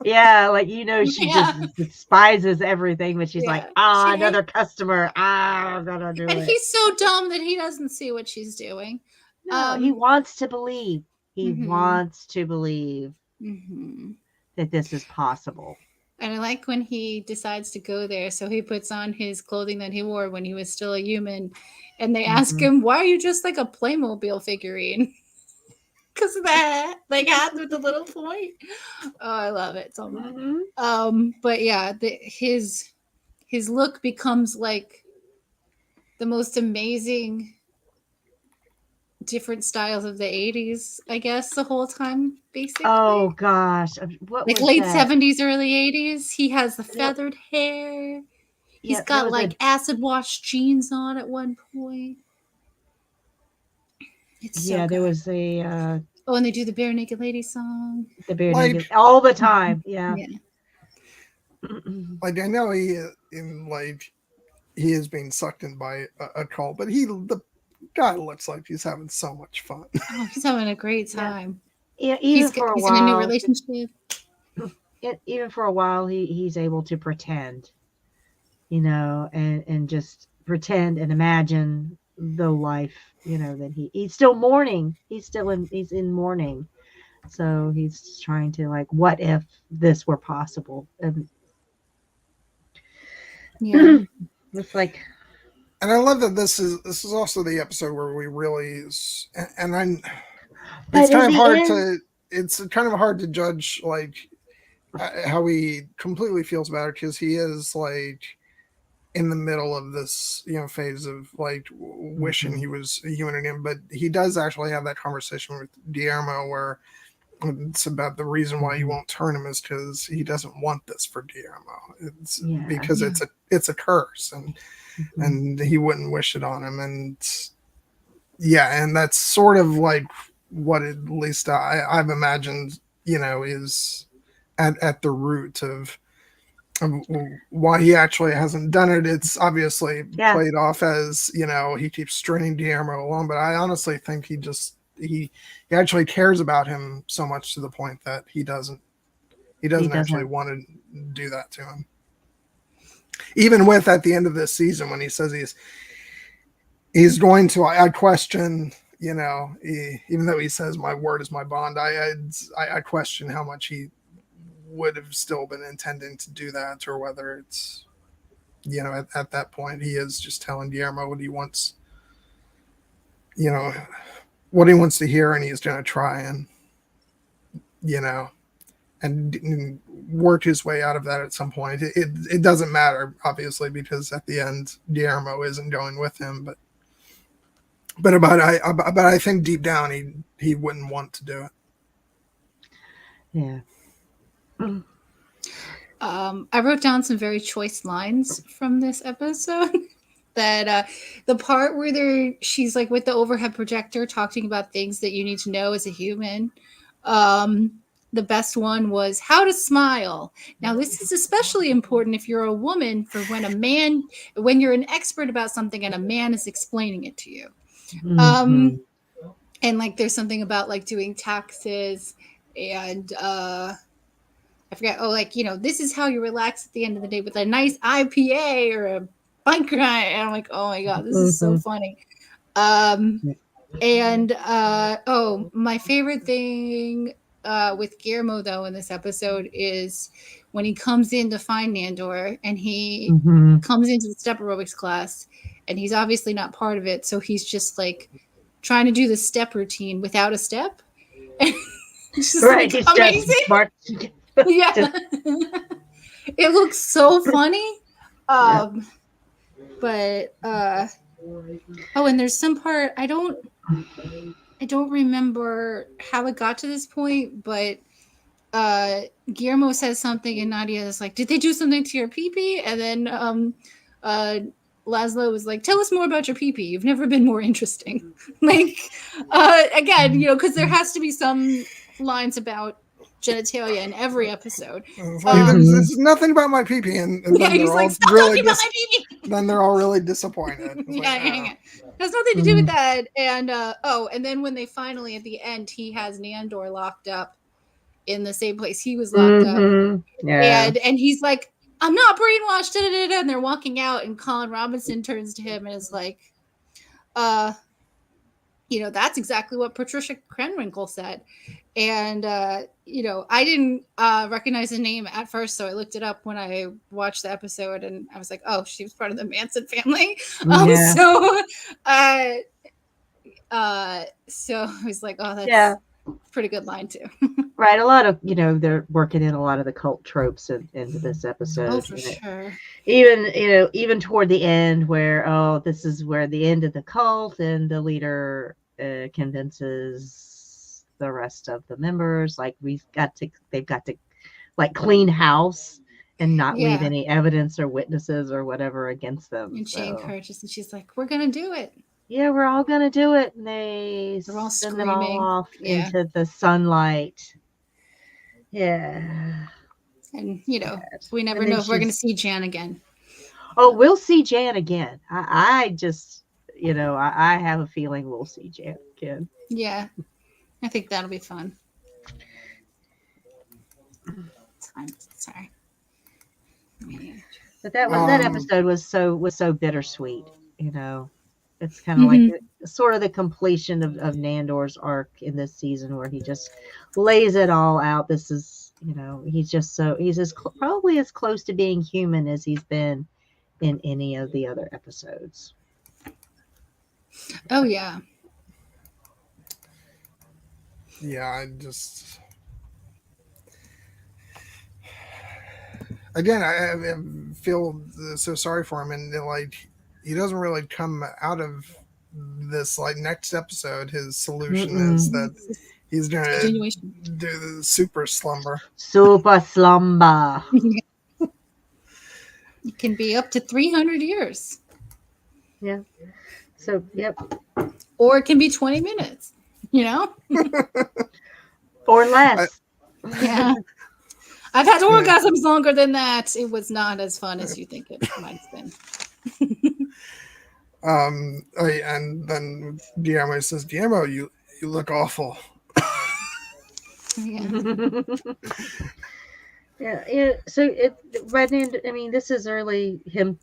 Yeah, like she just despises everything, but she's like, another customer. I'm gonna do it. And he's so dumb that he doesn't see what she's doing. No, he wants to believe. He wants to believe that this is possible. And I like when he decides to go there. So he puts on his clothing that he wore when he was still a human. And they ask him, why are you just like a Playmobil figurine? Because of that, like hat with the little point. Oh, I love it so much. But yeah, his look becomes like the most amazing different styles of the 80s, I guess, the whole time, basically. Oh gosh, what like was late that? 70s, early 80s. He has the feathered hair. He's got like acid wash jeans on at one point. It's so good. There was a oh, and they do the Bare Naked Lady song. The Bare Naked all the time. Yeah. Like I know he is being sucked in by a cult, but the guy looks like he's having so much fun. Oh, he's having a great time. Yeah, even for a while. He's in a new relationship. Even for a while, he's able to pretend, and just pretend and imagine the life, that he's still mourning. He's in mourning. So he's trying to like, what if this were possible? And yeah, it's like, and I love that this is also the episode where we really, it's kind of hard to judge like how he completely feels about it, because he is like in the middle of this phase of like wishing he was a human again, but he does actually have that conversation with Guillermo where it's about the reason why he won't turn him is because he doesn't want this for Guillermo. It's because it's a curse, and he wouldn't wish it on him, and that's sort of like what at least I've imagined is at the root of why he actually hasn't done it. It's obviously played off as he keeps stringing Guillermo along, but I honestly think he actually cares about him so much to the point that he doesn't actually want to do that to him. Even with at the end of this season when he says he's going to, I question, even though he says my word is my bond, I question how much he would have still been intending to do that, or whether it's at that point he is just telling Guillermo what he wants, what he wants to hear, and he's going to try and work his way out of that at some point. It doesn't matter, obviously, because at the end Guillermo isn't going with him, but I think deep down he wouldn't want to do it. I wrote down some very choice lines from this episode. That the part where she's like with the overhead projector talking about things that you need to know as a human. The best one was how to smile. Now, this is especially important if you're a woman, for when you're an expert about something and a man is explaining it to you. And like there's something about like doing taxes and I forget. Oh, like, this is how you relax at the end of the day with a nice IPA or a bike ride. And I'm like, oh my God, this is so funny. My favorite thing with Guillermo though in this episode is when he comes in to find Nandor, and he comes into the step aerobics class, and he's obviously not part of it, so he's just like trying to do the step routine without a step. It's just right, like, amazing. Smart. Yeah. It looks so funny. But and there's some part I don't remember how it got to this point, but Guillermo says something and Nadja is like, did they do something to your pee-pee? And then Laszlo was like, tell us more about your pee-pee. You've never been more interesting. Like, again, because there has to be some lines about genitalia in every episode. There's nothing about my pee-pee, and then he's like, stop talking about my pee-pee. Then they're all really disappointed. It has nothing to do with that. And and then when they finally at the end, he has Nandor locked up in the same place he was locked up. Yeah. And he's like, I'm not brainwashed. And they're walking out, and Colin Robinson turns to him and is like, that's exactly what Patricia Krenwinkel said. And, I didn't recognize the name at first, so I looked it up when I watched the episode, and I was like, oh, she was part of the Manson family. So I was like, oh, that's a pretty good line, too. Right. A lot of, they're working in a lot of the cult tropes into this episode. Oh, for sure. Even toward the end where, this is where the end of the cult and the leader convinces the rest of the members, like they've got to like clean house and not leave any evidence or witnesses or whatever against them. And she encourages, and she's like, we're going to do it. Yeah, we're all going to do it. And they're all send screaming. Them all off into the sunlight. Yeah. And, we never know if we're going to see Jan again. Oh, we'll see Jan again. I just, I have a feeling we'll see Jan again. Yeah. I think that'll be fun. It's fine. Sorry. But that episode was so bittersweet, It's kind of like sort of the completion of Nandor's arc in this season, where he just lays it all out. This is, he's probably as close to being human as he's been in any of the other episodes. Oh yeah. Yeah, I just again I feel so sorry for him, and like he doesn't really come out of this. Like next episode, his solution is that he's gonna do the super slumber. Super slumber. It can be up to 300 years. Yeah. So, yep. Or it can be 20 minutes, Or less. Yeah. I've had orgasms longer than that. It was not as fun as you think it might have been. And then Guillermo says, Guillermo, you look awful. Yeah. So Redhead, this is early him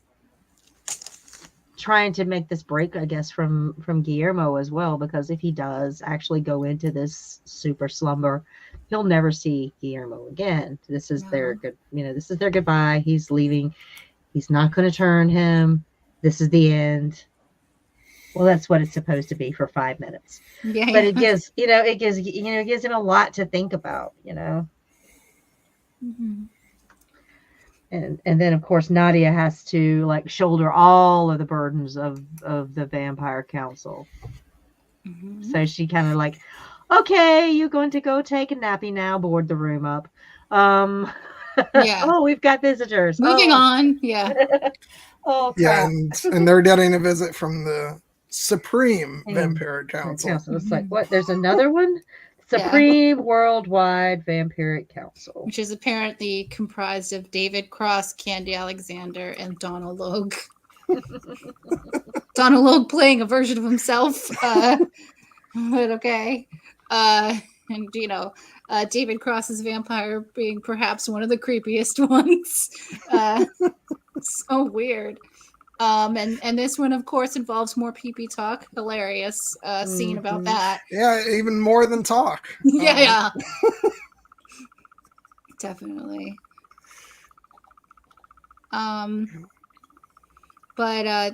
trying to make this break, I guess, from Guillermo as well, because if he does actually go into this super slumber, he'll never see Guillermo again. This is their good, this is their goodbye. He's leaving. He's not going to turn him. This is the end. Well, that's what it's supposed to be for 5 minutes. Yeah. But it gives him a lot to think about, Mm-hmm. And then of course Nadja has to shoulder all of the burdens of the Vampire Council. Mm-hmm. So she kind of okay, you're going to go take a nappy now, board the room up. Oh, we've got visitors. Moving on. Yeah. Yeah, and they're getting a visit from the Supreme Vampiric Council. It's like, what? There's another one? Supreme Worldwide Vampiric Council. Which is apparently comprised of David Cross, Candy Alexander, and Donald Logue. Donald Logue playing a version of himself. But okay. And, David Cross's vampire being perhaps one of the creepiest ones. So weird. And this one, of course, involves more pee-pee talk. Hilarious scene about that. Yeah, even more than talk. Yeah. Definitely. But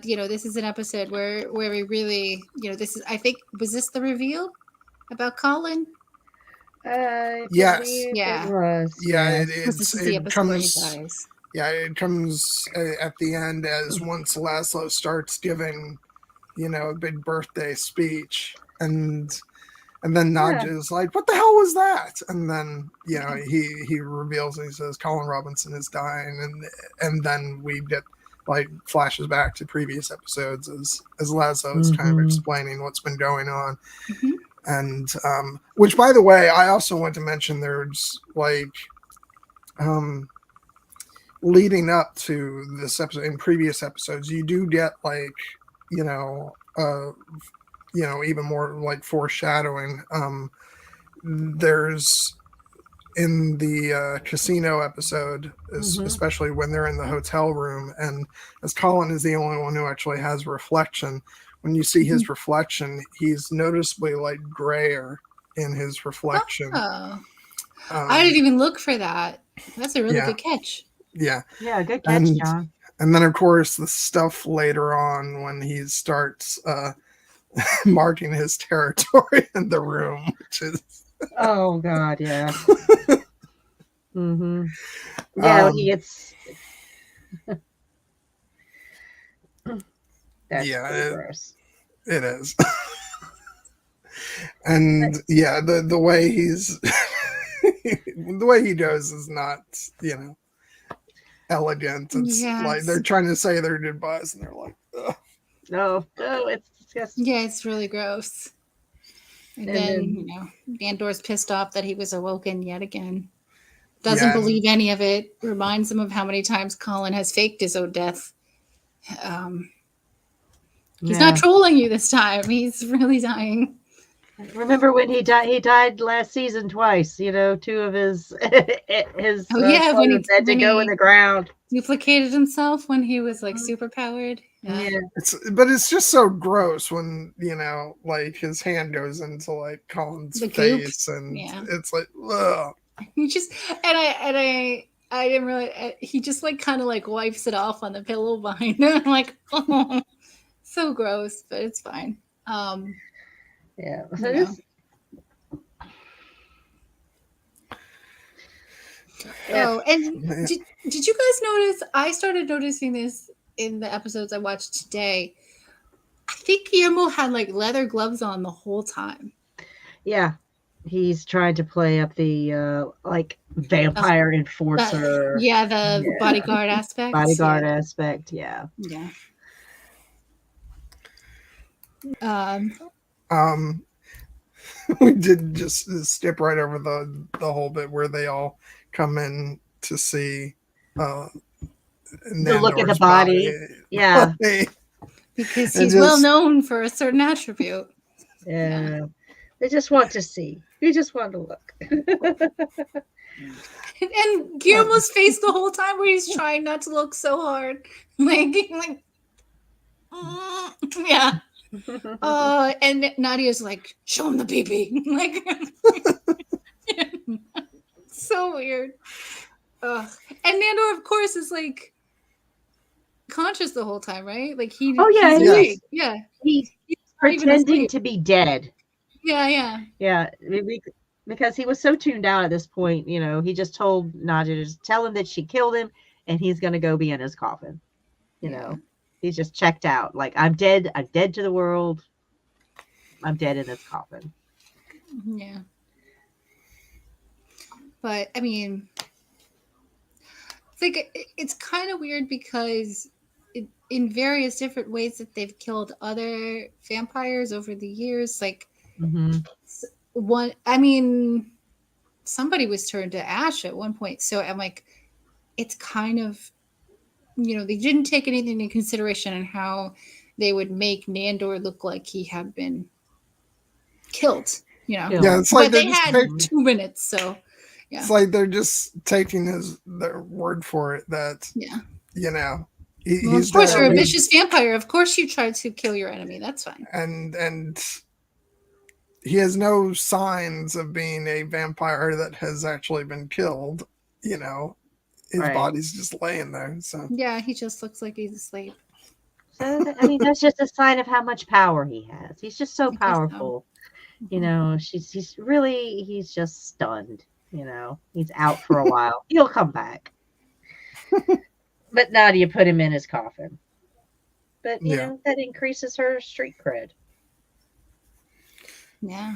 this is an episode where we really, this is, I think, was this the reveal about Colin? Yes. Yeah. It was. Yeah, it comes. Yeah, it comes at the end as once Laszlo starts giving, a big birthday speech, and then Nadja is like, "What the hell was that?" And then he reveals and he says Colin Robinson is dying, and then we get flashes back to previous episodes as Laszlo is kind of explaining what's been going on. Mm-hmm. And which, by the way, I also want to mention there's leading up to this episode, in previous episodes, you do get even more foreshadowing. There's in the casino episode, especially when they're in the hotel room, and as Colin is the only one who actually has reflection, when you see his reflection, he's noticeably like grayer in his reflection. Oh. I didn't even look for that. That's a really good catch. Yeah. Yeah, good catch, John. And then, of course, the stuff later on when he starts marking his territory in the room, which is... Oh, God, yeah. Mm-hmm. Yeah, he gets... That's gross. It is. And, the way he's... the way he does is not, elegant. It's like they're trying to say their goodbyes and they're like, ugh. No, it's disgusting. Yeah, it's really gross. And then, Nandor's pissed off that he was awoken yet again. Doesn't believe any of it. Reminds him of how many times Colin has faked his own death. He's not trolling you this time. He's really dying. Remember when he died? He died last season twice. 2 of his when he had to go in the ground. Duplicated himself when he was like super powered. Yeah. But it's just so gross when like his hand goes into like Colin's face, and it's like, ugh. He just I didn't really. He just like kind of like wipes it off on the pillow behind him. I'm like, oh, so gross, but it's fine. Yeah. Oh, and did you guys notice? I started noticing this in the episodes I watched today. I think Guillermo had like leather gloves on the whole time. Yeah, he's trying to play up the like vampire enforcer. The bodyguard aspect. Aspect. Yeah. Yeah. We did just skip right over the whole bit where they all come in to see to look at the body. Yeah. Because he's well known for a certain attribute. Yeah. They just want to see. We just want to look. And Guillermo's face the whole time where he's trying not to look so hard. Like yeah. And Nadja's like, show him the BB. Like, so weird. And Nandor, of course, is like conscious the whole time, right? Like he's pretending to be dead. Yeah. Because he was so tuned out at this point, he just told Nadja to just tell him that she killed him, and he's gonna go be in his coffin. He's just checked out. Like, I'm dead. I'm dead to the world. I'm dead in this coffin. Yeah. But, I mean, it's kind of weird because in various different ways that they've killed other vampires over the years, like, somebody was turned to ash at one point. So I'm like, it's kind of, they didn't take anything into consideration on how they would make Nandor look like he had been killed, Yeah, it's like but they had 2 minutes, so yeah. It's like they're just taking their word for it that, he's of course, you're a vicious vampire. Of course you try to kill your enemy. That's fine. And he has no signs of being a vampire that has actually been killed, His body's just laying there. So yeah, he just looks like he's asleep. So that's just a sign of how much power he has. He's just so powerful. He's just stunned. He's out for a while. He'll come back. But Nadja put him in his coffin. But you know that increases her street cred. Yeah.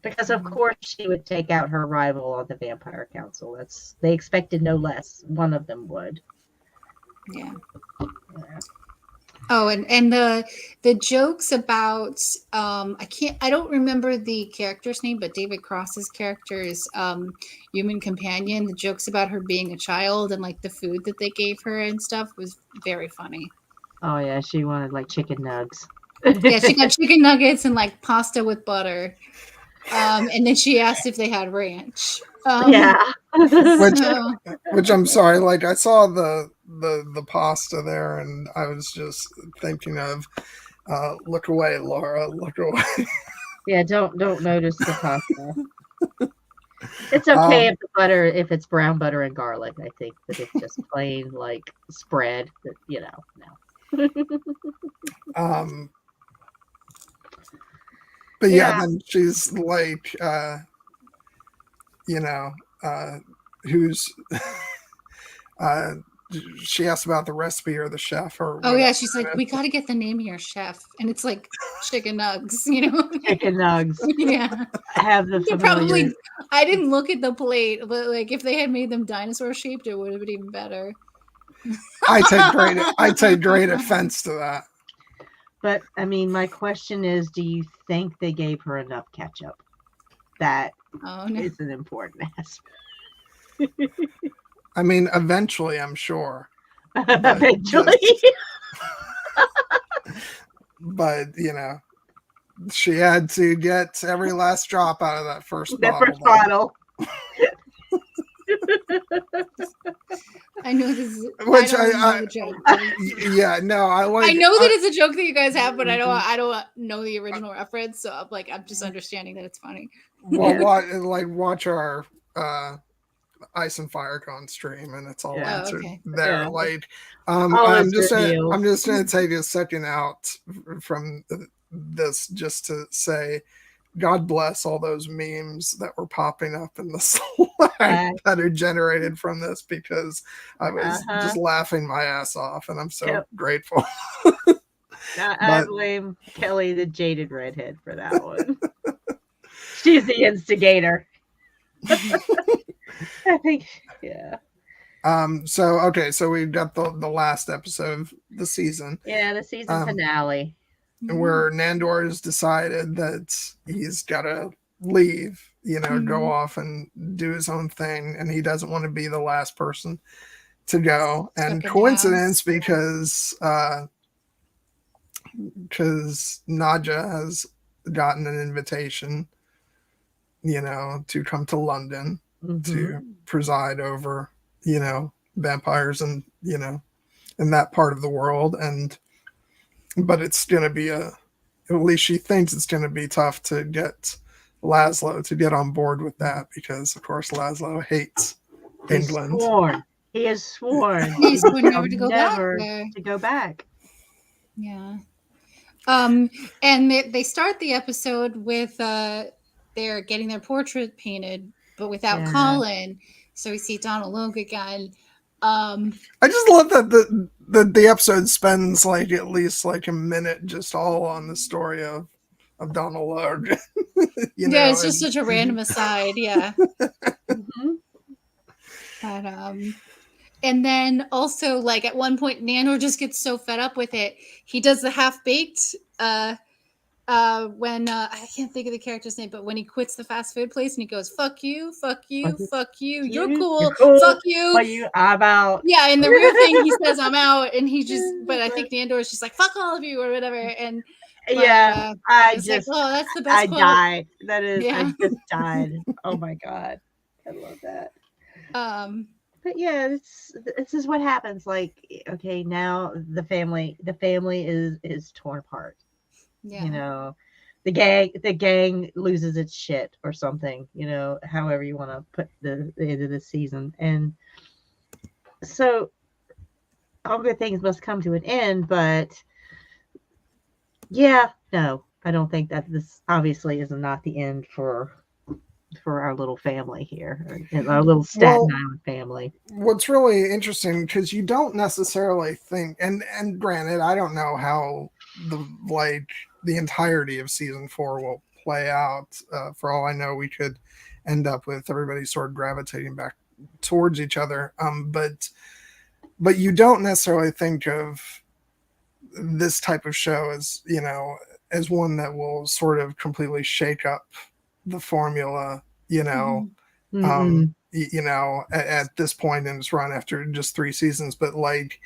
Because of course she would take out her rival on the Vampire Council. They expected no less. One of them would. Yeah. Oh, and the jokes about I don't remember the character's name, but David Cross's character is Human Companion. The jokes about her being a child and like the food that they gave her and stuff was very funny. Oh yeah, she wanted like chicken nugs. Yeah, she got chicken nuggets and like pasta with butter. And then she asked if they had ranch. Which I'm sorry, like I saw the the pasta there, and I was just thinking of look away, Laura, look away. Yeah, don't notice the pasta. It's okay if it's brown butter and garlic. I think that it's just plain like spread. That no. But yeah, then she's like, who's she asked about the recipe or the chef or oh yeah, she's like, we got to get the name of your chef, and it's like chicken nugs, chicken nugs. Yeah, I have the familiar. I didn't look at the plate, but like if they had made them dinosaur shaped, it would have been even better. I take great offense to that. But I mean, my question is, do you think they gave her enough ketchup? That is an important aspect. I mean, eventually, I'm sure. Eventually. But, she had to get every last drop out of that first bottle. I know this is which I joke. Yeah, no, I like. I know that it's a joke that you guys have, but I don't know the original reference, so I'm just understanding that it's funny. Well, watch our Ice and Fire Con stream, and it's all answered there. Like, I'm just gonna take a second out from this just to say, God bless all those memes that were popping up in the Slack that are generated from this, because I was just laughing my ass off, and I'm so grateful. I blame Kelly, the jaded redhead, for that one. She's the instigator. I think, yeah. So we've got the last episode of the season. Yeah, the season finale. Where Nandor has decided that he's got to leave, go off and do his own thing, and he doesn't want to be the last person to go. And coincidence, because Nadja has gotten an invitation, to come to London to preside over, vampires and, in that part of the world. But it's going to be at least she thinks it's going to be tough to get Laszlo to get on board with that, because, of course, Laszlo hates England. He has sworn. He's sworn never to go back. Yeah. And they start the episode with they're getting their portrait painted, but without Colin. So we see Donald Logue again. I just love that the episode spends like at least like a minute just all on the story of Donald Logue. It's just such a random aside. Yeah. But and then also, like, at one point Nandor just gets so fed up with it, he does the half-baked when I can't think of the character's name, but when he quits the fast food place and he goes, fuck you, you're cool, fuck you, I'm out. Yeah, in the real thing he says I'm out, and but I think Nandor is just like, fuck all of you or whatever. And I just like, oh, that's the best I quote. Died. That is, I just died. Oh my god, I love that. But yeah, this is what happens. Like, okay, now the family is torn apart. Yeah. The gang loses its shit or something, however you want to put the end of the season. And so all good things must come to an end, but no, I don't think that this obviously is not the end for our little family here, our little Staten Island family. What's really interesting, because you don't necessarily think, and granted, I don't know how the entirety of season 4 will play out. For all I know, we could end up with everybody sort of gravitating back towards each other. But you don't necessarily think of this type of show as, as one that will sort of completely shake up the formula, at this point in its run after just 3 seasons. But like,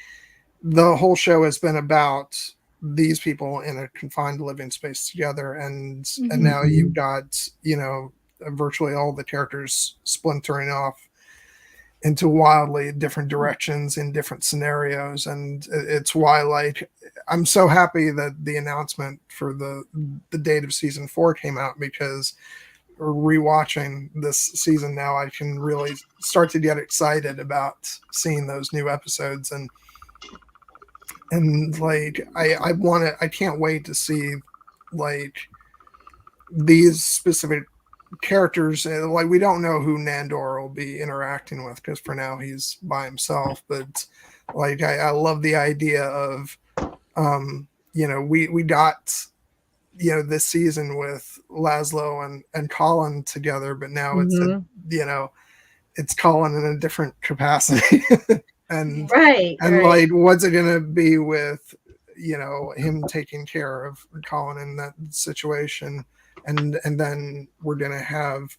the whole show has been about these people in a confined living space together, and now you've got virtually all the characters splintering off into wildly different directions in different scenarios. And it's why, like, I'm so happy that the announcement for the date of season 4 came out, because rewatching this season now, I can really start to get excited about seeing those new episodes. And like, I can't wait to see, like, these specific characters. Like, we don't know who Nandor will be interacting with, because for now he's by himself, but like, I love the idea of we got this season with Laszlo and Colin together, but now it's it's Colin in a different capacity. and right. Like, what's it gonna be with him taking care of Colin in that situation? And then we're gonna have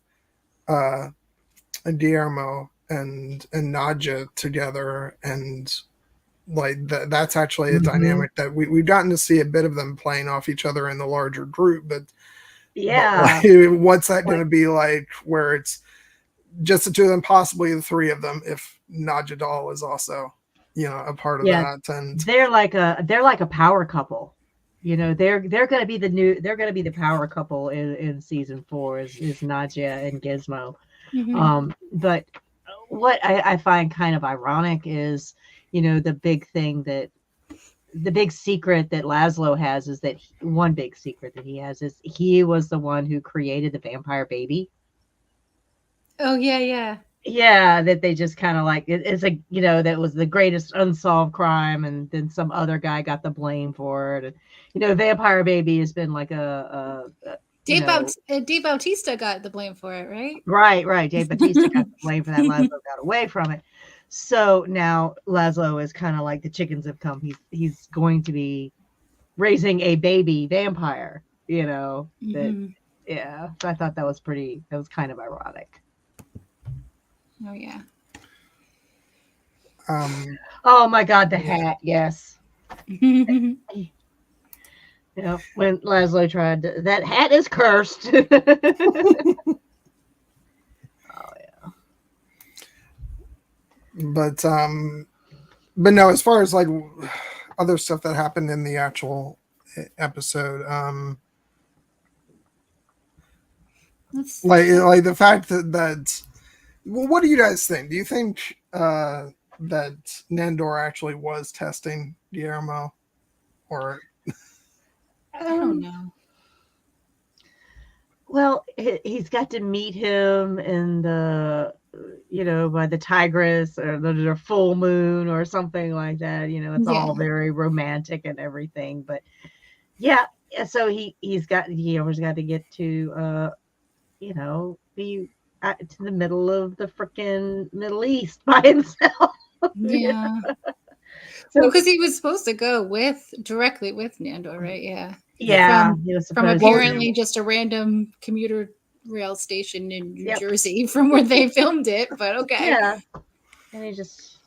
Guillermo and Nadja together, and like that's actually a dynamic that we've gotten to see a bit of them playing off each other in the larger group. But like, what's that going to be like, where it's just the two of them, possibly the three of them, if Nadja Doll is also a part of that? And they're like a power couple. They're going to be the power couple in season 4 is Nadja and Gizmo. But what I find kind of ironic is, the big secret that Laszlo has is that one big secret that he has is he was the one who created the vampire baby. Oh yeah. Yeah, that they just kind of like, it's like, that was the greatest unsolved crime, and then some other guy got the blame for it. And, vampire baby has been like Dave Bautista got the blame for it, right? Right. Dave Bautista got the blame for that. Laszlo got away from it. So now Laszlo is kind of like the chickens have come. He's going to be raising a baby vampire, So I thought that was kind of ironic. Oh yeah. Oh my God, the hat, yes. When Laszlo tried that hat is cursed. But no, as far as like other stuff that happened in the actual episode, like the fact that well, what do you guys think? Do you think that Nandor actually was testing Guillermo, or I don't know. Well, he's got to meet him in the by the tigress or the full moon or something like that. It's all very romantic and everything. But so he's got to get to be to the middle of the freaking Middle East by himself. Yeah. So because he was supposed to go directly with Nandor, right? Yeah. He was from apparently just a random commuter rail station in New Jersey from where they filmed it, but okay. Yeah. And he just.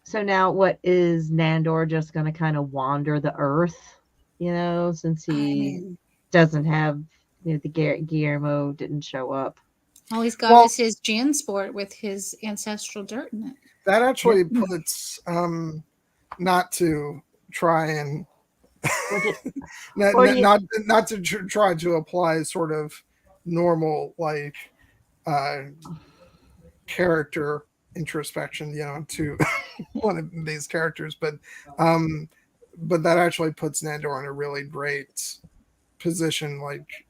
So now, what is Nandor just going to kind of wander the earth? Since he doesn't have the Guillermo didn't show up. All he's got is his Jansport with his ancestral dirt in it. That actually puts not to try and not to try to apply sort of normal like character introspection, to one of these characters, but that actually puts Nandor in a really great position, like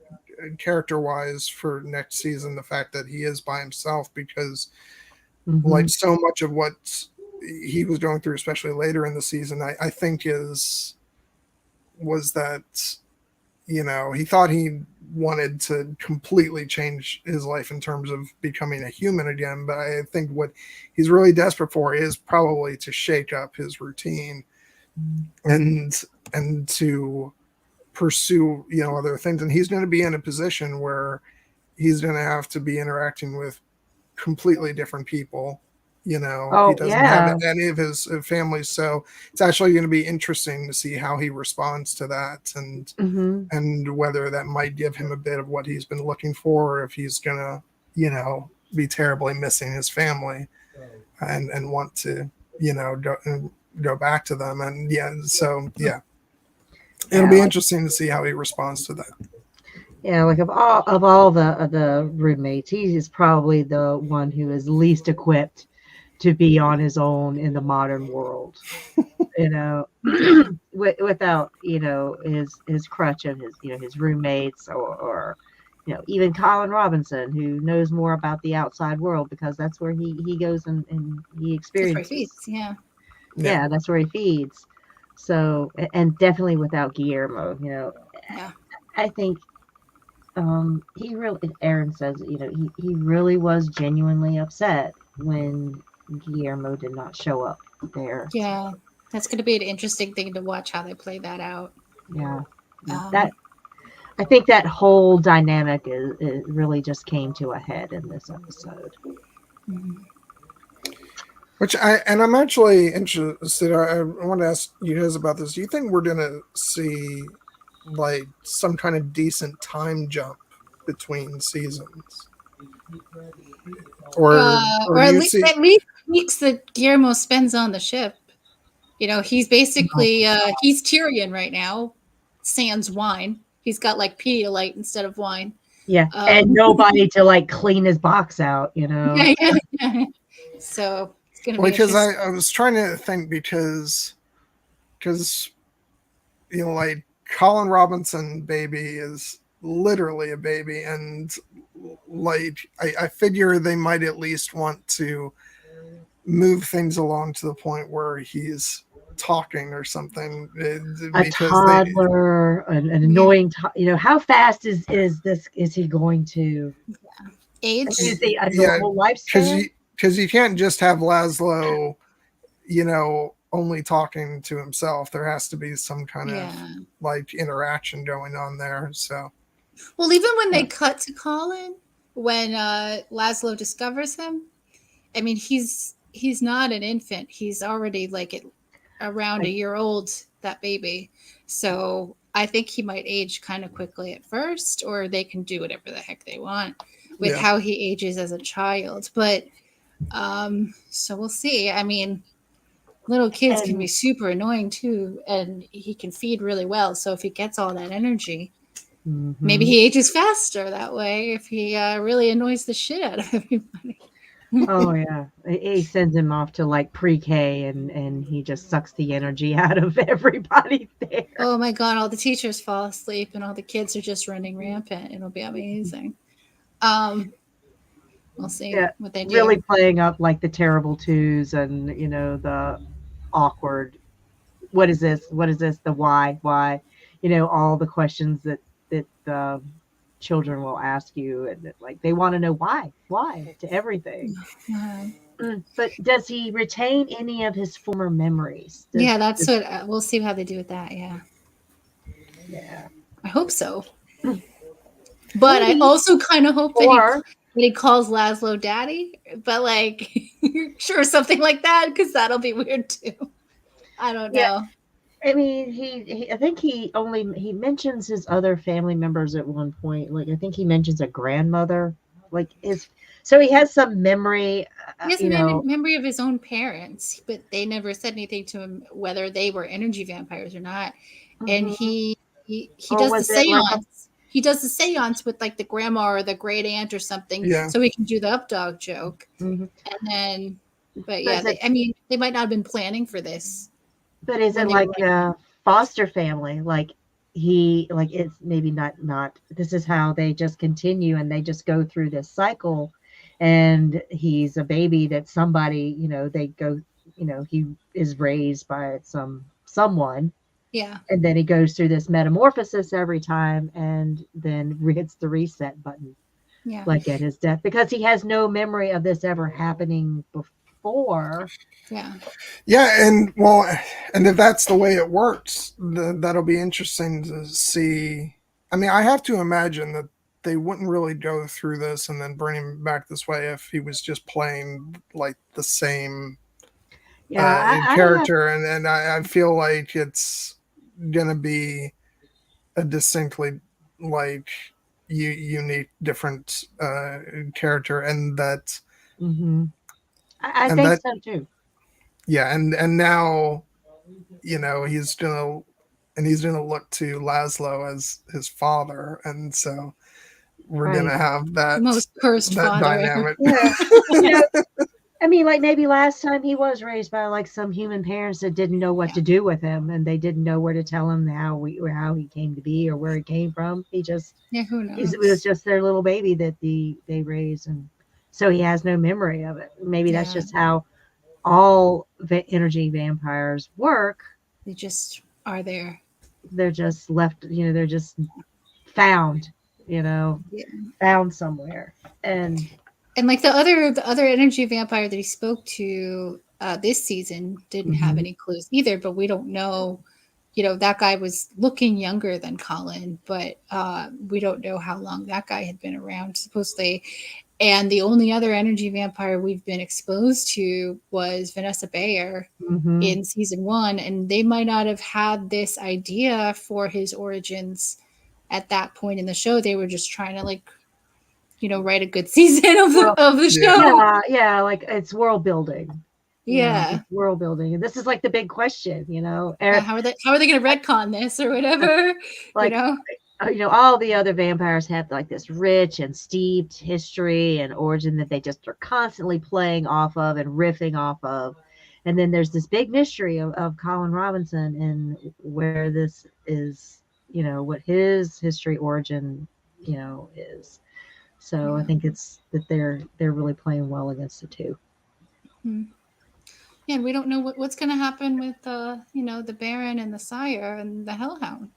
character wise, for next season. The fact that he is by himself, because like so much of what he was going through, especially later in the season, I think was that he thought he wanted to completely change his life in terms of becoming a human again, but I think what he's really desperate for is probably to shake up his routine and to pursue other things. And he's going to be in a position where he's going to have to be interacting with completely different people. He doesn't have any of his family, so it's actually going to be interesting to see how he responds to that, and whether that might give him a bit of what he's been looking for, or if he's going to be terribly missing his family. and want to, go back to them. And it'll be interesting to see how he responds to that. Yeah, like of all the roommates, he is probably the one who is least equipped to be on his own in the modern world. Without his crutch of his roommates or even Colin Robinson, who knows more about the outside world because that's where he goes and he experiences. That's where he feeds, yeah, that's where he feeds. So, and definitely without Guillermo, I think he really, Aaron says, he really was genuinely upset when Guillermo did not show up there. Yeah, that's going to be an interesting thing to watch how they play that out. Yeah, I think that whole dynamic it really just came to a head in this episode. Mm-hmm. I'm actually interested. I want to ask you guys about this. Do you think we're going to see like some kind of decent time jump between seasons, or at least weeks that Guillermo spends on the ship? He's basically he's Tyrion right now, sans wine. He's got like Pedialyte instead of wine. Yeah, and nobody to like clean his box out. Yeah. So it's gonna be because I was trying to think because like Colin Robinson baby is literally a baby, and like I figure they might at least want to move things along to the point where he's talking or something. A toddler, an annoying. How fast is he going to age? Is he a normal lifespan? Because you can't just have Laszlo, only talking to himself. There has to be some kind of like interaction going on there. So, well, even when they cut to Colin, when Laszlo discovers him, I mean, he's not an infant. He's already like around a year old, that baby. So I think he might age kind of quickly at first, or they can do whatever the heck they want with how he ages as a child. But so we'll see. I mean, little kids can be super annoying too, and he can feed really well. So if he gets all that energy, maybe he ages faster that way if he really annoys the shit out of everybody. Oh yeah, he sends him off to like pre-K, and he just sucks the energy out of everybody there. Oh my god, all the teachers fall asleep and all the kids are just running rampant. It'll be amazing. We'll see what they do. Really playing up like the terrible twos and the awkward. What is this? What is this? The why? All the questions that the children will ask you, and like they want to know why to everything. But does he retain any of his former memories? That's what we'll see how they do with that. Yeah, I hope so. But I also kind of hope that he calls Laszlo daddy, but like sure, something like that, because that'll be weird too. I don't know. I mean, I think he mentions his other family members at one point. Like, I think he mentions a grandmother. Like, so he has some memory. He has memory of his own parents, but they never said anything to him whether they were energy vampires or not. And he does the seance. He does the seance with like the grandma or the great aunt or something, so he can do the up dog joke. And then, they might not have been planning for this. But is it like a foster family? Like it's maybe not. This is how they just continue and they just go through this cycle. And he's a baby that somebody, they go, he is raised by someone. Yeah. And then he goes through this metamorphosis every time and then hits the reset button. Yeah. Like at his death, because he has no memory of this ever happening before. Yeah. Yeah, and if that's the way it works, that'll be interesting to see. I mean, I have to imagine that they wouldn't really go through this and then bring him back this way if he was just playing like the same character. And I feel like it's gonna be a distinctly like unique, different character, and that. I think so too. Yeah, and now, he's gonna look to Laszlo as his father, and so we're gonna have that most cursed father dynamic. Yeah. I mean, like maybe last time he was raised by like some human parents that didn't know what to do with him, and they didn't know where to tell him how he came to be or where he came from. He just who knows? It was just their little baby that they raised, and so he has no memory of it. Maybe that's just how all energy vampires work. They just are there. They're just left. They're just found. Found somewhere, and like the other energy vampire that he spoke to this season didn't have any clues either, but we don't know. That guy was looking younger than Colin, but we don't know how long that guy had been around supposedly. And the only other energy vampire we've been exposed to was Vanessa Bayer in season 1, and they might not have had this idea for his origins at that point in the show. They were just trying to write a good season of the show. Yeah, like it's world building. Yeah, it's world building, and this is like the big question. How are they going to retcon this or whatever? All the other vampires have like this rich and steeped history and origin that they just are constantly playing off of and riffing off of. And then there's this big mystery of Colin Robinson and where this is, what his history origin, is. So I think it's that they're really playing well against the two. Mm-hmm. Yeah, and we don't know what's going to happen with the Baron and the Sire and the Hellhound.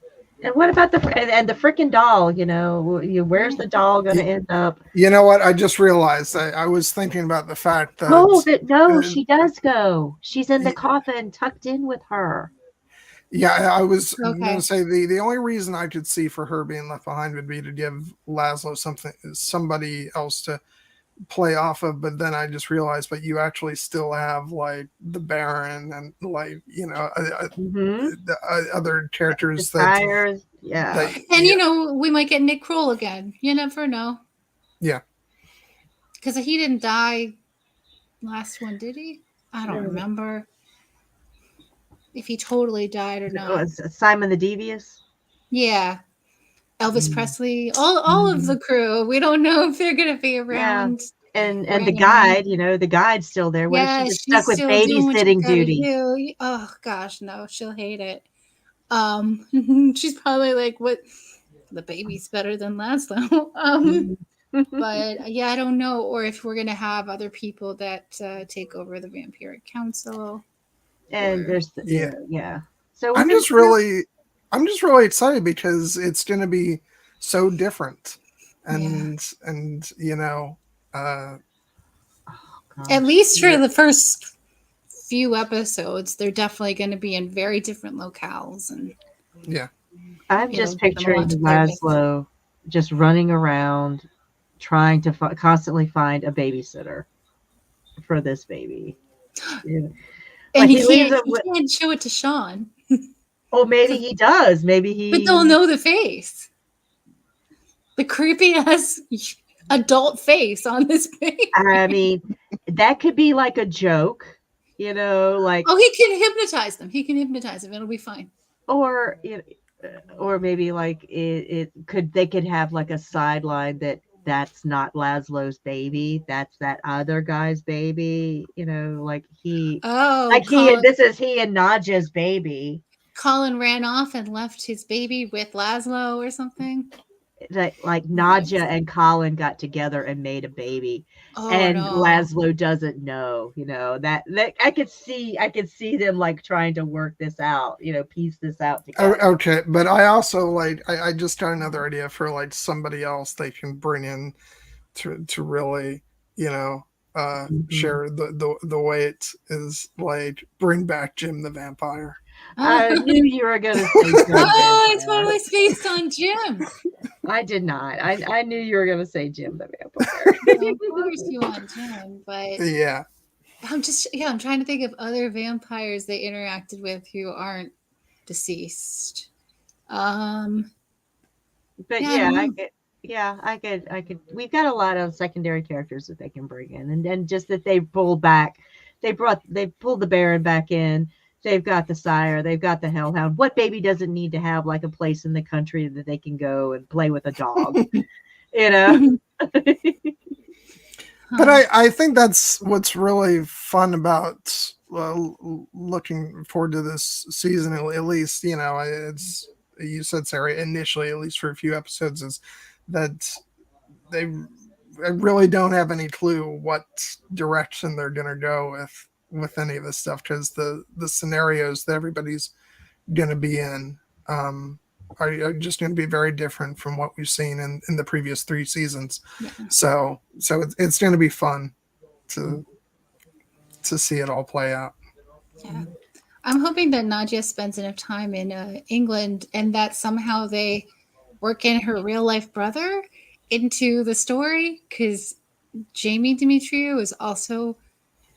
And what about the freaking doll? Where's the doll going to end up? You know what? I just realized I was thinking about the fact that she does go. She's in the coffin, tucked in with her. Yeah, I was going to say the only reason I could see for her being left behind would be to give Laszlo somebody else to play off of, but then I just realized, but you actually still have like the Baron and like the other characters and we might get Nick Kroll again. You never know. Yeah, because he didn't die last one, did he? I don't remember if he totally died or not. Simon the Devious. Yeah. Elvis Presley, all of the crew. We don't know if they're going to be around. And the guide, the guide's still there. What if she's stuck with babysitting duty? Oh gosh, no, she'll hate it. She's probably like, "What? The baby's better than Laszlo." But yeah, I don't know, or if we're going to have other people that take over the Vampiric Council. And there's So I'm just really excited because it's going to be so different, and at least for the first few episodes, they're definitely going to be in very different locales, and I'm just picturing Laszlo just running around trying to constantly find a babysitter for this baby. And he can't show it to Sean. Oh, maybe he does. But they'll know the face. The creepy ass adult face on this baby. I mean, that could be like a joke, like. Oh, he can hypnotize them. It'll be fine. Or maybe like they could have like a sideline that's not Laszlo's baby. That's that other guy's baby. Like he. Oh, like this is he and Nadja's baby. Colin ran off and left his baby with Laszlo or something. Like Nadja and Colin got together and made a baby, Laszlo doesn't know. That I could see them like trying to work this out. Piece this out together. Okay, but I also I just got another idea for like somebody else they can bring in to really share the weight is like bring back Jim the Vampire. I knew you were going to say Jim. I totally spaced on Jim. I did not. I knew you were going to say Jim the Vampire. Of course you want Jim, but yeah. I'm trying to think of other vampires they interacted with who aren't deceased. But Yeah, I could. We've got a lot of secondary characters that they can bring in, and just that they pulled back. They pulled the Baron back in. They've got the Sire. They've got the Hellhound. What baby doesn't need to have like a place in the country that they can go and play with a dog? You know. But I think that's what's really fun about looking forward to this season. At least, you know, it's, you said, Sarah, initially, at least for a few episodes, is that they really don't have any clue what direction they're going to go with any of this stuff, because the scenarios that everybody's going to be in are just going to be very different from what we've seen in the previous 3 seasons. Yeah. So it's going to be fun to see it all play out. Yeah. I'm hoping that Nadja spends enough time in England, and that somehow they work in her real life brother into the story, because Jamie Demetriou is also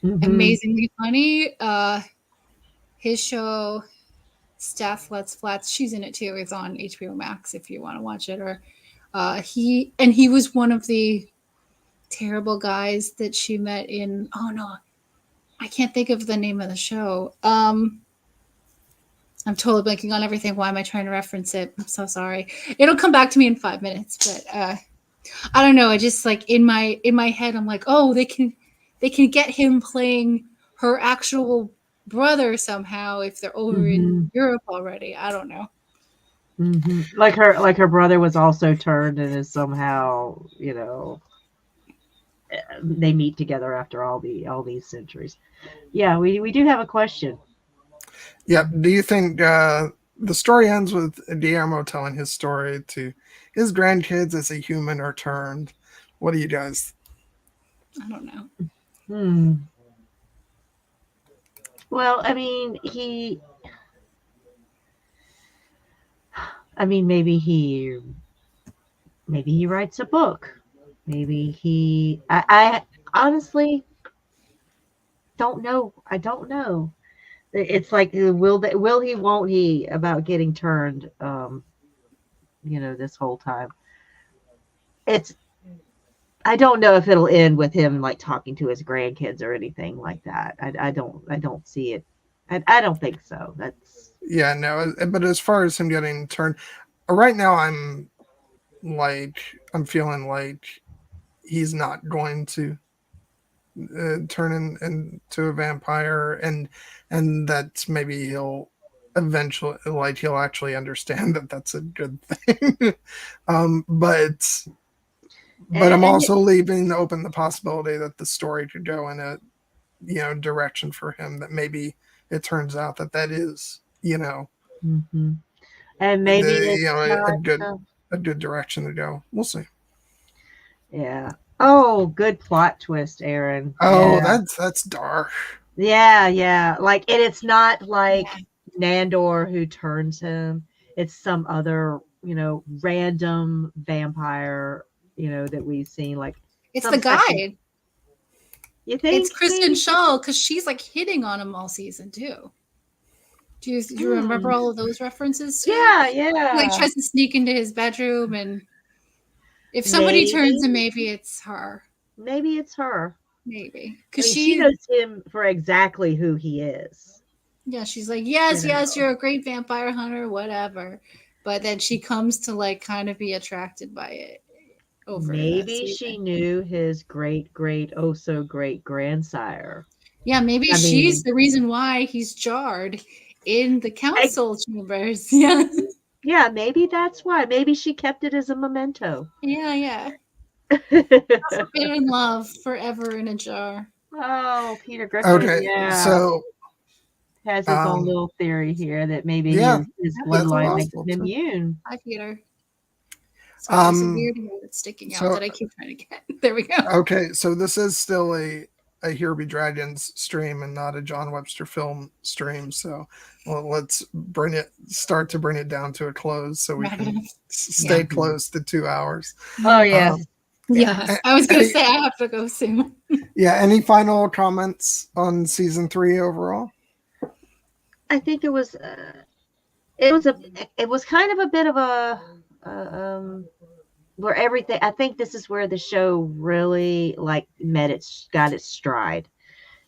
amazingly funny. His show Staff Let's Flats, she's in it too. It's on HBO Max if you want to watch it. Or he was one of the terrible guys that she met in, oh no, I can't think of the name of the show. I'm totally blanking on everything. Why am I trying to reference it? I'm so sorry. It'll come back to me in 5 minutes, but I don't know. I just, like, in my head, I'm like, oh, they can get him playing her actual brother somehow if they're over in Europe already. I don't know. Like her brother was also turned and is somehow, you know, they meet together after all these centuries. Yeah, we do have a question. Yeah. Do you think the story ends with Guillermo telling his story to his grandkids as a human are turned? What do you guys? I don't know. Well, I mean, maybe he writes a book. Maybe I honestly don't know. I don't know. It's like, will he, won't he, about getting turned, you know, this whole time. I don't know if it'll end with him like talking to his grandkids or anything like that. I don't see it. I don't think so. That's, yeah, no. But as far as him getting turned, right now I'm feeling like he's not going to turn into a vampire, and that maybe he'll eventually, like, he'll actually understand that that's a good thing. But I'm also leaving open the possibility that the story could go in a, you know, direction for him that maybe it turns out that is, you know, and maybe a good direction to go. We'll see. Yeah. Oh, good plot twist, Aaron. Oh, yeah. That's dark. Yeah. Like, and it's not like Nandor who turns him. It's some other, you know, random vampire, you know, that we've seen. Like, it's the guide. You think it's Kristen Shaw, because she's like hitting on him all season too. Do you remember all of those references too? Yeah. He, like, tries to sneak into his bedroom, and if somebody turns him, maybe it's her. Maybe it's her. Maybe because she knows him for exactly who he is. Yeah, she's like, yes, you're a great vampire hunter, whatever. But then she comes to, like, kind of be attracted by it. Maybe she knew his great oh so great grandsire. Yeah, maybe she's the reason why he's jarred in the council chambers. Yeah. Yeah, maybe that's why. Maybe she kept it as a memento. Yeah. Been in love forever in a jar. Oh, Peter Griffin. Okay, yeah. So has his own little theory here that maybe his bloodline makes him immune. Hi, Peter. So there's a weird one that's sticking out that I keep trying to get. There we go. Okay, so this is still a Here Be Dragons stream and not a John Webster film stream. So let's start to bring it down to a close so we can stay close to 2 hours. Oh, yeah. Yeah, I was going to say I have to go soon. Yeah, any final comments on season 3 overall? I think it was kind of a bit of a where everything, I think this is where the show really like got its stride.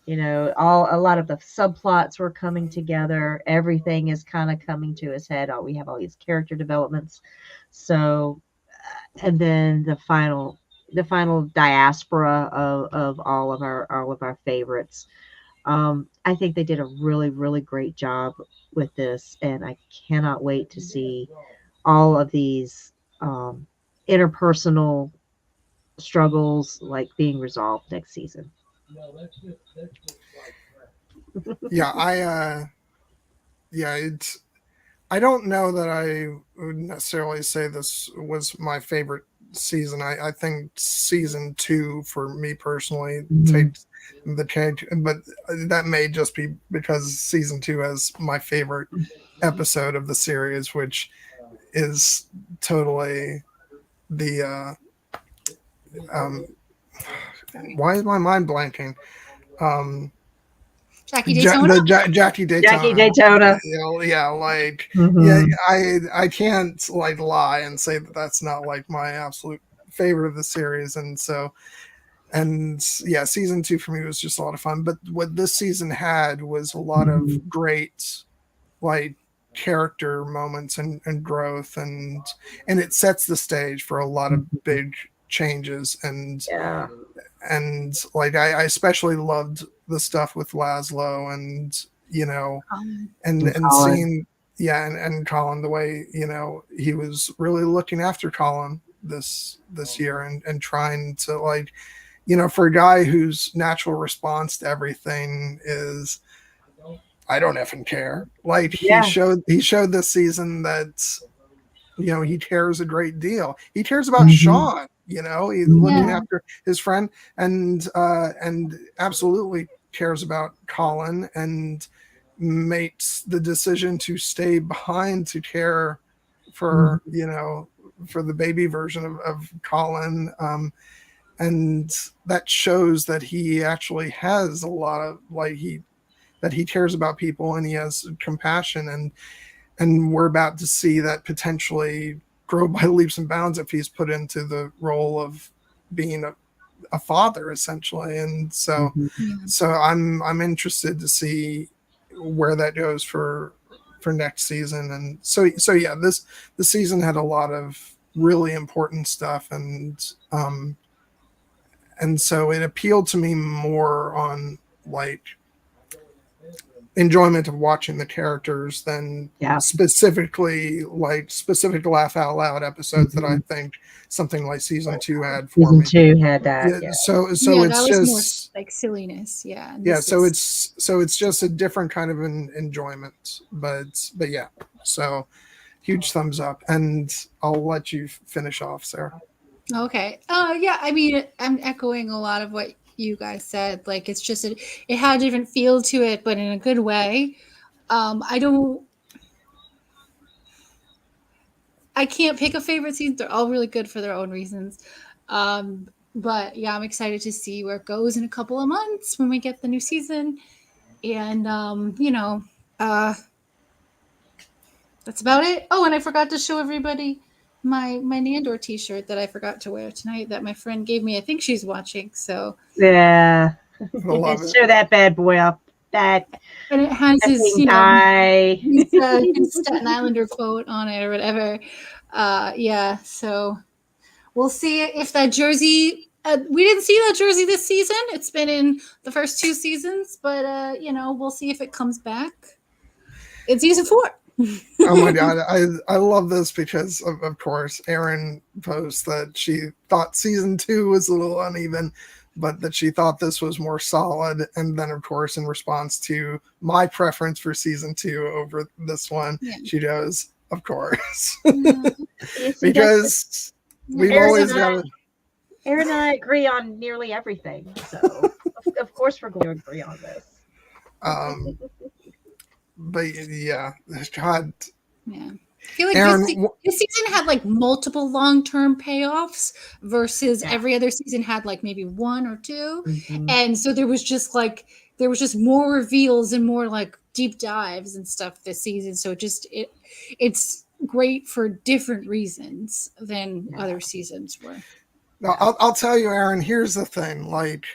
You know, a lot of the subplots were coming together. Everything is kind of coming to its head. We have all these character developments. So, and then the final diaspora of all of our favorites. I think they did a really, really great job with this, and I cannot wait to see all of these interpersonal struggles like being resolved next season. Yeah, I don't know that I would necessarily say this was my favorite season. I think season 2 for me personally takes the cake, but that may just be because season 2 has my favorite episode of the series, which is totally the why is my mind blanking? Jackie Daytona. Jackie Daytona. Jackie Daytona. Yeah, like I can't like lie and say that that's not like my absolute favorite of the series, and yeah, season 2 for me was just a lot of fun. But what this season had was a lot of great like character moments and growth, and it sets the stage for a lot of big changes, and like I especially loved the stuff with Laszlo, and you know, and seeing and Colin, the way, you know, he was really looking after Colin this year, and trying to, like, you know, for a guy whose natural response to everything is I don't effing care. Like he showed this season that, you know, he cares a great deal. He cares about Sean, you know, he's looking after his friend, and absolutely cares about Colin, and makes the decision to stay behind to care for, you know, for the baby version of Colin. And that shows that he actually has a lot of, like, that he cares about people, and he has compassion, and we're about to see that potentially grow by leaps and bounds if he's put into the role of being a father, essentially. And so I'm interested to see where that goes for next season. And so yeah, the season had a lot of really important stuff, and so it appealed to me more on like enjoyment of watching the characters than specific laugh out loud episodes that I think something like season 2 had for me. Season 2 had that. So it's that was just more like silliness. So it's just a different kind of an enjoyment, but yeah. So huge thumbs up, and I'll let you finish off, Sarah. Okay. Yeah, I mean, I'm echoing a lot of what you guys said. Like, it's just it had a different feel to it, but in a good way. I can't pick a favorite season. They're all really good for their own reasons. But yeah, I'm excited to see where it goes in a couple of months when we get the new season. And you know, that's about it. Oh, and I forgot to show everybody my Nandor t-shirt that I forgot to wear tonight that my friend gave me. I think she's watching, so show that bad boy up. And it has his, you know, his Staten Islander quote on it or whatever. Yeah, so we'll see if that jersey. We didn't see that jersey this season. It's been in the first 2 seasons, but you know, we'll see if it comes back in season 4. Oh my god, I love this because of course Erin posts that she thought season 2 was a little uneven, but that she thought this was more solid, and then of course in response to my preference for season 2 over this one, she goes, of course. Because we've always got Erin and I agree on nearly everything, so of course we're going to agree on this. But yeah, God. Yeah. I feel like this season had like multiple long-term payoffs versus every other season had like maybe 1 or 2. And so there was just more reveals and more like deep dives and stuff this season. So it's great for different reasons than other seasons were. Now, I'll tell you, Aaron, here's the thing. Like,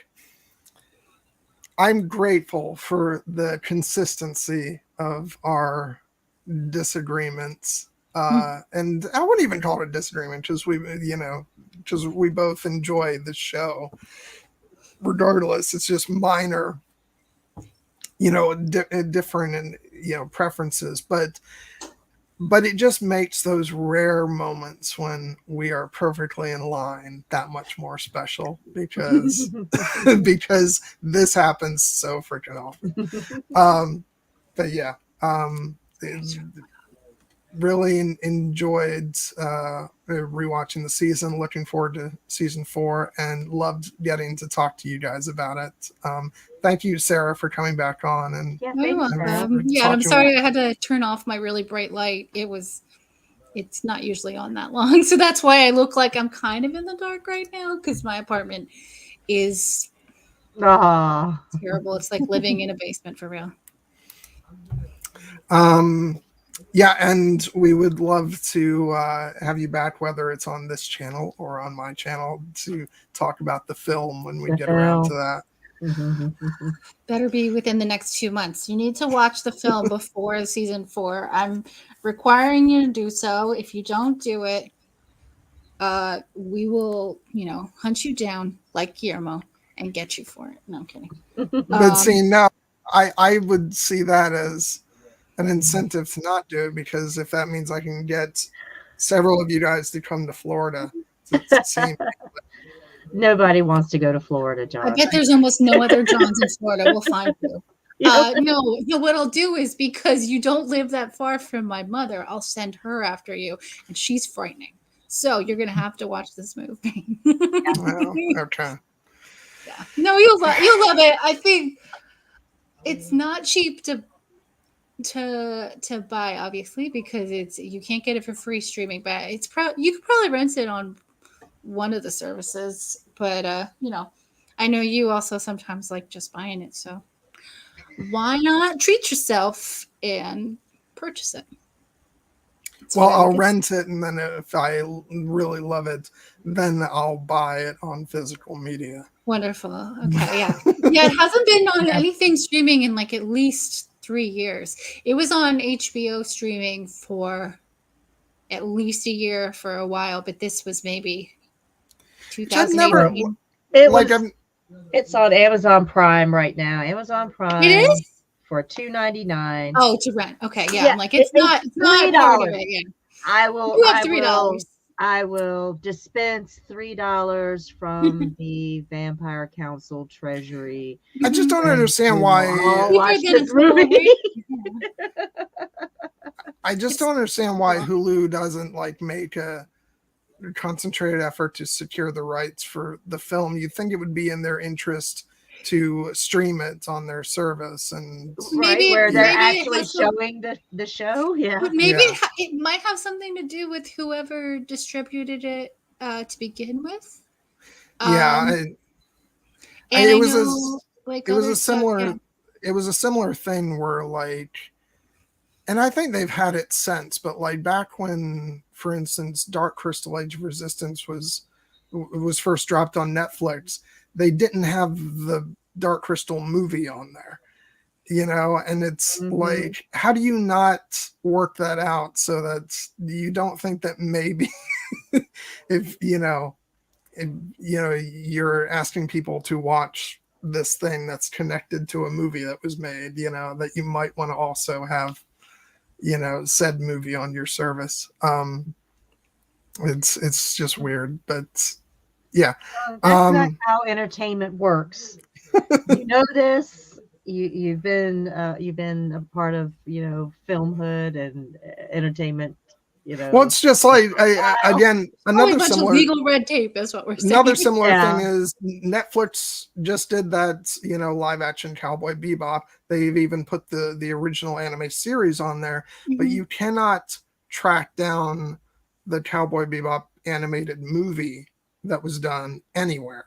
I'm grateful for the consistency of our disagreements. And I wouldn't even call it a disagreement because we both enjoy the show. Regardless, it's just minor, different and preferences, but it just makes those rare moments when we are perfectly in line that much more special because this happens so freaking often. But yeah, really enjoyed rewatching the season. Looking forward to season 4 and loved getting to talk to you guys about it. Thank you, Sarah, for coming back on. And I'm sorry I had to turn off my really bright light. It's not usually on that long, so that's why I look like I'm kind of in the dark right now because my apartment is terrible. It's like living in a basement for real. Yeah, and we would love to have you back, whether it's on this channel or on my channel, to talk about the film when we get around to that. Better be within the next 2 months. You need to watch the film before season 4. I'm requiring you to do so. If you don't do it, we will, hunt you down like Guillermo and get you for it. No, I'm kidding. But see, now I would see that as an incentive to not do it, because if that means I can get several of you guys to come to Florida to see me. Nobody wants to go to Florida, John. I bet there's almost no other Johns in Florida. We'll find you. No, what I'll do is, because you don't live that far from my mother, I'll send her after you, and she's frightening. So you're going to have to watch this movie. Well, okay. Yeah. No, you'll love it. I think it's not cheap to buy, obviously, because you can't get it for free streaming, but you could probably rent it on one of the services. But I know you also sometimes like just buying it, so why not treat yourself and purchase it? Well, I'll rent it, and then if I really love it, then I'll buy it on physical media. Wonderful. Okay, yeah. It hasn't been on anything streaming in like at least 3 years. It was on HBO streaming for at least a year for a while, but this was maybe 2018. It's on Amazon Prime right now. Amazon Prime. It is? For $2.99. Oh, to rent. Okay, yeah. I'm like, it's not $3. I will. You have $3. I will dispense $3 from the Vampire Council treasury. I just don't understand why. Watch this movie. I just don't understand why Hulu doesn't make a concentrated effort to secure the rights for the film. You'd think it would be in their interest to stream it on their service, and where they're actually showing the show. Yeah, but maybe it might have something to do with whoever distributed it to begin with. It was a similar thing where and I think they've had it since, but back when, for instance, Dark Crystal Age of Resistance was first dropped on Netflix, they didn't have the Dark Crystal movie on there, and it's how do you not work that out so that you don't think that maybe if you're asking people to watch this thing that's connected to a movie that was made, that you might want to also have, said movie on your service. It's just weird, but yeah. That's not how entertainment works. You know this. You've been a part of filmhood and entertainment. Well, it's just again, another similar legal red tape is what we're saying. Another similar thing is Netflix just did that, live action Cowboy Bebop. They've even put the original anime series on there, but you cannot track down the Cowboy Bebop animated movie that was done anywhere.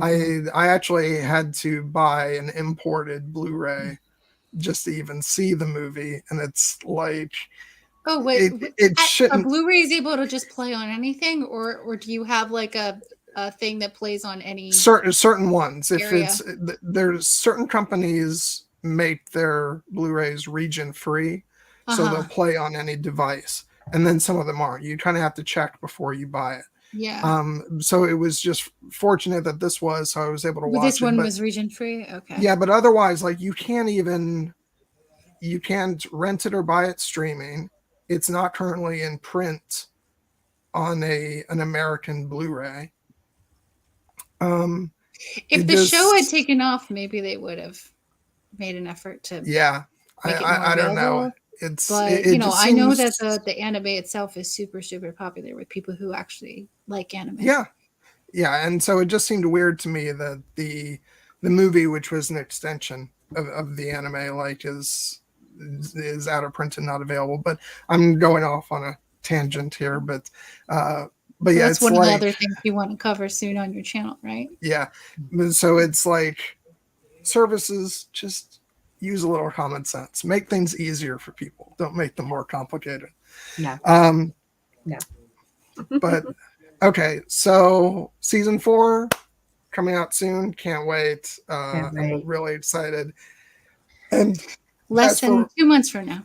I actually had to buy an imported Blu-ray just to even see the movie, and it's Oh, wait. It shouldn't. Are Blu-rays able to just play on anything, or do you have like a thing that plays on any certain ones? area? If there's certain companies make their Blu-rays region free, so they'll play on any device, and then some of them aren't. You kind of have to check before you buy it. Yeah. So it was just fortunate that this was, so I was able to watch this it. one was region free. Okay. Yeah, but otherwise, like you can't rent it or buy it streaming. It's not currently in print on an American Blu-ray. If the show had taken off, maybe they would have made an effort to. Yeah, I don't know. But I know that the anime itself is super, super popular with people who actually like anime. Yeah, and so it just seemed weird to me that the movie, which was an extension of the anime, like is out of print and not available. But I'm going off on a tangent here, but yeah, that's one of the other things you want to cover soon on your channel, right? Yeah, so it's like services, just use a little common sense, make things easier for people, don't make them more complicated. No. But okay, so season 4 coming out soon, can't wait. I'm really excited. And less than 2 months from now.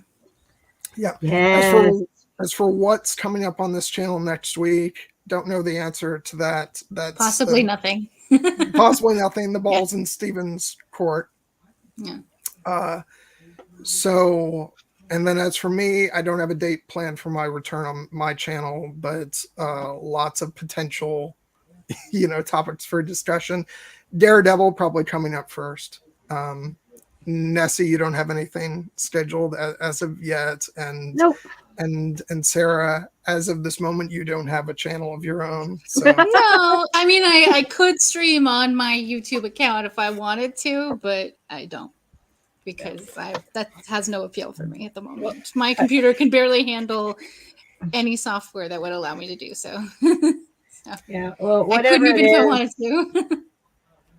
Yeah. Yes. As for what's coming up on this channel next week, don't know the answer to that. That's possibly nothing. Possibly nothing. The ball's in Steven's court. Yeah. So, and then as for me, I don't have a date planned for my return on my channel, but lots of potential, topics for discussion. Daredevil probably coming up first. Nessie, you don't have anything scheduled as of yet, and nope. And Sarah, as of this moment, you don't have a channel of your own. So. No, I mean I could stream on my YouTube account if I wanted to, but I don't because that has no appeal for me at the moment. My computer can barely handle any software that would allow me to do so. Yeah, well, I couldn't even if I wanted to.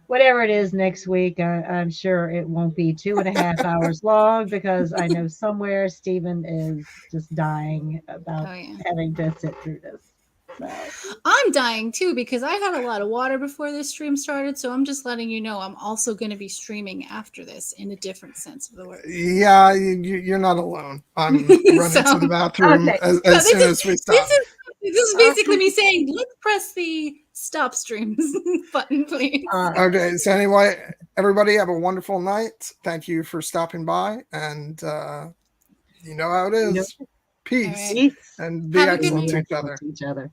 Whatever it is next week, I'm sure it won't be 2.5 hours long because I know somewhere Steven is just dying about having to sit through this. So. I'm dying too because I had a lot of water before this stream started, so I'm just letting you know I'm also going to be streaming after this in a different sense of the word. Yeah, you're not alone. I'm running to the bathroom as soon as we stop. This is basically me saying, let's press the stop streams button, please. Okay, so anyway, everybody have a wonderful night. Thank you for stopping by, and you know how it is. Peace. Peace. And be excellent to each other.